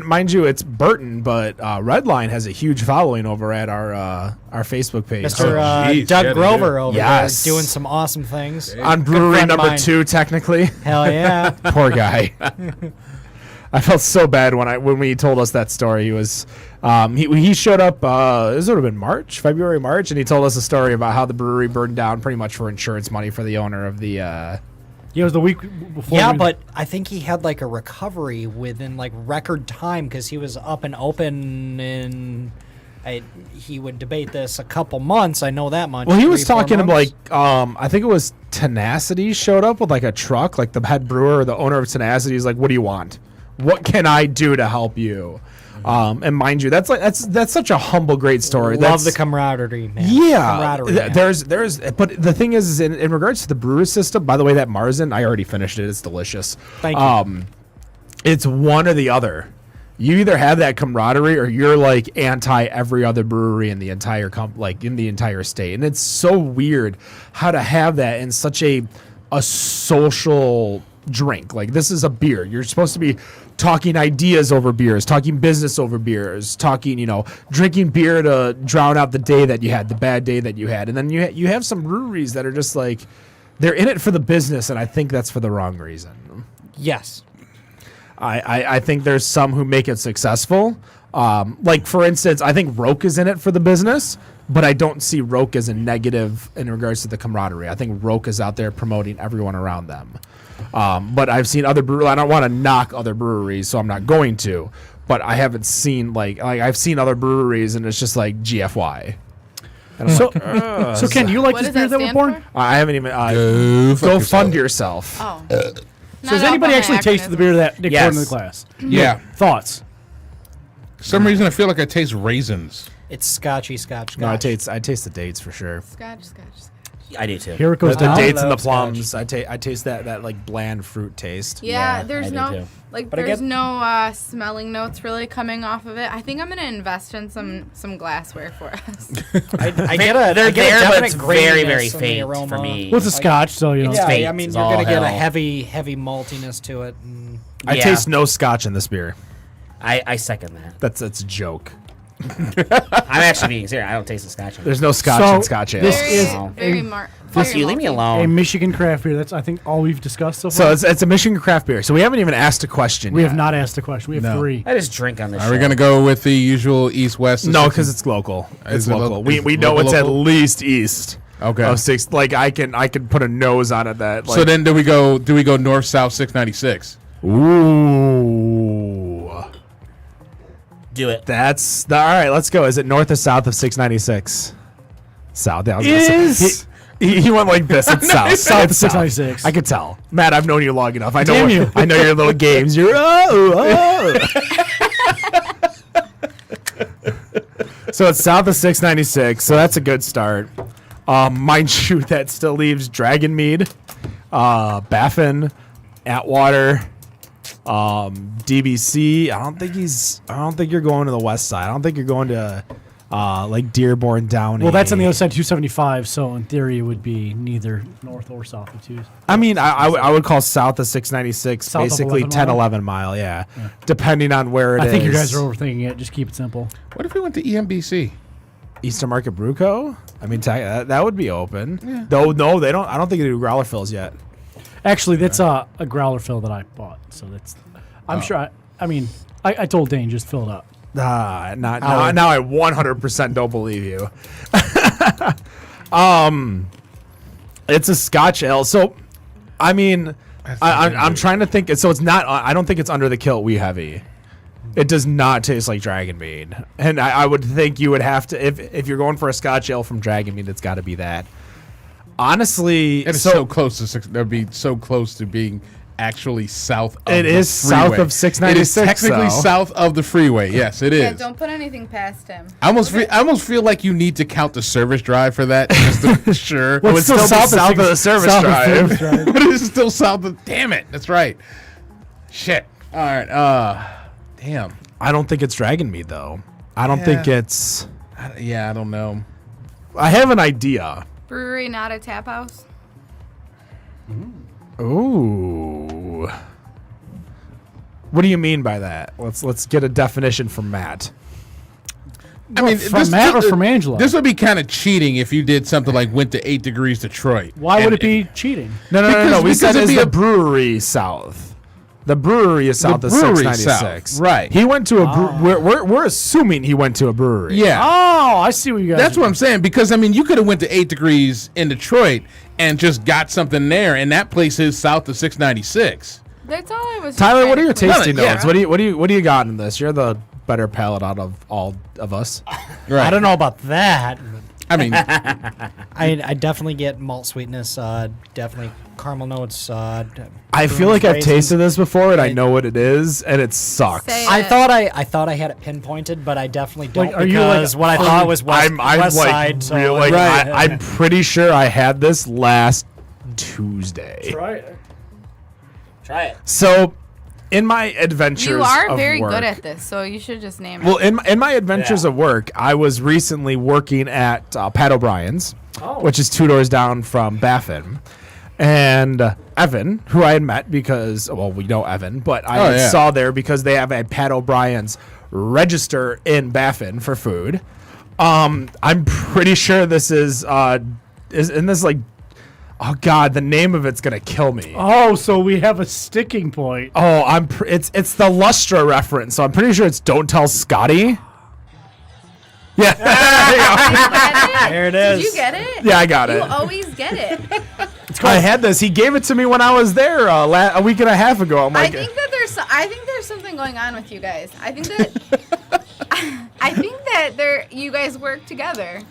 mind you, it's Burton, but Redline has a huge following over at our Facebook page. Mr. geez, Doug yeah, they Grover do. over Yes. there doing some awesome things. On Good brewery friend of number mine. 2, technically. Hell yeah! Poor guy. I felt so bad when he told us that story. He was he showed up. This would have been February, March, and he told us a story about how the brewery burned down pretty much for insurance money for the owner of the. yeah, it was the week before. Yeah, we- but I think he had like a recovery within like record time because he was up and open in. He would debate this a couple months. I know that much. Well, he was 3-4 talking about months. like I think it was Tenacity showed up with like a truck, like the head brewer or the owner of Tenacity is like, "What do you want? What can I do to help you?" And mind you, that's such a humble, great story. Love That's, the camaraderie, man. Yeah, camaraderie. Man. there's, but the thing is in regards to the brewer system. By the way, that Marzen, I already finished it. It's delicious. Thank you. It's one or the other. You either have that camaraderie or you're like anti every other brewery in the entire in the entire state, and it's so weird how to have that in such a social drink. Like this is a beer. You're supposed to be talking ideas over beers, talking business over beers, talking, drinking beer to drown out the day that you had, the bad day that you had. And then you have some breweries that are just like, they're in it for the business, and I think that's for the wrong reason. Yes. I think there's some who make it successful. Like, for instance, I think Roke is in it for the business, but I don't see Roke as a negative in regards to the camaraderie. I think Roke is out there promoting everyone around them. But I've seen other breweries. I don't want to knock other breweries, so I'm not going to. But I haven't seen like I've seen other breweries, and it's just like GFY. So Ken, do you like What this does beer that that we stand poured? for? I haven't even Go fuck go yourself. fund yourself. Oh. So has anybody actually tasted the beer that Nick poured in the Yes. class? Yeah. Thoughts? For some reason, I feel like I taste raisins. It's scotchy, scotch. No, I taste the dates for sure. Scotch. I do too. Here it goes The down. dates and the love scotch. plums. I taste that like bland fruit taste. Yeah, Yeah, there's I do no too. But I there's get- no smelling notes really coming off of it. I think I'm gonna invest in some glassware for us. I get a, They're I get a there, but definite it's very, very graininess in the faint aroma. for me. What's a Scotch? So you know. Yeah, faint I mean as you're all gonna get a hell. heavy maltiness to it. And I Yeah. taste no Scotch in this beer. I second that. That's a joke. I'm actually being serious. I don't taste the scotch. There's no Scotch So, in Scotch ale. this very, is very a- mar- Plus, very you leave me malty. A alone. Michigan craft beer. That's I think all we've discussed so So far. it's a Michigan craft beer. So we haven't even asked a question. We yet. have not asked a question. We have No. 3. I just drink on this. Are we going to go with the usual east-west? No, because it's local. It's Is it local. lo- We is we it know local, it's at local? least east. Okay. Of 6. Like I can put a nose on it. That. Like, So then do we go north, south, 696? Ooh. do it? That's all right. Let's go. Is it north or south of 696? South. Yeah, I was gonna say- Is- he went like this. It's south. South It's of 696. I could tell. Matt, I've known you long enough. I know. Damn you. I know your little games. You're So it's south of 696. So that's a good start. Mind you, that still leaves Dragonmead, Baffin, Atwater, DBC. I don't think you're going to the west side. I don't think you're going to like Dearborn Downey. Well, that's on the other side, 275. So in theory, it would be neither north or south of 2. I mean, I would call south of 696 South of basically 11 10, mile? 11 mile, yeah. Depending on where it is. I think you guys are overthinking it. Just keep it simple. What if we went to EMBC? Eastern Market Brew Co. I mean, that would be open. Yeah. Though, no, they don't. I don't think they do growler fills yet. Actually, that's a growler fill that I bought. So that's. I'm sure. I told Dane just fill it up. Now I 100% don't believe you. It's a Scotch ale. So, I mean, I'm trying to think. So it's not. I don't think it's under the kilt wee heavy. It does not taste like Dragonmead, and I would think you would have to if you're going for a Scotch ale from Dragonmead, it's got to be that. Honestly, It is so close to six. That'd be so close to being actually south of It the is south freeway. of 696, It is technically though. south of the freeway. Yes, it is. Yeah, don't put anything past him. I almost feel like you need to count the service drive for that just to be sure. Well, it's still south of the service drive. But it is still south of. Damn it! That's right. Shit. All right. Damn. I don't think it's Dragonmead though. I don't think it's. I don't know. I have an idea. Brewery, not a tap house. Ooh. What do you mean by that? Let's get a definition from Matt. I mean, from Matt or from Angela? This would be kind of cheating if you did something like went to 8 degrees Detroit. Why would it be cheating? No. Because- We said because it'd is be the a- brewery south. The brewery is south of brewery 696. south, right. He went to a we're assuming he went to a brewery. Yeah. Oh, I see what you guys. That's are what I'm saying, because I mean, you could have went to 8 degrees in Detroit and just got something there, and that place is south of 696. That's all I was. Tyler, what are your trying to tasting No, yeah. notes? What do you got in this? You're the better palate out of all of us. Right. I don't know about that. I mean, I definitely get malt sweetness. Definitely caramel notes. I feel like I've raisins. tasted this before and I know what it is, and it sucks. Say I it. thought I had it pinpointed, but I definitely don't Like, are you, like, because what I thought was west, I'm west like side. So real, like right. I'm pretty sure I had this last Tuesday. Right. Try it. So, in my adventures, You are of very work, good at this, so you should just name Well, it. in my adventures of work, I was recently working at Pat O'Brien's, which is 2 doors down from Baffin. And Evan, who I had met because, well, we know Evan, but I saw there because they have a Pat O'Brien's register in Baffin for food. I'm pretty sure this is in this like, oh God, the name of it's gonna kill me. Oh, so we have a sticking point. Oh, it's the Lustra reference, so I'm pretty sure it's Don't Tell Scotty. Yeah. There it Did is. you get it? Yeah, I got You it. always get it. I had this. He gave it to me when I was there a week and a half ago. I'm I like, think that there's something going on with you guys. I think that you guys work together.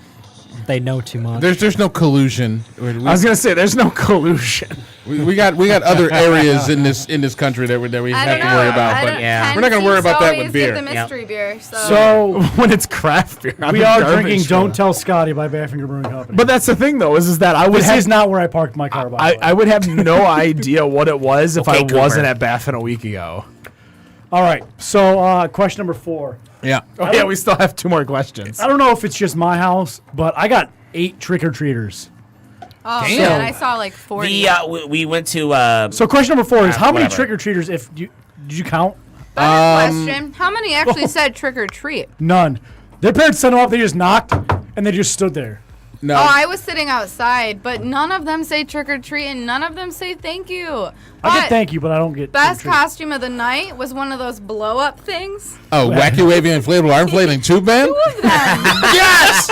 They know too much. There's no collusion. I was gonna say there's no collusion. We got other areas in this country that we I have don't to know. worry about. But Yeah. we're not gonna worry about that with beer. The mystery beer. So, So When it's craft beer, I'm we a are garbage drinking truck. Don't Tell Scotty by Badfinger Brewing Company. But that's the thing, though, is that I would this have is not where I parked my car. By the way. I would have no idea what it was if Okay, I wasn't Cooper. at Baffin a week ago. All right. So question number 4. Yeah. Oh yeah, we still have 2 more questions. I don't know if it's just my house, but I got 8 trick-or-treaters. oh Damn. man, I saw like 40. We went to. So question number 4 is how many whatever. trick-or-treaters, did you count? Question: how many actually said trick or treat? None. Their parents sent them up, they just knocked, and they just stood there. No. Oh, I was sitting outside, but none of them say trick or treat, and none of them say thank you. I get thank you, but I don't get Best trick-or-treat. costume of the night was one of those blow up things. Oh, wacky wavy inflatable arm flailing tube man. Two of them. Yes.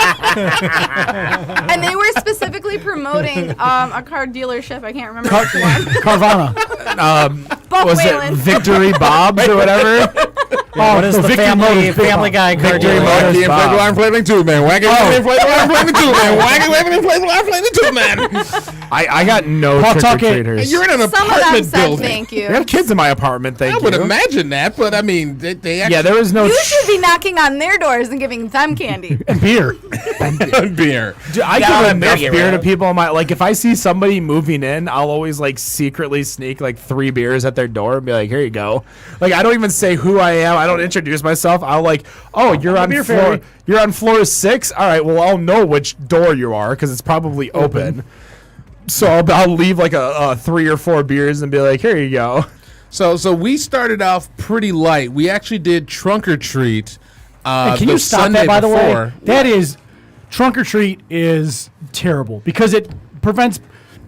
And they were specifically promoting a car dealership. I can't remember which one. Carvana. Buck Was Whalen. it Victory Bob's or whatever? What is the Victory family Motors Guy car Victory dealer? Motors. Wacky Bob. inflatable arm flailing tube man. Wacky wavy inflatable arm flailing tube man. Wacky wavy inflatable arm flailing tube man. I got no Pawtucket. trick-or-treaters. You're in an Some of them apartment said building. thank you. I got kids in my apartment, thank I you. would imagine that, but I mean, they actually Yeah, there was no You should be knocking on their doors and giving them candy. And beer. beer. Dude, I Yeah, give I'll enough get beer rid to of. people on my like if I see somebody moving in, I'll always like secretly sneak like 3 beers at their door and be like, here you go. Like I don't even say who I am. I don't introduce myself. I'll like, oh, you're on beer floor fairy. you're on floor 6. All right, well I'll know which door you are because it's probably open. So I'll leave like a 3 or 4 beers and be like, here you go. So we started off pretty light. We actually did trunk or treat. Hey, can the you stop Sunday that, by the before. way? That is, trunk or treat is terrible because it prevents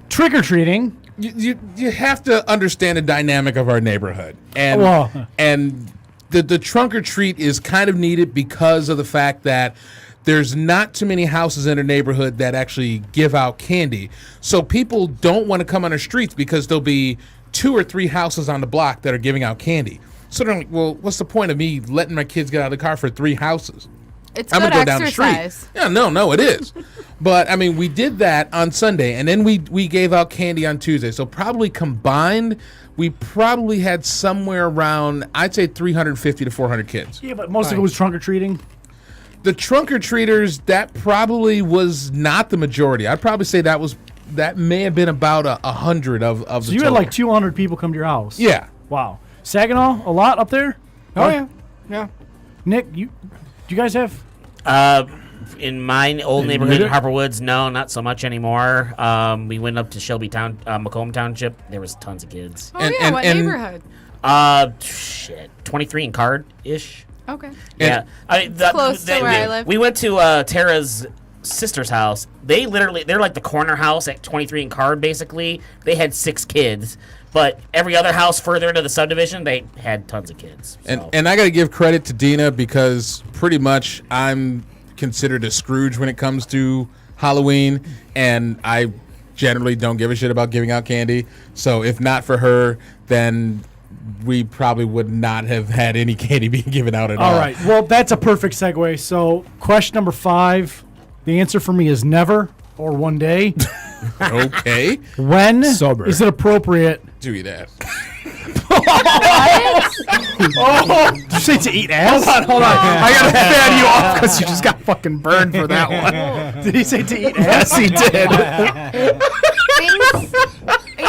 trick or treating. You have to understand the dynamic of our neighborhood, and Well. and the trunk or treat is kind of needed because of the fact that there's not too many houses in a neighborhood that actually give out candy. So people don't want to come on the streets because there'll be 2 or 3 houses on the block that are giving out candy. So they're like, well, what's the point of me letting my kids get out of the car for 3 houses? It's I'm good gonna go down the exercise. street. Yeah, no, it is. But I mean, we did that on Sunday, and then we gave out candy on Tuesday. So probably combined, we probably had somewhere around, I'd say 350 to 400 kids. Yeah, but most of it was trunk or treating. The trunk or treaters, that probably was not the majority. I'd probably say that may have been about 100 of the So you had total. like 200 people come to your house. Yeah. Wow. Saginaw, a lot up there? Oh yeah. Nick, you guys have? In my old neighborhood in Harper Woods, no, not so much anymore. We went up to Shelby Town, Macomb Township. There was tons of kids. Oh And- yeah, and- what and- neighborhood? 23 in Card ish. Okay. Yeah, close to where I live. We went to Tara's sister's house. They're like the corner house at 23 in Card. Basically, they had 6 kids, but every other house further into the subdivision, they had tons of kids. So. And I got to give credit to Dina because pretty much I'm considered a Scrooge when it comes to Halloween, and I generally don't give a shit about giving out candy. So if not for her, then we probably would not have had any candy being given out at all. All right. Well, that's a perfect segue. So, question number 5. The answer for me is never or one day. Okay. When Sober. is it appropriate? Do that. Did you say to eat ass? Hold on. I gotta fan you off because you just got fucking burned for that one. Did he say to eat ass? Yes, he did. Things,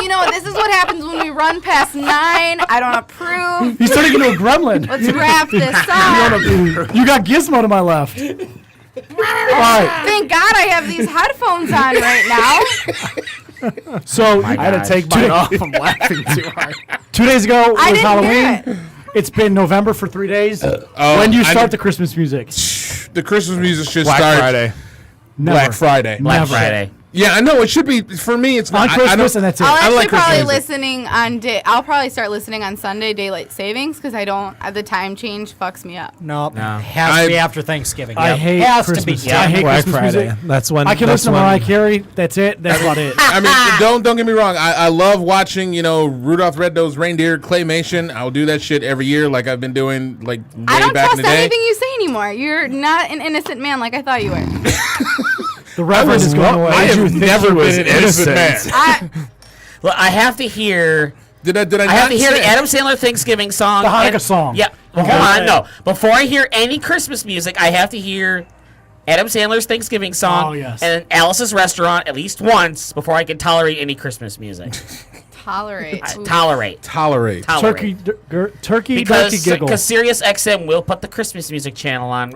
you know, this is what happens when we run past 9. I don't approve. He's turning into a gremlin. Let's wrap this up. You got Gizmo to my left. All right. Thank God I have these headphones on right now. So, I had to take mine off. I'm laughing too hard. 2 days ago I was didn't hear Halloween. It's been November for 3 days. Oh, When do you I start did- the Christmas music? The Christmas music should Black start Friday. Never. Black Friday. Black Never. Friday. Yeah, I know it should be for me. It's On not. Christmas, and that's it. I'll I actually like probably Christmas music. listening on I'll probably start listening on Sunday daylight savings because I don't. The time change fucks me up. Nope. No. Has to be after Thanksgiving. I hate Has Christmas. to be I hate Black Christmas Friday. music. That's when I can that's listen to when- Mariah Carey. That's it. That's about it. I mean, don't get me wrong. I love watching, Rudolph the Red-Nosed Reindeer claymation. I'll do that shit every year, like I've been doing, like I way don't back in trust the day. anything you say anymore. You're not an innocent man like I thought you were. The Reverend is going away. I have never been an innocent man. Look, I have to hear. Did I I not have to hear say the Adam Sandler Thanksgiving song. The Hanukkah and- song. Yeah. Well, Okay. hold on. No. Before I hear any Christmas music, I have to hear Adam Sandler's Thanksgiving song Oh, yes. and Alice's Restaurant at least once before I can tolerate any Christmas music. Tolerate. Ooh. Tolerate. tolerate? Turkey, turkey, Because giggle. Sirius XM will put the Christmas music channel on.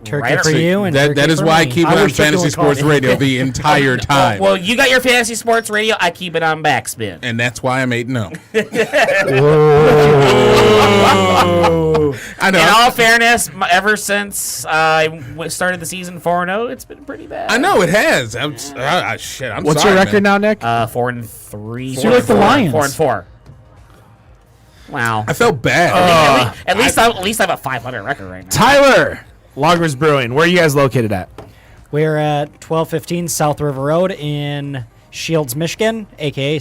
Turkey right for or- you and That turkey is for why I me. keep I it on wish Turkey Fantasy would call Sports it. Radio the entire time. Well, you got your fantasy sports radio. I keep it on backspin. And that's why I'm 8-0. I know. In all fairness, ever since I started the season 4-0, it's been pretty bad. I know it has. I'm shit. I'm What's sorry, your record man. now, Nick? 4-3. So you're like the Lions. 4-4. Wow. I felt bad. At least I have a 500 record right now. Tyler, Loggers Brewing. Where are you guys located at? We're at 1215 South River Road in Shields, Michigan, a.k.a.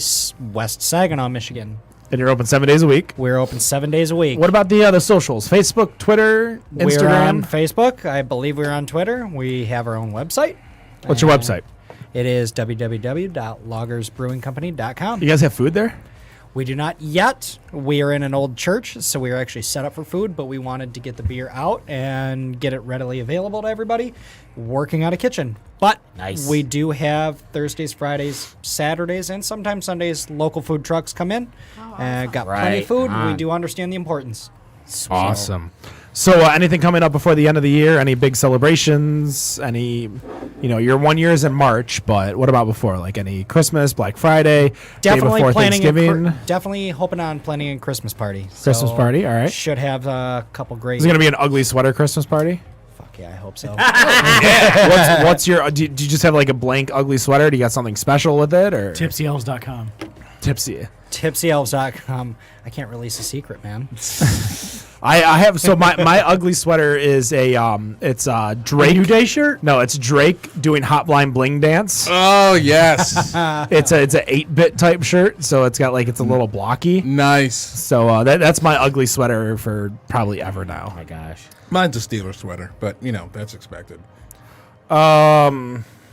West Saginaw, Michigan. And you're open 7 days a week. We're open 7 days a week. What about the socials? Facebook, Twitter, We're on Instagram? Facebook. I believe we're on Twitter. We have our own website. What's your website? It is www.loggersbrewingcompany.com. You guys have food there? We do not yet. We are in an old church, so we are actually set up for food, but we wanted to get the beer out and get it readily available to everybody. Working on a kitchen. But Nice. we do have Thursdays, Fridays, Saturdays, and sometimes Sundays local food trucks come in. Got plenty Right of food. We on. do understand the importance. Awesome. So anything coming up before the end of the year? Any big celebrations? Any, your 1 year is in March, but what about before? Like any Christmas, Black Friday, day Definitely before planning Thanksgiving? definantly hoping on planning a Christmas party. Christmas party, all right. Should have a couple great. Is it going to be an ugly sweater Christmas party? Fuck yeah, I hope so. What's your, do you just have like a blank ugly sweater? Do you got something special with it or? TipsyElves.com. Tipsy. TipsyElves.com. I can't release a secret, man. I have, so my ugly sweater is it's Drake. New Day shirt? No, it's Drake doing Hotline Bling Dance. Oh, yes. It's a 8-bit type shirt, so it's got it's a little blocky. Nice. So that's my ugly sweater for probably ever now. Oh my gosh. Mine's a Steelers sweater, but, that's expected.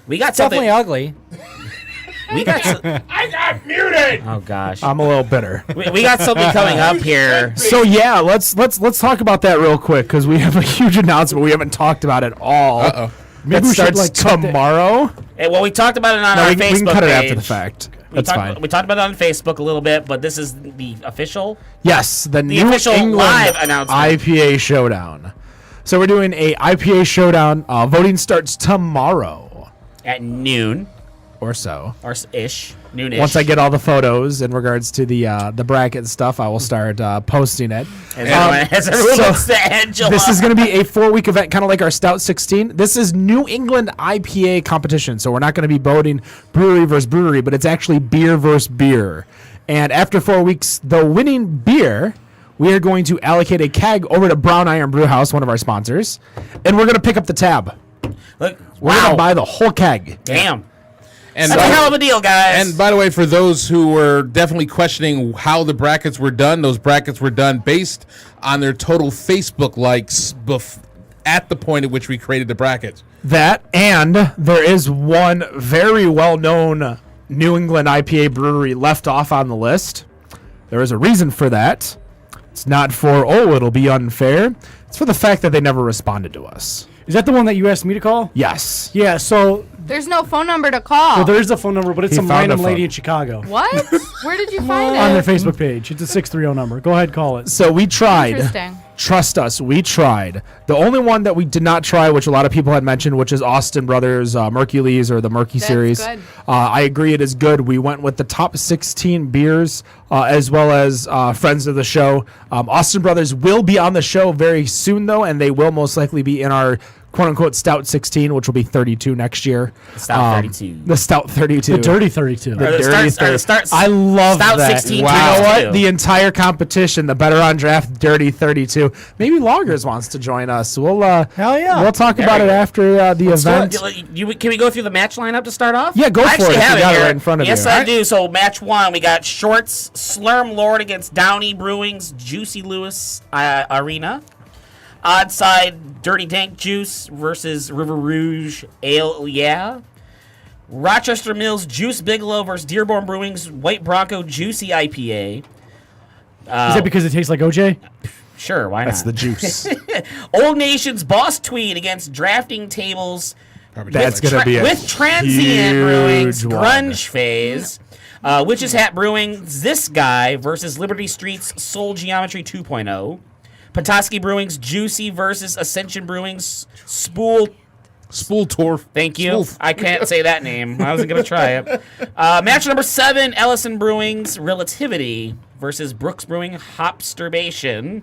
We got something. Definitely ugly. We got. I got muted. Oh gosh. I'm a little bitter. We got something coming up here. So yeah, let's talk about that real quick because we have a huge announcement we haven't talked about at all. Uh-oh. Maybe we it should, starts cut tomorrow. Well, we talked about it on No, our we Facebook can cut it page. after the fact. That's fine. We talked about it on Facebook a little bit, but this is the official. Yes, the New official England live announcement. IPA Showdown. So we're doing a IPA Showdown. Voting starts tomorrow At noon or so. or ish. Noonish. Once I get all the photos in regards to the bracket stuff, I will start posting it. As everyone so looks to Angela. This is going to be a 4-week event, kind of like our Stout 16. This is New England IPA competition, so we're not going to be voting brewery versus brewery, but it's actually beer versus beer. And after 4 weeks, the winning beer, we are going to allocate a keg over to Brown Iron Brew House, one of our sponsors, and we're going to pick up the tab. Look, We're going to buy the whole keg. Damn. And That's a hell of a deal, guys. And by the way, for those who were definitely questioning how the brackets were done, those brackets were done based on their total Facebook likes at the point at which we created the brackets. That, and there is one very well-known New England IPA brewery left off on the list. There is a reason for that. It's not for, it'll be unfair. It's for the fact that they never responded to us. Is that the one that you asked me to call? Yes. Yeah, so There's no phone number to call. well, there is a phone number, but it's He some found random a lady phone. in Chicago. What? Where did you find On their it? Facebook page. It's a 630 number. Go ahead, call it. So we tried. Interesting. Trust us, we tried. The only one that we did not try, which a lot of people had mentioned, which is Austin Brothers Mercules or the Murky That's series. good. I agree, it is good. We went with the top 16 beers, as well as friends of the show. Austin Brothers will be on the show very soon, though, and they will most likely be in our quote-unquote Stout 16, which will be 32 next year. Stout 32. The Stout 32. The Dirty 32. I love Stout that. 16. You know Wow. what? The entire competition, the Better on Draft Dirty 32. Maybe Loggers wants to join us. We'll Hell yeah. We'll talk about it after the event. Can we go through the match lineup to start off? Yeah, go I for actually it. have You got it here. right in front of yes, you. I do. So match 1, we got Shorts Slurm Lord against Downey Brewing's Juicy Lewis Arena. Oddside Dirty Dank Juice versus River Rouge Ale Yeah. Rochester Mills Juice Bigelow versus Dearborn Brewing's White Bronco Juicy IPA. Is that because it tastes like OJ? Sure, why That's not? the juice. Old Nation's Boss Tweed against Drafting Tables That's going to be a with Transient huge Brewing's one. Grunge Phase. Witch's Hat Brewing's This Guy versus Liberty Street's Soul Geometry 2.0. Petoskey Brewing's Juicy versus Ascension Brewing's Spool. Spooltorf. Thank you. Spoof. I can't say that name. I wasn't going to try it. Match number 7, Ellison Brewing's Relativity versus Brooks Brewing Hopsturbation.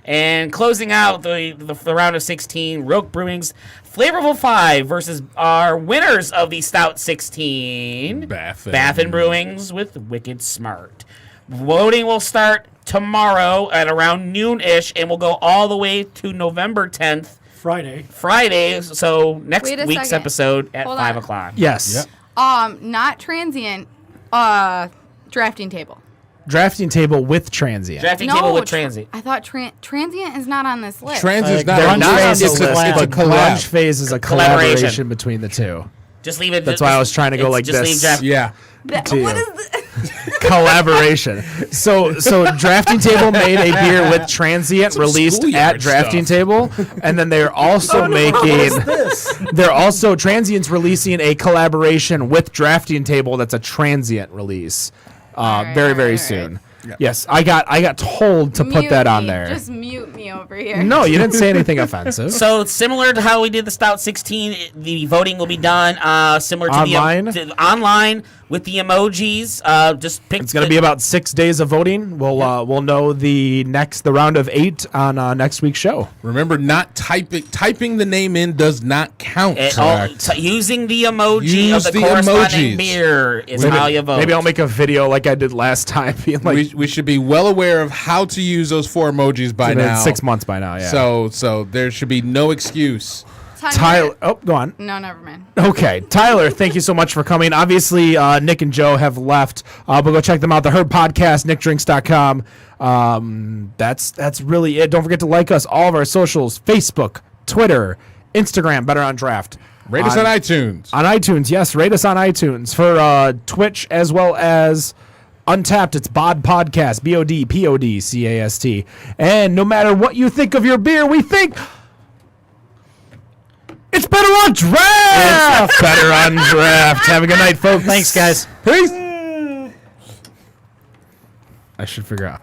And closing out the round of 16, Roke Brewing's Flavorful 5 versus our winners of the Stout 16, Baffin Brewing's with Wicked Smart. Voting will start tomorrow at around noon-ish, and will go all the way to November 10th, Friday. So next Wait a week's second. episode at Hold 5 on. o'clock. Yes. Not transient. Drafting table. Drafting table with transient. Drafting No, table with transient. I thought transient is not on this list. Transit's not They're on not the on list. the It's a list, but collab. Grunge Phase is a Collaboration. collaboration between the two. Just leave it. That's why I was trying to go it's like just this. Leave draft. Yeah. What is this? Collaboration. So Drafting Table made a beer with Transient released schoolyard at Drafting stuff. Table, and then they're also Transient's releasing a collaboration with Drafting Table that's a Transient release. Very all right. soon. Yes, I got told to put Mute that on me. there. Just mute me over here. No, you didn't say anything offensive. So similar to how we did the Stout 16, the voting will be done similar to Online? online with the emojis. Just pick. It's going to be about 6 days of voting. We'll know the round of 8 on next week's show. Remember, not typing the name in does not count. Using the emoji Use of the the corresponding emojis. beer is how you vote. Maybe I'll make a video like I did last time, being like, We should be well aware of how to use those 4 emojis by it's been now. 6 months by now. Yeah. So there should be no excuse. Tyler, go on. No, never mind. Okay, Tyler, thank you so much for coming. Obviously, Nick and Joe have left, but go check them out. The Herb Podcast, nickdrinks.com. That's really it. Don't forget to like us, all of our socials, Facebook, Twitter, Instagram, Better on Draft. Rate us on iTunes. On iTunes, yes, rate us on iTunes. For Twitch as well as Untapped, it's Bod Podcast, BODPODCAST. And no matter what you think of your beer, we think it's better on draft. It's better on draft. Have a good night, folks. Thanks, guys. Peace. I should figure out.